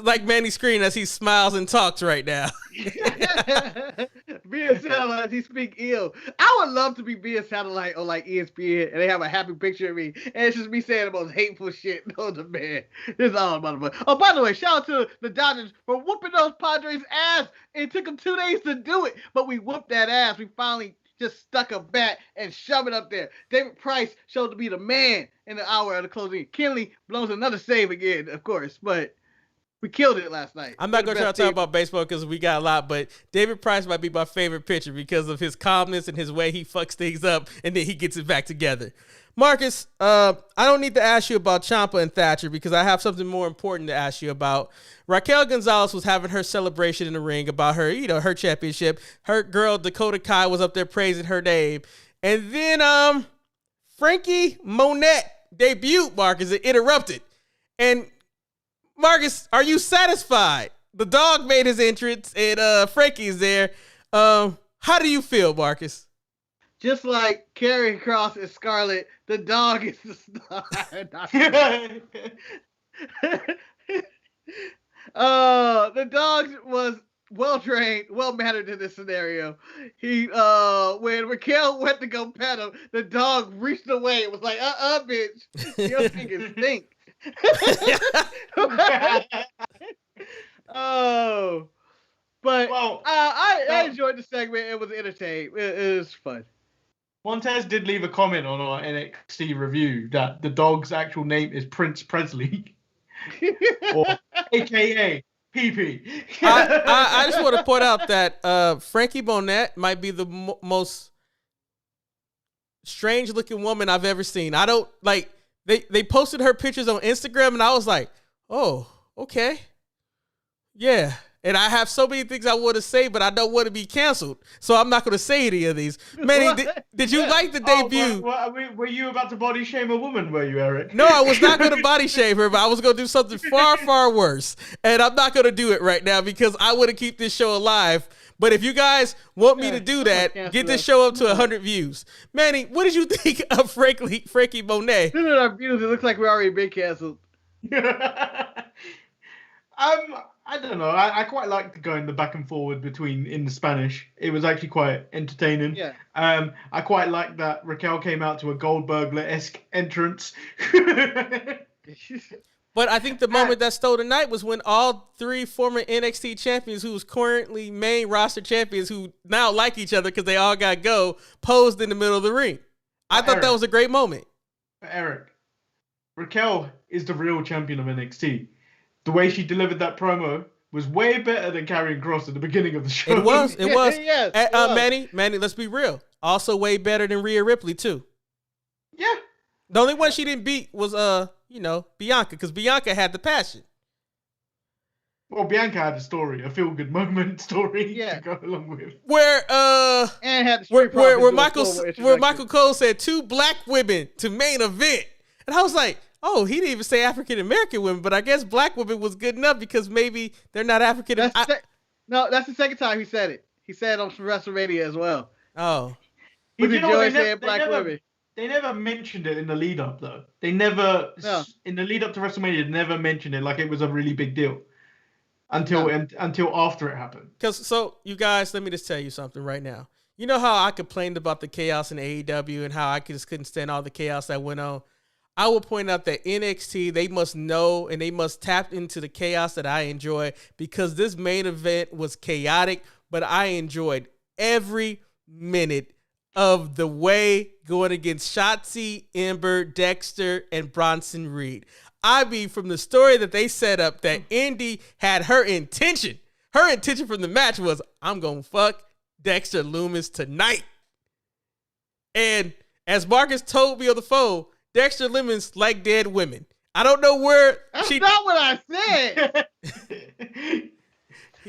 Like Manny's screen as he smiles and talks right now. Being satellite, he speak ill. I would love to be being satellite on like ESPN, and they have a happy picture of me, and it's just me saying the most hateful shit on the man. This is all about the. Oh, by the way, shout out to the Dodgers for whooping those Padres' ass. It took them 2 days to do it, but we whooped that ass. We finally just stuck a bat and shoved it up there. David Price showed to be the man in the hour of the closing. Kenley blows another save again, of course, but we killed it last night. I'm not going to try to talk about baseball because we got a lot, but David Price might be my favorite pitcher because of his calmness and his way he fucks things up and then he gets it back together. Marcus, I don't need to ask you about Ciampa and Thatcher because I have something more important to ask you about. Raquel Gonzalez was having her celebration in the ring about her, her championship. Her girl Dakota Kai was up there praising her name. And then Frankie Monette debuted, Marcus, and interrupted. And Marcus, are you satisfied? The dog made his entrance and Frankie's there. How do you feel, Marcus? Just like Karrion Kross and Scarlett, the dog is the star. The dog was well-trained, well-mannered in this scenario. He, when Raquel went to go pet him, the dog reached away and was like, bitch, your fingers stink. I enjoyed the segment. It was entertaining. It was fun. Montez did leave a comment on our NXT review that the dog's actual name is Prince Presley, or AKA PP. I just want to point out that Frankie Monette might be the most strange-looking woman I've ever seen. I don't like they posted her pictures on Instagram, and I was like, oh, okay, yeah. And I have so many things I want to say, but I don't want to be canceled, so I'm not going to say any of these. Manny, did you like the debut? Were you about to body shame a woman, were you, Eric? No, I was not going to body shame her, but I was going to do something far, far worse. And I'm not going to do it right now because I want to keep this show alive. But if you guys want me to do that, get this show up to 100 views. Manny, what did you think of Frankie Monet? Look at our views. It looks like we already been canceled. I don't know. I quite liked going the back and forward between in the Spanish. It was actually quite entertaining. Yeah. I quite liked that Raquel came out to a Goldbergler-esque entrance. But I think the moment that stole the night was when all three former NXT champions, who was currently main roster champions, who now like each other because they all got go, posed in the middle of the ring. I thought that was a great moment. Eric, Raquel is the real champion of NXT. The way she delivered that promo was way better than Karrion Kross at the beginning of the show. It was. Yes, it was. Manny, let's be real. Also way better than Rhea Ripley, too. Yeah. The only one she didn't beat was, Bianca, because Bianca had the passion. Well, Bianca had a story, a feel-good moment story to go along with. Where Michael Cole said 2 black women to main event. And I was like, oh, he didn't even say African-American women, but I guess black women was good enough because maybe they're not African. No, that's the second time he said it. He said it on WrestleMania as well. Oh. He's enjoying saying black women. They never mentioned it in the lead-up, though. In the lead-up to WrestleMania, they never mentioned it like it was a really big deal until after it happened. So, you guys, let me just tell you something right now. You know how I complained about the chaos in AEW and how I just couldn't stand all the chaos that went on? I will point out that NXT, they must know and they must tap into the chaos that I enjoy, because this main event was chaotic, but I enjoyed every minute of the way going against Shotzi, Ember, Dexter, and Bronson Reed. I mean, from the story that they set up, that Indy had her intention from the match was, I'm going to fuck Dexter Lumis tonight. And as Marcus told me on the phone, Dexter Lumis like dead women. I don't know where That's not what I said.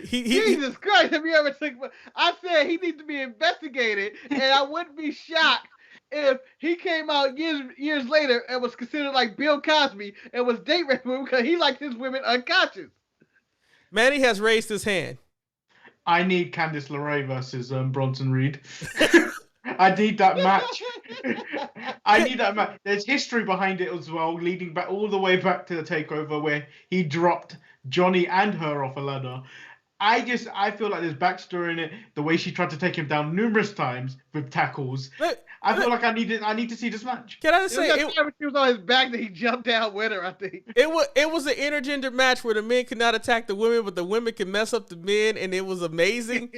Jesus Christ, have you ever think? I said he needs to be investigated, and I wouldn't be shocked if he came out years later and was considered like Bill Cosby and was date raping because he liked his women unconscious. Manny has raised his hand. I need Candice LeRae versus Bronson Reed. I need that match. I need that match. There's history behind it as well, leading back all the way back to the takeover where he dropped Johnny and her off a ladder. I feel like there's backstory in it. The way she tried to take him down numerous times with tackles. I feel like I need to see this match. Can I just say, she was on his back that he jumped down with her, I think. It was an intergender match where the men could not attack the women, but the women could mess up the men, and it was amazing.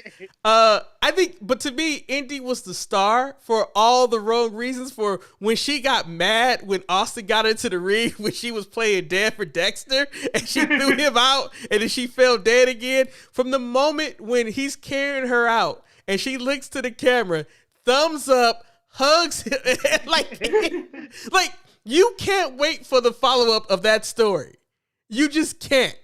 I think, but to me, Indy was the star for all the wrong reasons. For when she got mad when Austin got into the ring when she was playing dead for Dexter, and she threw him out, and then she fell dead again. From the moment when he's carrying her out, and she looks to the camera, thumbs up, hugs him, like you can't wait for the follow-up of that story. You just can't.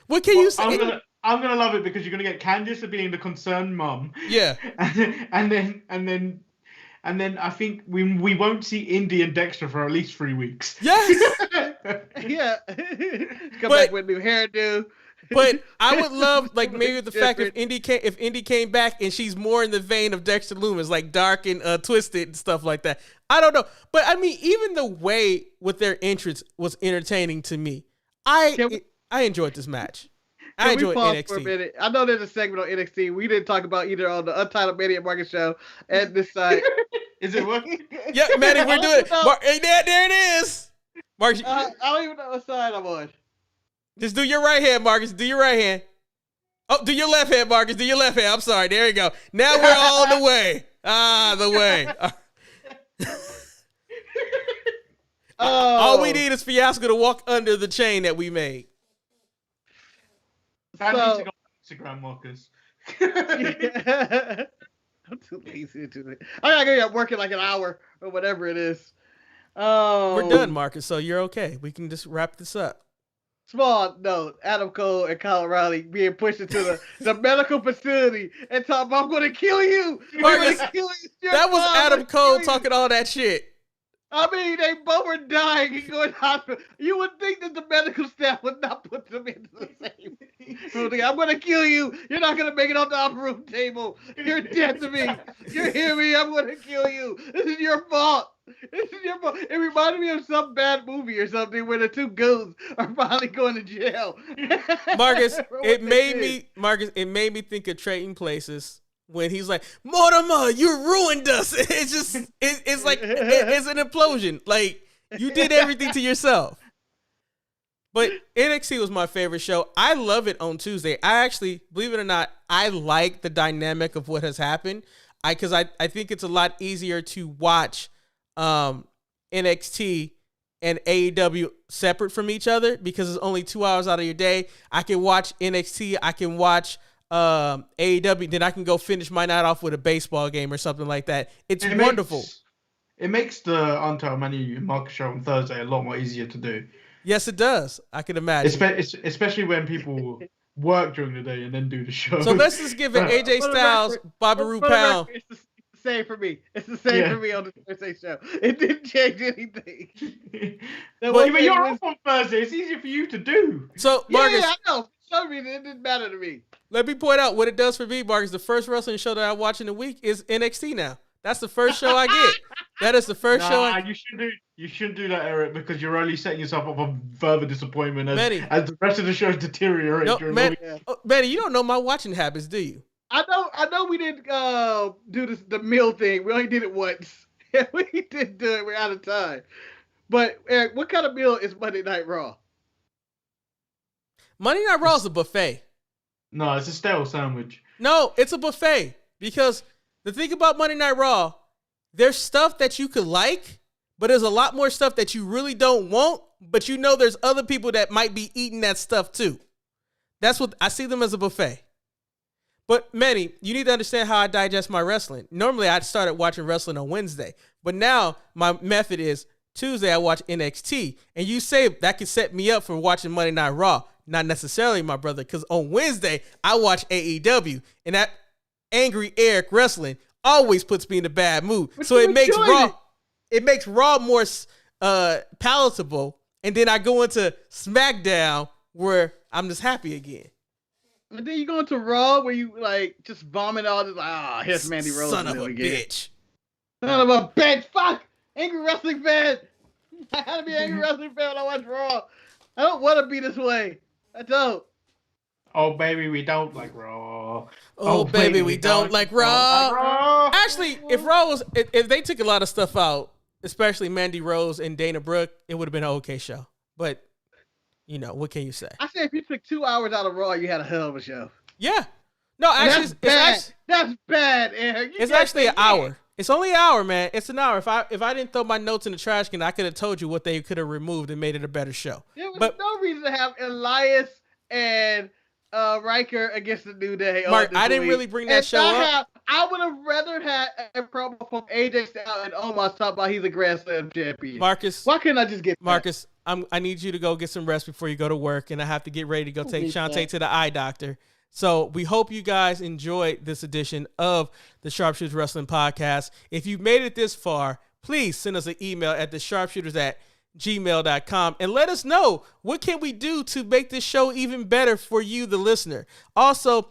What can you say? I'm gonna love it because you're gonna get Candice being the concerned mum. Yeah. And then I think we won't see Indy and Dexter for at least 3 weeks. Yes. Yeah. Come back with new hairdo. But I would love, like, maybe the fact if Indy came back and she's more in the vein of Dexter Lumis, like dark and twisted and stuff like that. I don't know, but I mean, even the way with their entrance was entertaining to me. I enjoyed this match. I enjoyed NXT. For a minute? I know there's a segment on NXT we didn't talk about either on the Untitled Mania Market Show and this side. Is it working? Yeah, Manny, we're doing it. There it is. Marcus, I don't even know what side I'm on. Just do your right hand, Marcus. Do your right hand. Oh, do your left hand, Marcus. Do your left hand. I'm sorry. There you go. Now we're all the way. The way. All we need is Fiasco to walk under the chain that we made. I need to go on Instagram, Marcus. I'm too easier to. I gotta get working like an hour or whatever it is. We're done, Marcus. So you're okay. We can just wrap this up. Small note: Adam Cole and Kyle O'Reilly being pushed into the medical facility and talking about, "I'm going to kill you." Marcus, kill you. That was Adam Cole talking all that shit. I mean, they both were dying and going to hospital. You would think that the medical staff would not put them into the same room. I'm going to kill you. You're not going to make it off the operating room table. You're dead to me. You hear me? I'm going to kill you. This is your fault. This is your fault. It reminded me of some bad movie or something where the two goons are finally going to jail. Marcus, it made me think of Trading Places. When he's like, Mortimer, you ruined us. It's like, it's an implosion. Like, you did everything to yourself. But NXT was my favorite show. I love it on Tuesday. I actually, believe it or not, I like the dynamic of what has happened. Because I think it's a lot easier to watch NXT and AEW separate from each other because it's only 2 hours out of your day. I can watch NXT. I can watch AEW, then I can go finish my night off with a baseball game or something like that. It's wonderful. It makes the Untitled Manu and Marcus show on Thursday a lot more easier to do. Yes, it does. I can imagine. Especially when people work during the day and then do the show. So let's just give it AJ Styles, Bobby Roode Pound. It's the same for me. It's the same for me on the Thursday show. It didn't change anything. But you're off on Thursday. It's easier for you to do. So, Marcus, yeah, I know. For some reason, it didn't matter to me. Let me point out what it does for me, Marcus. The first wrestling show that I watch in a week is NXT now. That's the first show I get. That is the first show. You shouldn't do that, Eric, because you're only setting yourself up for further disappointment as the rest of the shows deteriorate. No, Manny, you don't know my watching habits, do you? I know. We didn't do the meal thing. We only did it once. We didn't do it. We're out of time. But Eric, what kind of meal is Monday Night Raw? Monday Night Raw is a buffet. No, it's a stale sandwich. No, it's a buffet. Because the thing about Monday Night Raw, there's stuff that you could like, but there's a lot more stuff that you really don't want, but you know there's other people that might be eating that stuff too. That's what I see them as, a buffet. But Manny, you need to understand how I digest my wrestling. Normally, I started watching wrestling on Wednesday, but now my method is Tuesday I watch NXT, and you say that could set me up for watching Monday Night Raw. Not necessarily, my brother, because on Wednesday, I watch AEW, and that angry Eric wrestling always puts me in a bad mood. So it makes Raw more palatable, and then I go into SmackDown where I'm just happy again. And then you go into Raw where you like just vomit all this, like, here's Mandy Rose. Son of a bitch. Son of a bitch. Fuck! Angry wrestling fan. I gotta be an angry wrestling fan when I watch Raw. I don't want to be this way. I don't. Oh, baby, we don't like Raw. Oh, baby, we don't like Raw. Actually, if they took a lot of stuff out, especially Mandy Rose and Dana Brooke, it would have been an okay show. But, you know, what can you say? I said if you took 2 hours out of Raw, you had a hell of a show. Yeah. No, actually, that's bad, Eric. It's actually an hour. It's only an hour, man. It's an hour. If I didn't throw my notes in the trash can, I could have told you what they could have removed and made it a better show. There was no reason to have Elias and Riker against the New Day. Mark, I didn't really bring that show up. I would have rather had a promo from AJ Styles and Omos talk about he's a Grand Slam champion. Marcus, why couldn't I just get Marcus? I need you to go get some rest before you go to work, and I have to get ready to go take Shantae to the eye doctor. So we hope you guys enjoyed this edition of the Sharpshooters Wrestling Podcast. If you made it this far, please send us an email at thesharpshooters@gmail.com and let us know what can we do to make this show even better for you, the listener. Also,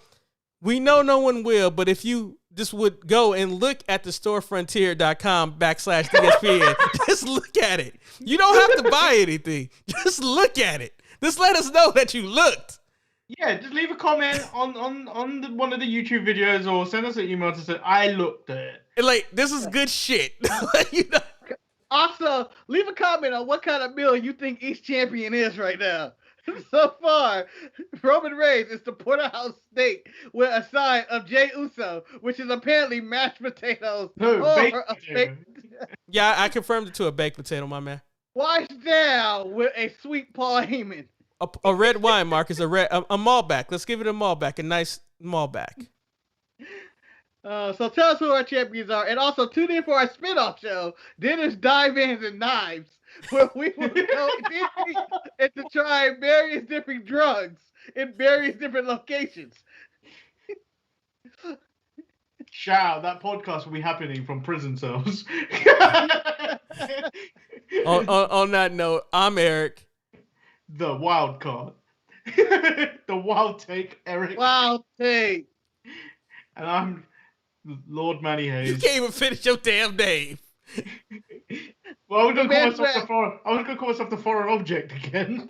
we know no one will, but if you just would go and look at the storefrontier.com/DSPN, just look at it. You don't have to buy anything. Just look at it. Just let us know that you looked. Yeah, just leave a comment on one of the YouTube videos or send us an email to say, I looked at it. Like, this is good shit. You know? Also, leave a comment on what kind of meal you think each champion is right now. So far, Roman Reigns is the porterhouse steak with a side of Jey Uso, which is apparently mashed potatoes. No, baked potato. Yeah, I confirmed it to a baked potato, my man. Washed down with a sweet Paul Heyman. A red wine, Marcus, a Malbec. Let's give it a Malbec, a nice Malbec. So tell us who our champions are, and also tune in for our spinoff show, Dinners, Dive-Ins, and Knives, where we will go and to try various different drugs in various different locations. Shout out, that podcast will be happening from prison cells. on that note, I'm Eric. The wild card. The wild take, Eric. Wild take. And I'm Lord Manny Hayes. You can't even finish your damn name. Well, I was gonna call myself the foreign object again.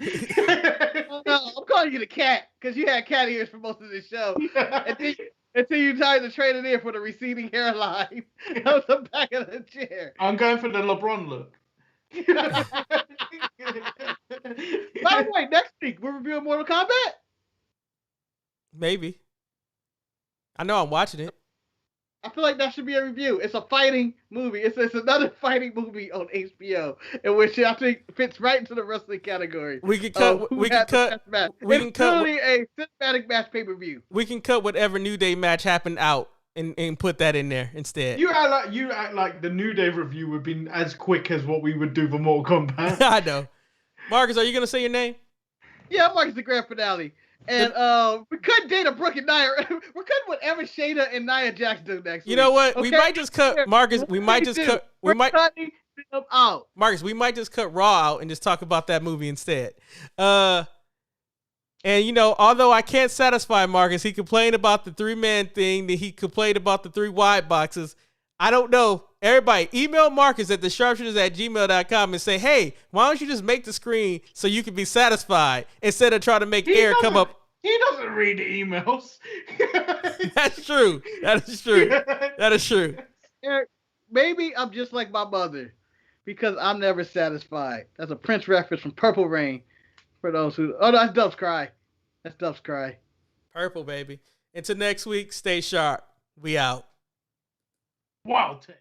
No, I'm calling you the cat, because you had cat ears for most of this show. Until you tried to trade it in for the receding hairline on the back of the chair. I'm going for the LeBron look. By the way, next week we're reviewing Mortal Kombat. Maybe. I know I'm watching it. I feel like that should be a review. It's a fighting movie. It's another fighting movie on HBO, in which I think fits right into the wrestling category. We can cut. It's truly a cinematic match pay-per-view. We can cut whatever New Day match happened out and put that in there instead. You act like the New Day review would be as quick as what we would do for Mortal Kombat. I know. Marcus, are you gonna say your name? Yeah, Marcus the grand finale. And we couldn't Dana Brooke and Nia. We're cutting whatever Shayna and Nia Jax do next week. You know what? Okay? We might just cut Marcus. We might just cut. We're cutting them out. Marcus, we might just cut Raw out and just talk about that movie instead. And you know, although I can't satisfy Marcus, he complained about the 3-man thing. That he complained about the 3 wide boxes. I don't know. Everybody, email Marcus at thesharpshooters@gmail.com and say, hey, why don't you just make the screen so you can be satisfied instead of trying to make air come up. He doesn't read the emails. That's true. That is true. That is true. Eric, maybe I'm just like my mother because I'm never satisfied. That's a Prince reference from Purple Rain for those who... Oh, no, that's Dove's Cry. That's Dove's Cry. Purple, baby. Until next week, stay sharp. We out. Wild take.